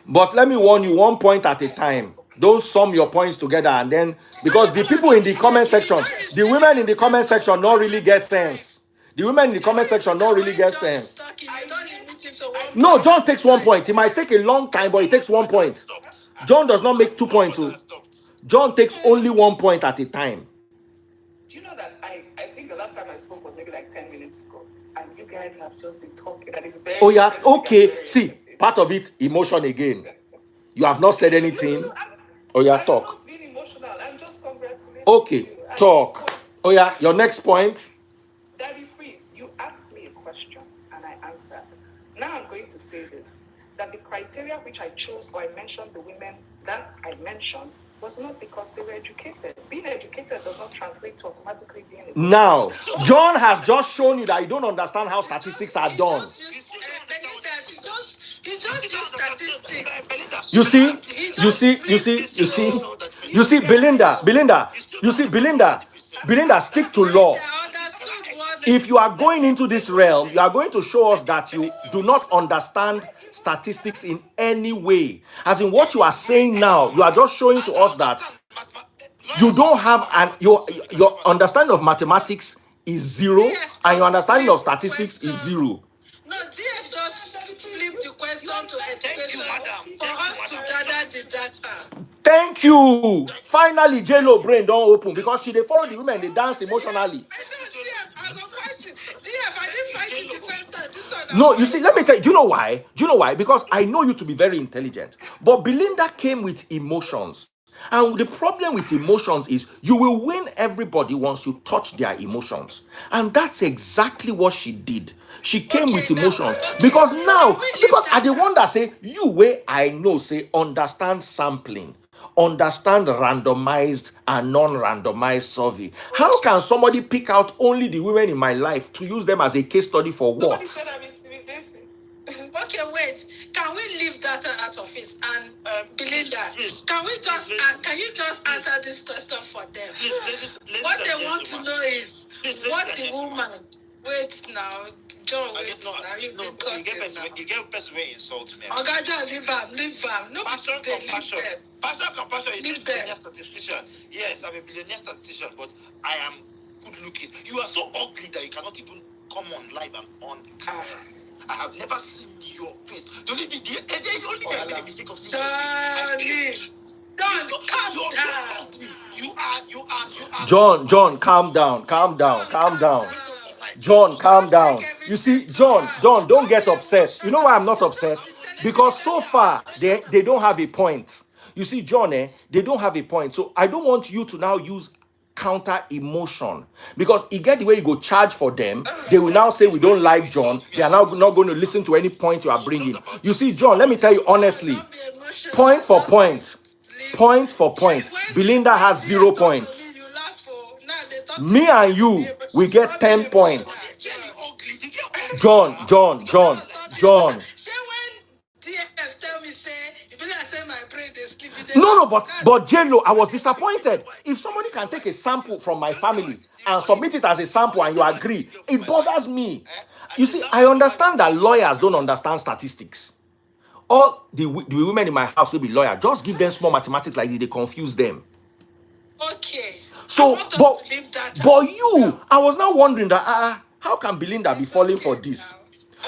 But let me warn you, one point at a time. Don't sum your points together, and then, because the people in the comment section, the women in the comment section don't really get sense. The women in the comment section don't really get sense. No, John takes 1 point. He might take a long time, but he takes 1 point. John does not make 2 points. John takes only 1 point at a time. Do you know that I think the last time I spoke was maybe like 10 minutes ago, and you guys have just been talking. That is very. Oh yeah, okay. See, part of it, emotion again. You have not said anything. Oh yeah, talk. I'm not being emotional. I'm just congratulating. Okay, talk. Oh yeah, your next point. Daddy Freeze, you asked me a question and I answered. Now I'm going to say this: that the criteria which I chose, or I mentioned the women that I mentioned, was not because they were educated. Being educated does not translate to automatically being educated. Now, John has just shown you that you don't understand how statistics are done. He just used statistics. You see, Belinda, stick to law. If you are going into this realm, you are going to show us that you do not understand statistics in any way. As in what you are saying now, you are just showing to us that you don't have your understanding of mathematics is zero, and your understanding of statistics is zero. No, DF just for us to gather the data. Thank you. Finally, J-Lo brain don't open because she they follow the women, they dance emotionally. I know, DF, I go fight it. DF, I didn't fight it the first time. This one. No, you see, let me tell you, do you know why? Do you know why? Because I know you to be very intelligent. But Belinda came with emotions. And the problem with emotions is you will win everybody once you touch their emotions. And that's exactly what she did. She came with emotions. Because I the one that say, you way I know, say, understand sampling, understand randomized and non-randomized survey. How can somebody pick out only the women in my life to use them as a case study for Nobody what? said I'm intimidating. Okay, wait. Can we leave data out of it? And Belinda, can you just answer this question for them? What they want to know is what the woman. Wait now, John. Wait now. You've been talking now. You get person way insult me. Oga John, leave am. No be today, leave them. Pastor compassion is Leave a them. billionaire statistician. Yes, I'm a billionaire statistician, but I am good looking. You are so ugly that you cannot even come on live and on camera. I have never seen your face. The only thing I made a mistake of seeing your face. John, calm down. You are. John, calm down. John, calm down. You see, John, don't get upset. You know why I'm not upset? Because so far, they don't have a point. You see, John, they don't have a point. So I don't want you to now use counter emotion. Because you get the way you go charge for them. They will now say we don't like John. They are now not going to listen to any point you are bringing. You see, John, let me tell you honestly, point for point, Belinda has 0 points. Me and you, we get 10 points. John. No, but J-Lo, I was disappointed. If somebody can take a sample from my family and submit it as a sample and you agree, it bothers me. You see, I understand that lawyers don't understand statistics. All the women in my house will be lawyers. Just give them small mathematics like this, they confuse them. Okay. So, but you, I was now wondering that how can Belinda be falling for this?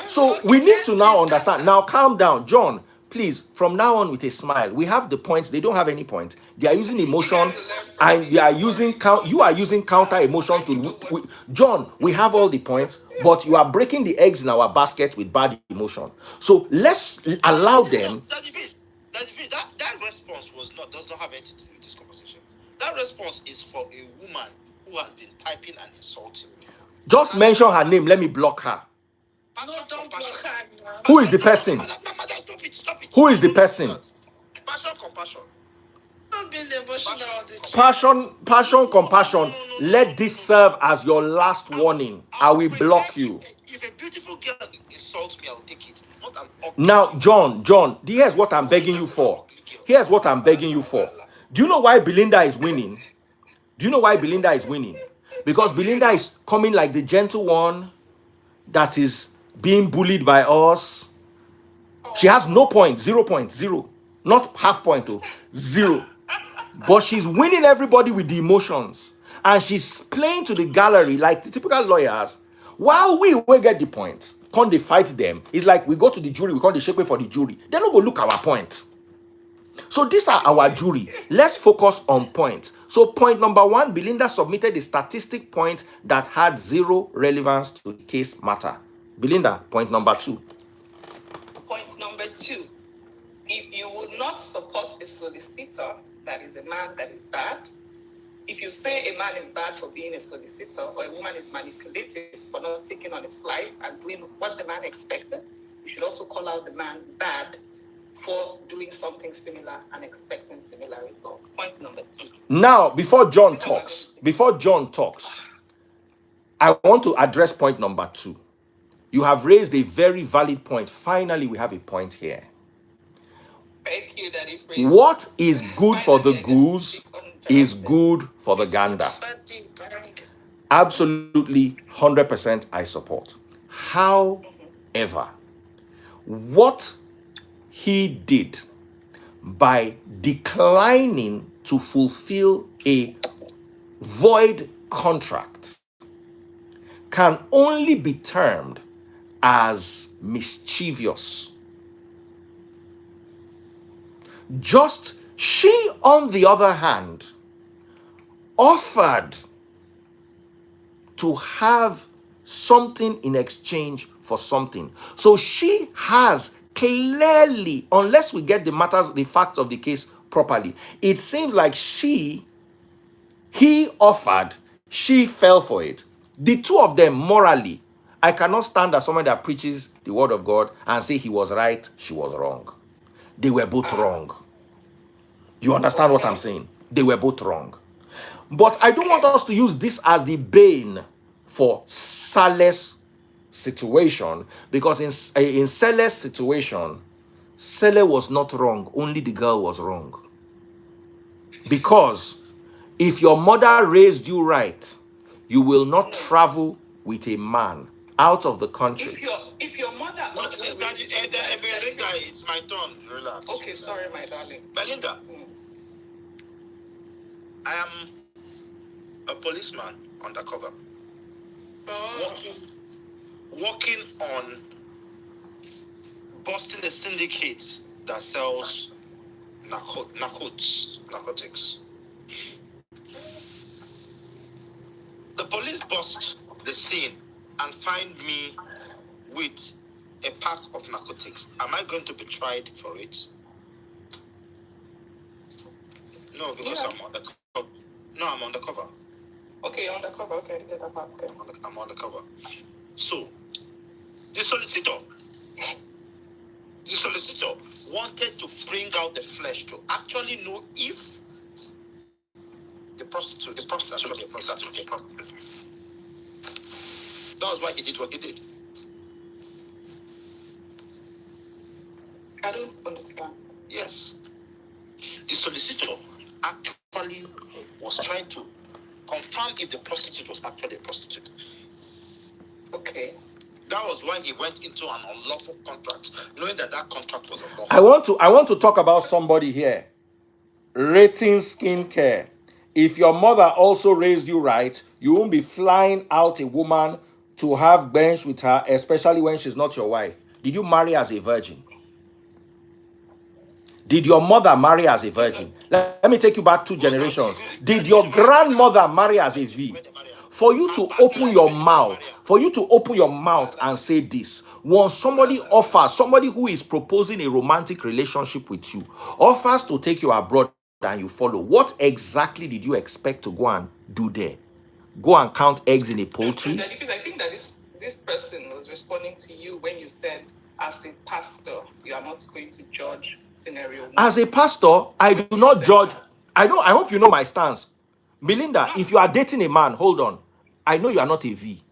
So we need to now understand. Now calm down, John. Please, from now on with a smile. We have the points. They don't have any points. They are using emotion, and they are using you are using counter emotion to. John, we have all the points, but you are breaking the eggs in our basket with bad emotion. So let's allow them. That response does not have anything to do with this conversation. That response is for a woman who has been typing and insulting me. Just mention her name. Let me block her. No, don't block her now. Who is the person? Stop it. Who is the person? Compassion. Don't be emotional all the time. Passion, compassion. Let this serve as your last warning. I will block you. If a beautiful girl insults me, I'll take it. Not an ugly Now, John, here's what I'm begging you for. Do you know why Belinda is winning? Because Belinda is coming like the gentle one that is being bullied by us. She has no point, 0 point, 0. Not half point, 0. But she's winning everybody with the emotions. And she's playing to the gallery like the typical lawyers. While we will get the points, can't they fight them? It's like we go to the jury, we can't shake for the jury. They're not going to look our points. So these are our jury. Let's focus on points. So point number 1, Belinda submitted a statistic point that had 0 relevance to the case matter. Belinda, point number 2. Point number 2. If you would not support a solicitor, that is a man that is bad. If you say a man is bad for being a solicitor or a woman is manipulative for not taking on a flight and doing what the man expected, you should also call out the man bad for doing something similar and expecting similar results. Point number 2. Now, before John talks, I want to address point number 2. You have raised a very valid point. Finally, we have a point here. Thank you, Daddy. What is good for the goose is good for the gander. Absolutely, 100% I support. However, what he did by declining to fulfill a void contract can only be termed as mischievous. Just she, on the other hand, offered to have something in exchange for something. So she has clearly, unless we get the facts of the case properly, it seems like he offered, she fell for it. The two of them morally, I cannot stand as someone that preaches the word of God and say he was right, she was wrong. They were both wrong. You understand what I'm saying? They were both wrong. But I don't want us to use this as the bane for Saleh's situation, because in Saleh's situation, Saleh was not wrong, only the girl was wrong. Because if your mother raised you right, you will not travel with a man out of the country. If your mother also Belinda, it's my turn. Relax. Okay, sorry, my darling. Belinda, I am a policeman undercover, working on busting a syndicate that sells narcotics. The police bust the scene and find me with a pack of narcotics. Am I going to be tried for it? No, because I'm undercover. No, I'm undercover. Okay, you're undercover. Okay, I get that part. Okay. I'm undercover. So, the solicitor wanted to bring out the flesh to actually know if the prostitute is actually a prostitute. That was why he did what he did. I don't understand. Yes. The solicitor actually was trying to confirm if the prostitute was actually a prostitute. Okay. That was why he went into an unlawful contract, knowing that contract was unlawful. I want to talk about somebody here. Rating skincare. If your mother also raised you right, you won't be flying out a woman to have bench with her, especially when she's not your wife. Did you marry as a virgin? Did your mother marry as a virgin? Let me take you back 2 generations. Did your grandmother marry as a V? For you to open your mouth and say this, when somebody offers, somebody who is proposing a romantic relationship with you, offers to take you abroad and you follow, what exactly did you expect to go and do there? Go and count eggs in a poultry? Because I think that this person was responding to you when you said, as a pastor, you are not going to judge scenario 1. As a pastor, I do not judge. I hope you know my stance. Belinda, if you are dating a man, hold on. I know you are not a V.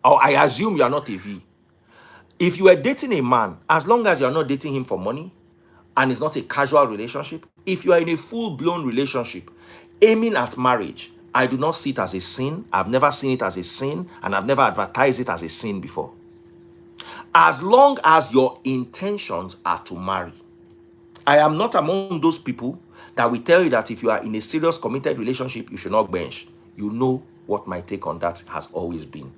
Or I assume you are not a V. If you are dating a man, as long as you are not dating him for money, and it's not a casual relationship, if you are in a full-blown relationship, aiming at marriage, I do not see it as a sin. I've never seen it as a sin, and I've never advertised it as a sin before. As long as your intentions are to marry. I am not among those people that will tell you that if you are in a serious committed relationship, you should not bench. You know what my take on that has always been.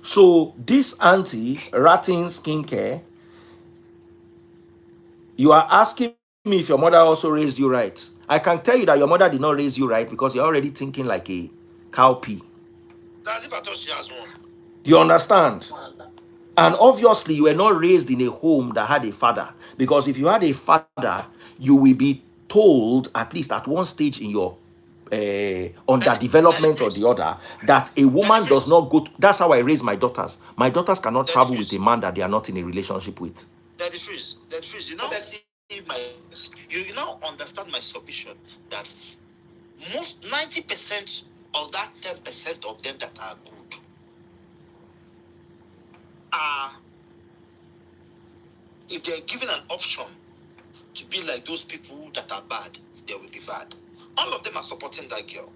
So this auntie, Rating Skincare, you are asking me if your mother also raised you right. I can tell you that your mother did not raise you right because you're already thinking like a cowpea. That's if I thought she has one. You understand? And obviously, you were not raised in a home that had a father. Because if you had a father, you will be told, at least at one stage in your underdevelopment or the other, that a woman does not go. That's how I raise my daughters. My daughters cannot travel with a man that they are not in a relationship with. That is freeze. You now see you now understand my submission that most 90% of that 10% of them that are good are, if they're given an option to be like those people that are bad, they will be bad. All of them are supporting that girl.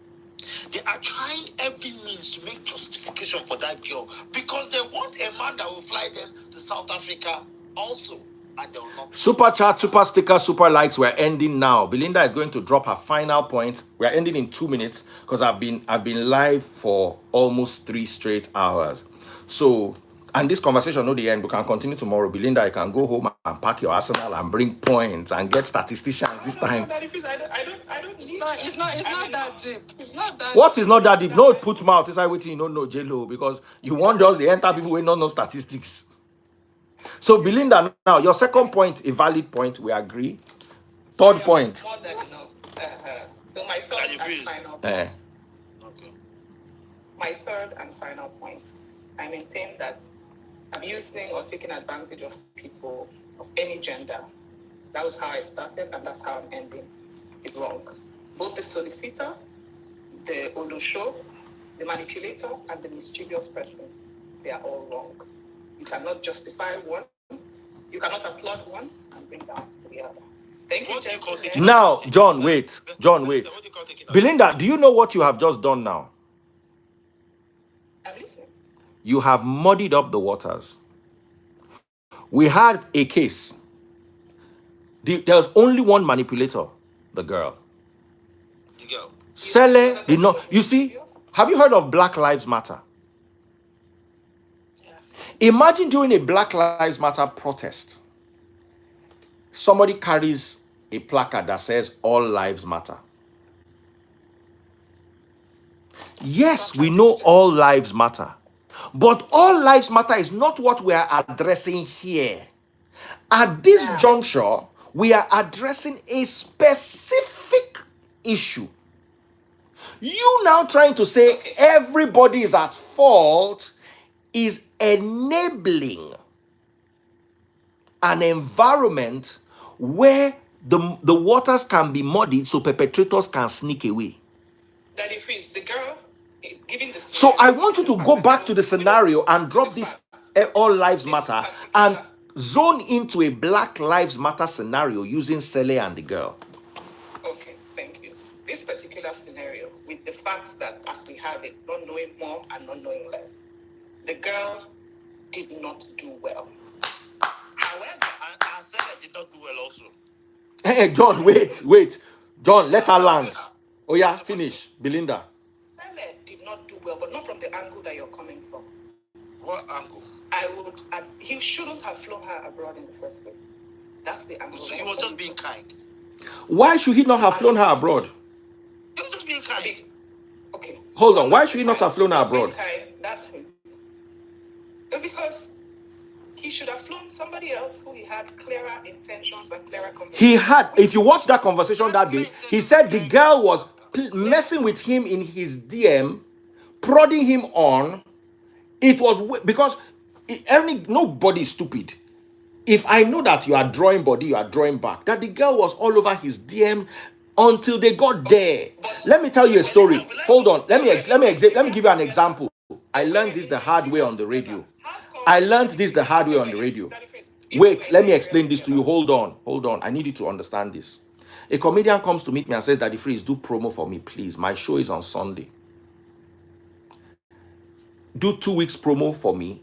They are trying every means to make justification for that girl because they want a man that will fly them to South Africa also. And they will not. Super chat, super sticker, super likes. We're ending now. Belinda is going to drop her final point. We're ending in 2 minutes because I've been live for almost 3 straight hours. So And this conversation, not the end. We can continue tomorrow. Belinda, you can go home and pack your arsenal and bring points and get statisticians this time. I don't It's need not. that. It's not. It's not that deep. It's not that. What is not that deep? No put mouth inside waiting, you don't know J-Lo, because you want just the enter people who don't know statistics. So Belinda, now your second point, a valid point, we agree. Third point. More than enough. So my third and final point. Okay. My third and final point. I maintain that abusing or taking advantage of people of any gender, that was how I started and that's how I'm ending, is wrong. Both the solicitor, the Olusho, the manipulator, and the mischievous person, they are all wrong. You cannot justify one, you cannot applaud one and bring down the other. Thank you, Jeff. Now, John, wait. Belinda, do you know what you have just done now? I'm listening. You have muddied up the waters. We had a case. There's only one manipulator, the girl. Sele did not. You see, have you heard of Black Lives Matter? Yeah. Imagine during a Black Lives Matter protest, somebody carries a placard that says all lives matter. Yes, we know all lives matter. But all lives matter is not what we are addressing here. At this juncture, we are addressing a specific issue. You now trying to say everybody is at fault is enabling an environment where the waters can be muddied so perpetrators can sneak away. Daddy Freeze, the girl is giving the. So I want you to go back to the scenario and drop this all lives matter and zone into a Black Lives Matter scenario using Sele and the girl. Okay, thank you. This particular scenario, with the fact that as we have it, not knowing more and not knowing less, the girl did not do well. However, and Sarah did not do well also. Hey, John, wait. John, let her land. Oh yeah, finish. Belinda. Sele did not do well, but not from the angle that you're coming from. What angle? He shouldn't have flown her abroad in the first place. That's the angle. So he was just being kind. Why should he not have flown her abroad? He was just being kind. Okay. Hold on, why should he not have flown her abroad? That's him. Because he should have flown somebody else who he had clearer intentions and clearer conversations. He had, if you watch that conversation that day, he said the girl was messing with him in his DM, prodding him on. It was because nobody is stupid. If I know that you are drawing body, you are drawing back, that the girl was all over his DM until they got there. Let me tell you a story. Hold on. Let me give you an example. I learned this the hard way on the radio. Wait, let me explain this to you. Hold on. I need you to understand this. A comedian comes to meet me and says, Daddy Freeze, do promo for me, please. My show is on Sunday. Do 2 weeks promo for me.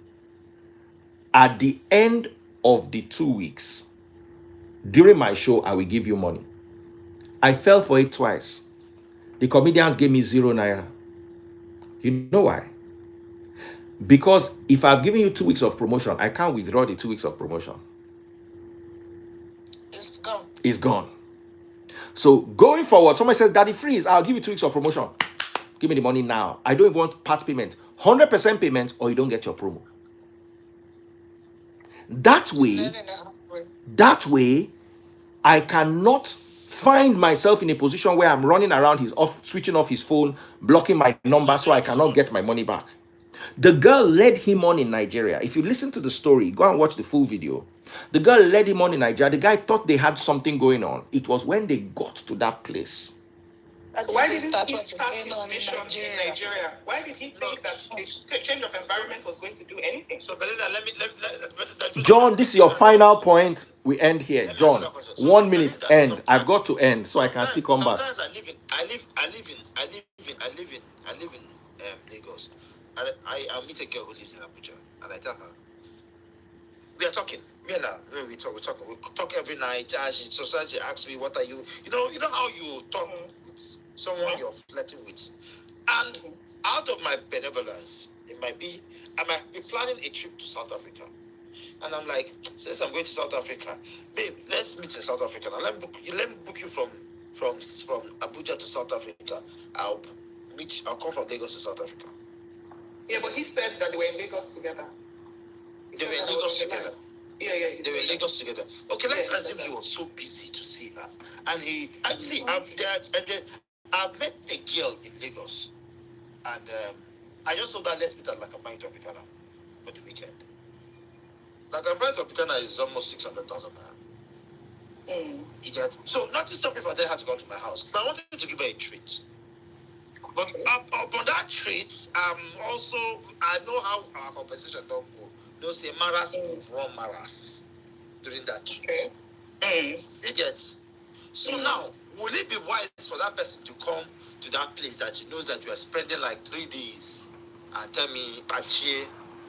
At the end of the 2 weeks, during my show, I will give you money. I fell for it twice. The comedians gave me 0 naira. You know why? Because if I've given you 2 weeks of promotion, I can't withdraw the 2 weeks of promotion. It's gone. So going forward, somebody says, Daddy Freeze, I'll give you 2 weeks of promotion. Give me the money now. I don't even want part payment. 100% payment or you don't get your promo. That way, I cannot find myself in a position where I'm running around switching off his phone, blocking my number so I cannot get my money back. The girl led him on in Nigeria. If you listen to the story, go and watch the full video. The girl led him on in Nigeria. The guy thought they had something going on. It was when they got to that place. Why did he start his mission in Nigeria? Why did he think that the change of environment was going to do anything? So, Belinda, let me John, this is your final point. We end here. John, 1 minute end. I've got to end so I can still come back. Sometimes I live in Lagos. I'll meet a girl who lives in Abuja, and I tell her, we are talking. We talk every night. She asks me, what are you? You know how you talk with someone you're flirting with, and out of my benevolence, I might be planning a trip to South Africa. And I'm like, since I'm going to South Africa, babe, let's meet in South Africa. Now let me book you from Abuja to South Africa. I'll come from Lagos to South Africa. Yeah, but he said that they were in Lagos together. They were in Lagos together. Yeah. They were in Lagos together. Okay, let's assume he was so busy to see her. And I've met a girl in Lagos. And I just told her, let's meet at like a pint Tropicana for the weekend. Like a pint Tropicana is almost 600,000 naira. So nothing stopped me from telling her to come to my house. But I wanted to give her a treat. But upon that treat, I know how our conversation don't go. Don't say Maras move, run Maras during that treat. You get? So now, will it be wise for that person to come to that place that she knows that you are spending like 3 days and tell me, Pachi,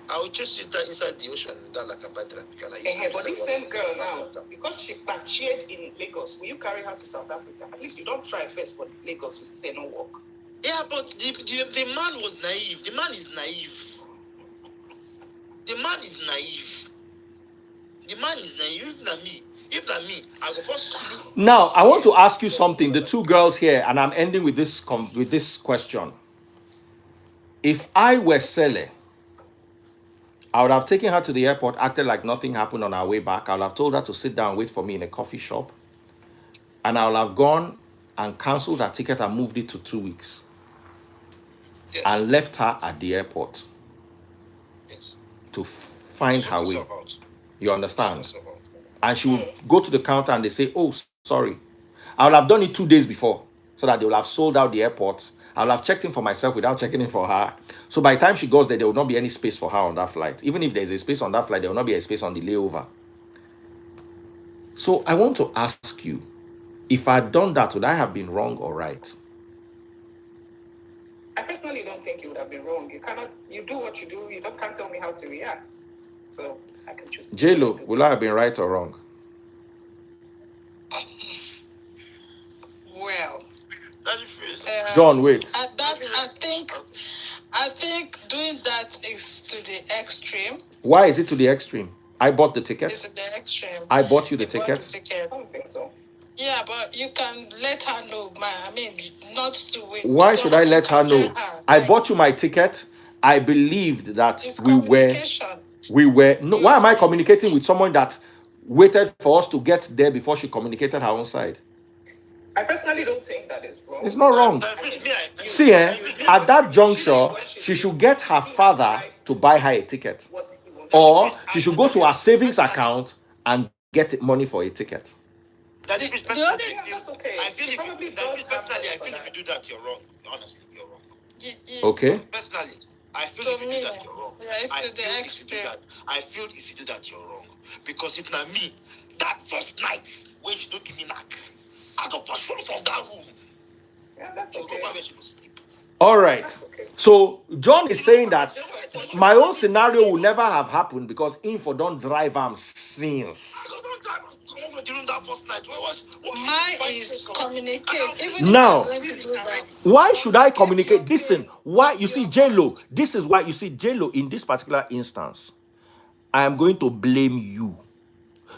I will just sit there inside the ocean that like a battery. But this same girl now, because she pachied in Lagos, will you carry her to South Africa? At least you don't try first for Lagos, we say no work. Yeah, but the man was naive. The man is naive. The man is naive. If not me, I go first. Now, I want to ask you something. The two girls here, and I'm ending with this question. If I were Sele, I would have taken her to the airport, acted like nothing happened on our way back. I would have told her to sit down and wait for me in a coffee shop. And I would have gone and cancelled her ticket and moved it to 2 weeks. Yes. And left her at the airport. Yes. To find her way. You understand? And she would go to the counter and they say, oh, sorry. I would have done it 2 days before so that they will have sold out the airport. I will have checked in for myself without checking in for her. So by the time she goes there, there will not be any space for her on that flight. Even if there's a space on that flight, there will not be a space on the layover. So I want to ask you, if I'd done that, would I have been wrong or right? I personally don't think you would have been wrong. You do what you do, can't tell me how to react. So I can choose. J-Lo, will I have been right or wrong? Well, John, wait. I think doing that is to the extreme. Why is it to the extreme? I bought the ticket. It's to the extreme. I bought you the ticket. I don't think so. Yeah, but you can let her know, man. I mean, not to wait. Why should I let her know? I bought you my ticket. I believed that we were. No, why am I communicating with someone that waited for us to get there before she communicated her own side? I personally don't think that is wrong. It's not wrong. See, at that juncture, she should get her father to buy her a ticket. Or she should go to her savings account and get money for a ticket. I feel if you do that, you're wrong. Honestly, you're wrong. Okay. Personally, I feel if you do that, you're wrong. I feel if you do that, you're wrong. Because if not me, that first night when she don't give me knack, I got pursue from that room. Yeah, that's okay. All right. So John is saying that my own scenario will never have happened because Info don't drive him since. Mine is communicate. Now, why should I communicate? Listen, why you see J-Lo, this is why you see J-Lo in this particular instance. I am going to blame you.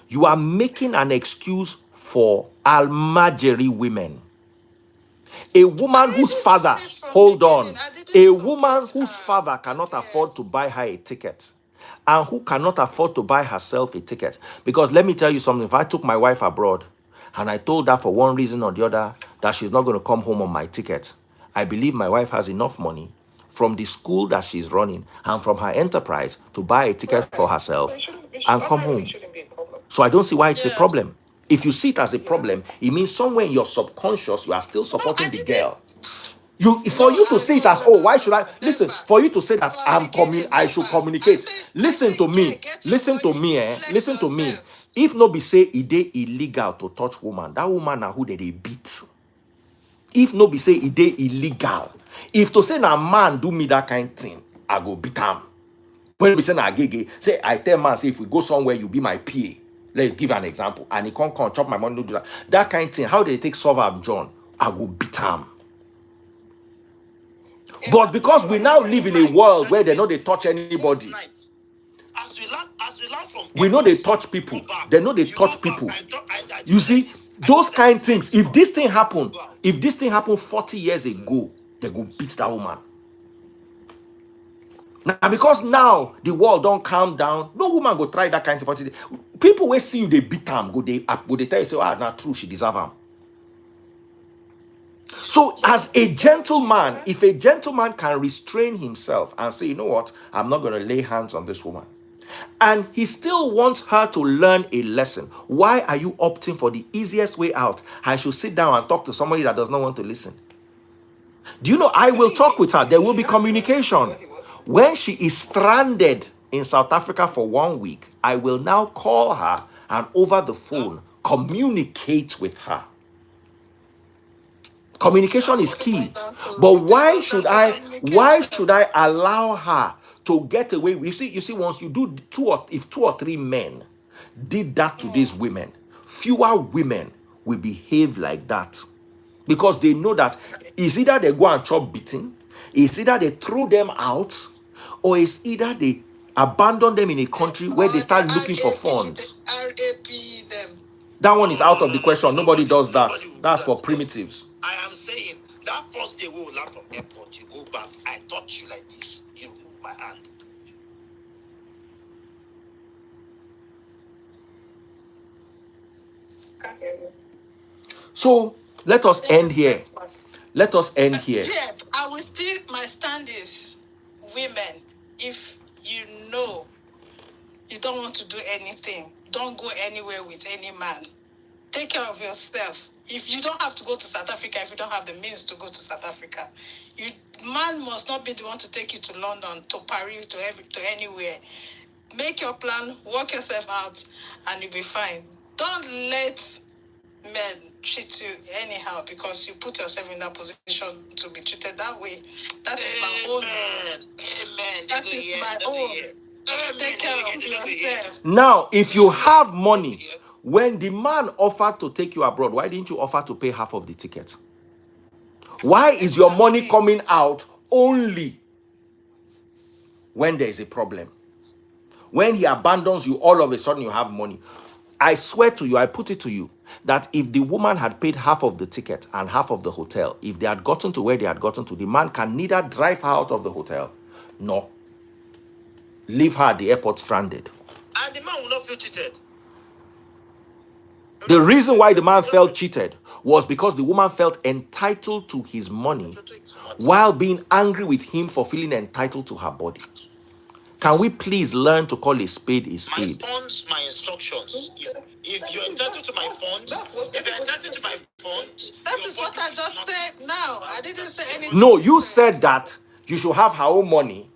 You are making an excuse for Almajiri women. A woman whose father, hold on, a woman whose father cannot afford to buy her a ticket and who cannot afford to buy herself a ticket. Because let me tell you something, if I took my wife abroad and I told her for one reason or the other that she's not going to come home on my ticket, I believe my wife has enough money from the school that she's running and from her enterprise to buy a ticket for herself and come home. So I don't see why it's a problem. If you see it as a problem, it means somewhere in your subconscious you are still supporting the girl. For you to see it as, oh, why should I listen? For you to say that I should communicate. Listen to me. Listen to me. Listen to me. If no be say it dey illegal to touch woman, that woman na who they beat. If no be say it dey illegal, if to say na man do me that kind of thing, I go beat him. When we say na gege, say I tell man, say if we go somewhere, you be my PA. Let's give an example. And he can't come chop my money, do that. That kind of thing. How did they take solve up John? I will beat him. But because we now live in a world where they know they touch anybody. As we learn from We know they touch people. They know they touch people. You see, those kind of things. If this thing happened 40 years ago, they go beat that woman. Now, because now the world don't calm down, no woman go try that kind of thing. People will see you, they beat them, go they tell you, say, not true, she deserve them. So, as a gentleman, if a gentleman can restrain himself and say, you know what, I'm not going to lay hands on this woman, and he still wants her to learn a lesson, why are you opting for the easiest way out? I should sit down and talk to somebody that does not want to listen. Do you know, I will talk with her. There will be communication. When she is stranded in South Africa for 1 week, I will now call her and over the phone communicate with her. Communication is key. But why should I allow her to get away with, you see, once you do if two or three men did that to these women, fewer women will behave like that. Because they know that it's either they go and chop beating, it's either they throw them out, or it's either they abandon them in a country where they start looking for funds. RAP them. That one is out of the question. Nobody does that. That's for primitives. I am saying that first day we will land from airport, you go back, I touch you like this, you remove my hand. Can't hear you. So let us end here. Let us end here. Yes, I will still, my stand is, women, if you know you don't want to do anything, don't go anywhere with any man. Take care of yourself. If you don't have to go to South Africa, if you don't have the means to go to South Africa, man must not be the one to take you to London, to Paris, to anywhere. Make your plan, work yourself out, and you'll be fine. Don't let men treat you anyhow because you put yourself in that position to be treated that way. That is my own. Amen. That is my own. Take care of yourself. Now, if you have money, when the man offered to take you abroad, why didn't you offer to pay half of the ticket? Why is your money coming out only when there is a problem? When he abandons you, all of a sudden you have money. I swear to you, I put it to you, that if the woman had paid half of the ticket and half of the hotel, if they had gotten to where they had gotten to, the man can neither drive her out of the hotel, nor leave her at the airport stranded. And the man will not feel cheated. The reason why the man felt cheated was because the woman felt entitled to his money while being angry with him for feeling entitled to her body. Can we please learn to call a spade a spade? My funds, my instructions. If you're entitled to my funds, That is what I just said now. I didn't say anything. No, you said that you should have her own money,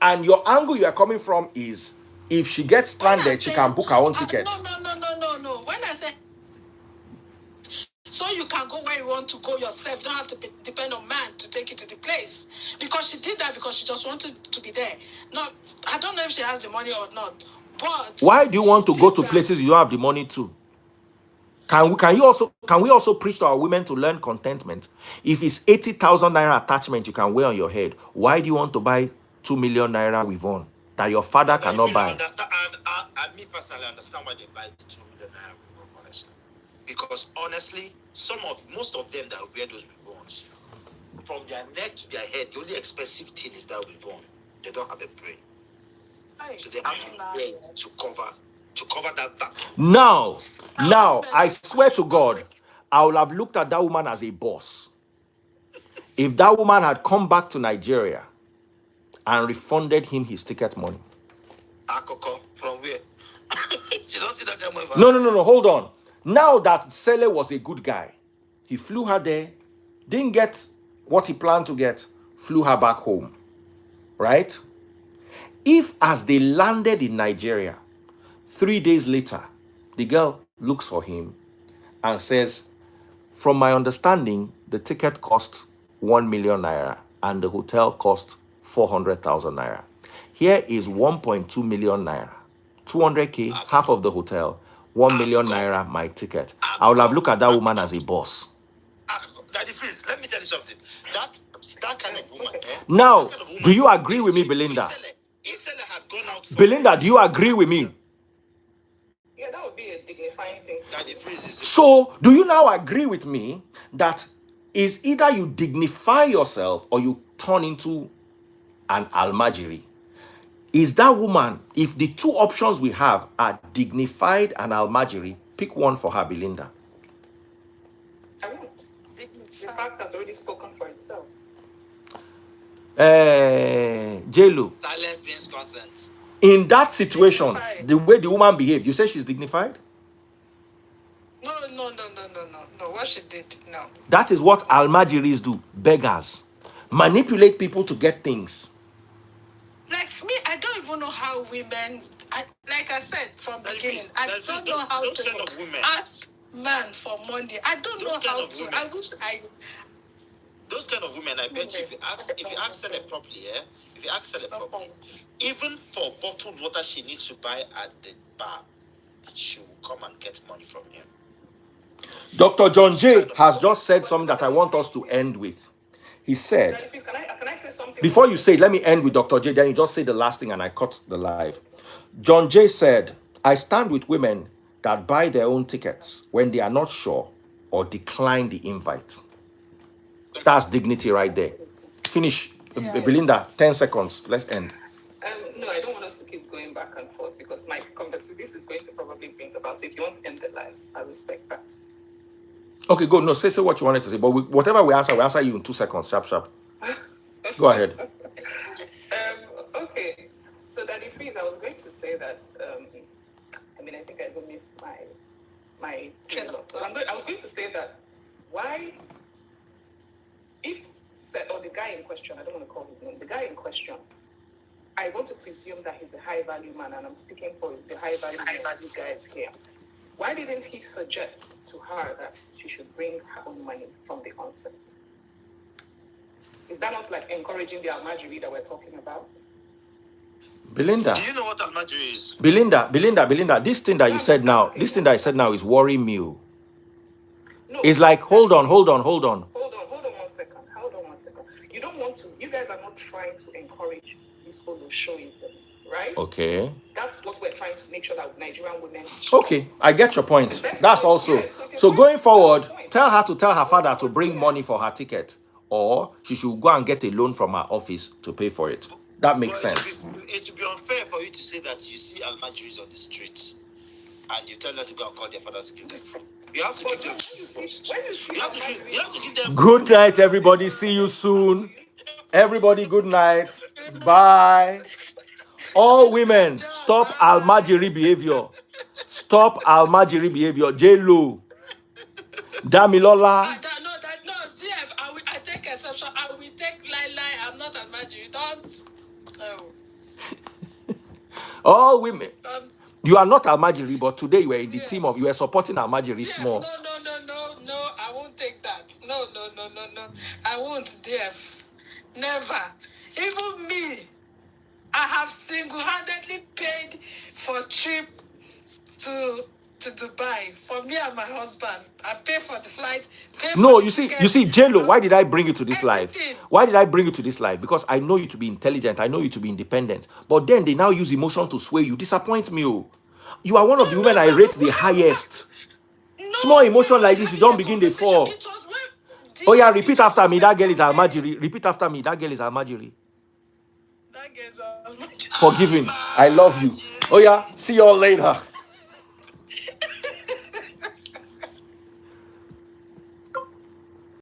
and your angle you are coming from is if she gets stranded, she can book her own ticket. No. When I say so you can go where you want to go yourself, you don't have to depend on man to take you to the place. Because she did that because she just wanted to be there. No, I don't know if she has the money or not. But why do you want to go to places you don't have the money to? Can we also preach to our women to learn contentment? If it's 80,000 naira attachment you can wear on your head, why do you want to buy 2 million naira with on that your father cannot buy? I me personally understand why they buy the 2 million naira with on, honestly. Because honestly, most of them that wear those ribbons, from their neck to their head, the only expensive thing is that ribbon. They don't have a brain. So they have to wear it to cover that back. Now, I swear to God, I would have looked at that woman as a boss. If that woman had come back to Nigeria and refunded him his ticket money. Akoko, from where? You don't see that guy moving. No, hold on. Now that Sele was a good guy, he flew her there, didn't get what he planned to get, flew her back home. Right? If as they landed in Nigeria, 3 days later, the girl looks for him and says, from my understanding, the ticket cost 1 million naira and the hotel cost 400,000 naira. Here is 1.2 million naira, 200K, half of the hotel, 1 million naira, my ticket. I would have looked at that woman as a boss. Daddy, please, let me tell you something. That kind of woman, Now, do you agree with me, Belinda? If Sele had gone out for Belinda, do you agree with me? Yeah, that would be a dignifying thing. that the freeze is So, do you now agree with me that is either you dignify yourself or you turn into an almajiri? Is that woman, if the two options we have are dignified and almajiri, pick one for her, Belinda. I won't. The fact has already spoken for itself. J-Lo, silence means consent. in that situation, Dignified. the way the woman behaved, you say she's dignified? No. What she did, no. That is what almajiris do, beggars. Manipulate people to get things. Like me, I don't even know how women. Like I said from the beginning, I don't know how those to kind of women. ask man for money. I don't know Those kind how of to. women. I wish I. Those kind of women, I bet you, if you ask Sele properly, if you ask Sele properly, even for bottled water she needs to buy at the bar, she will come and get money from him. Dr. John J has just said something that I want us to end with. He said, Can I say something? before you say it, let me end with Dr. J, then you just say the last thing and I cut the live. John J said, I stand with women that buy their own tickets when they are not sure or decline the invite. That's dignity right there. Finish. Yeah. Belinda, 10 seconds. Let's end. No, I don't want us to keep going back and forth because my this is going to probably bring about. So if you want to end the live, I respect that. Okay, go. No, say what you wanted to say. But whatever we answer you in 2 seconds. Sharp. Go ahead. Okay. So that if I was going to say that, I think I will miss my train of thought. I was going to say that why, if or the guy in question, I don't want to call his name, the guy in question, I want to presume that he's a high value man, and I'm speaking for the high value guys here. Why didn't he suggest to her that she should bring her own money from the onset? Is that not like encouraging the almajiri that we're talking about? Belinda. Do you know what almajiri is? Belinda, this thing that you said now, is worrying me. No. It's like, hold on. Hold on 1 second. You don't want to, you guys are not trying to encourage this whole showing, right? Okay. That's what we're trying to make sure that Nigerian women. Okay, I get your point. That's also. So going forward, tell her to tell her father to bring money for her ticket, or she should go and get a loan from her office to pay for it. That makes sense. It would be unfair for you to say that you see almajiris on the streets and you tell them to go and call their father to give them. You have to give them first. You have to give them. Good night, everybody. See you soon. Everybody, good night. Bye. All women, stop almajiri behavior. Stop almajiri behavior. J-Lo, Damilola. No, GF, I take exception. I will take lie. I'm not a magic. Don't. No. All women. You are not almajiri, but today you were in the team of, you were supporting almajiri small. No, I won't take that. No. I won't, DF. Never. Even me, I have single-handedly paid for trip to Dubai for me and my husband. I pay for the flight. No, you see, J-Lo, why did I bring you to this live? Why did I bring you to this live? Because I know you to be intelligent. I know you to be independent. But then they now use emotion to sway you. Disappoint me. You are one of the women I rate the highest. Small emotion like this, you don't begin to fall. Oh yeah, repeat after me. That girl is almajiri. Repeat after me. That girl is almajiri. That girl is almajiri. Forgiving. I love you. Oh yeah, see you all later.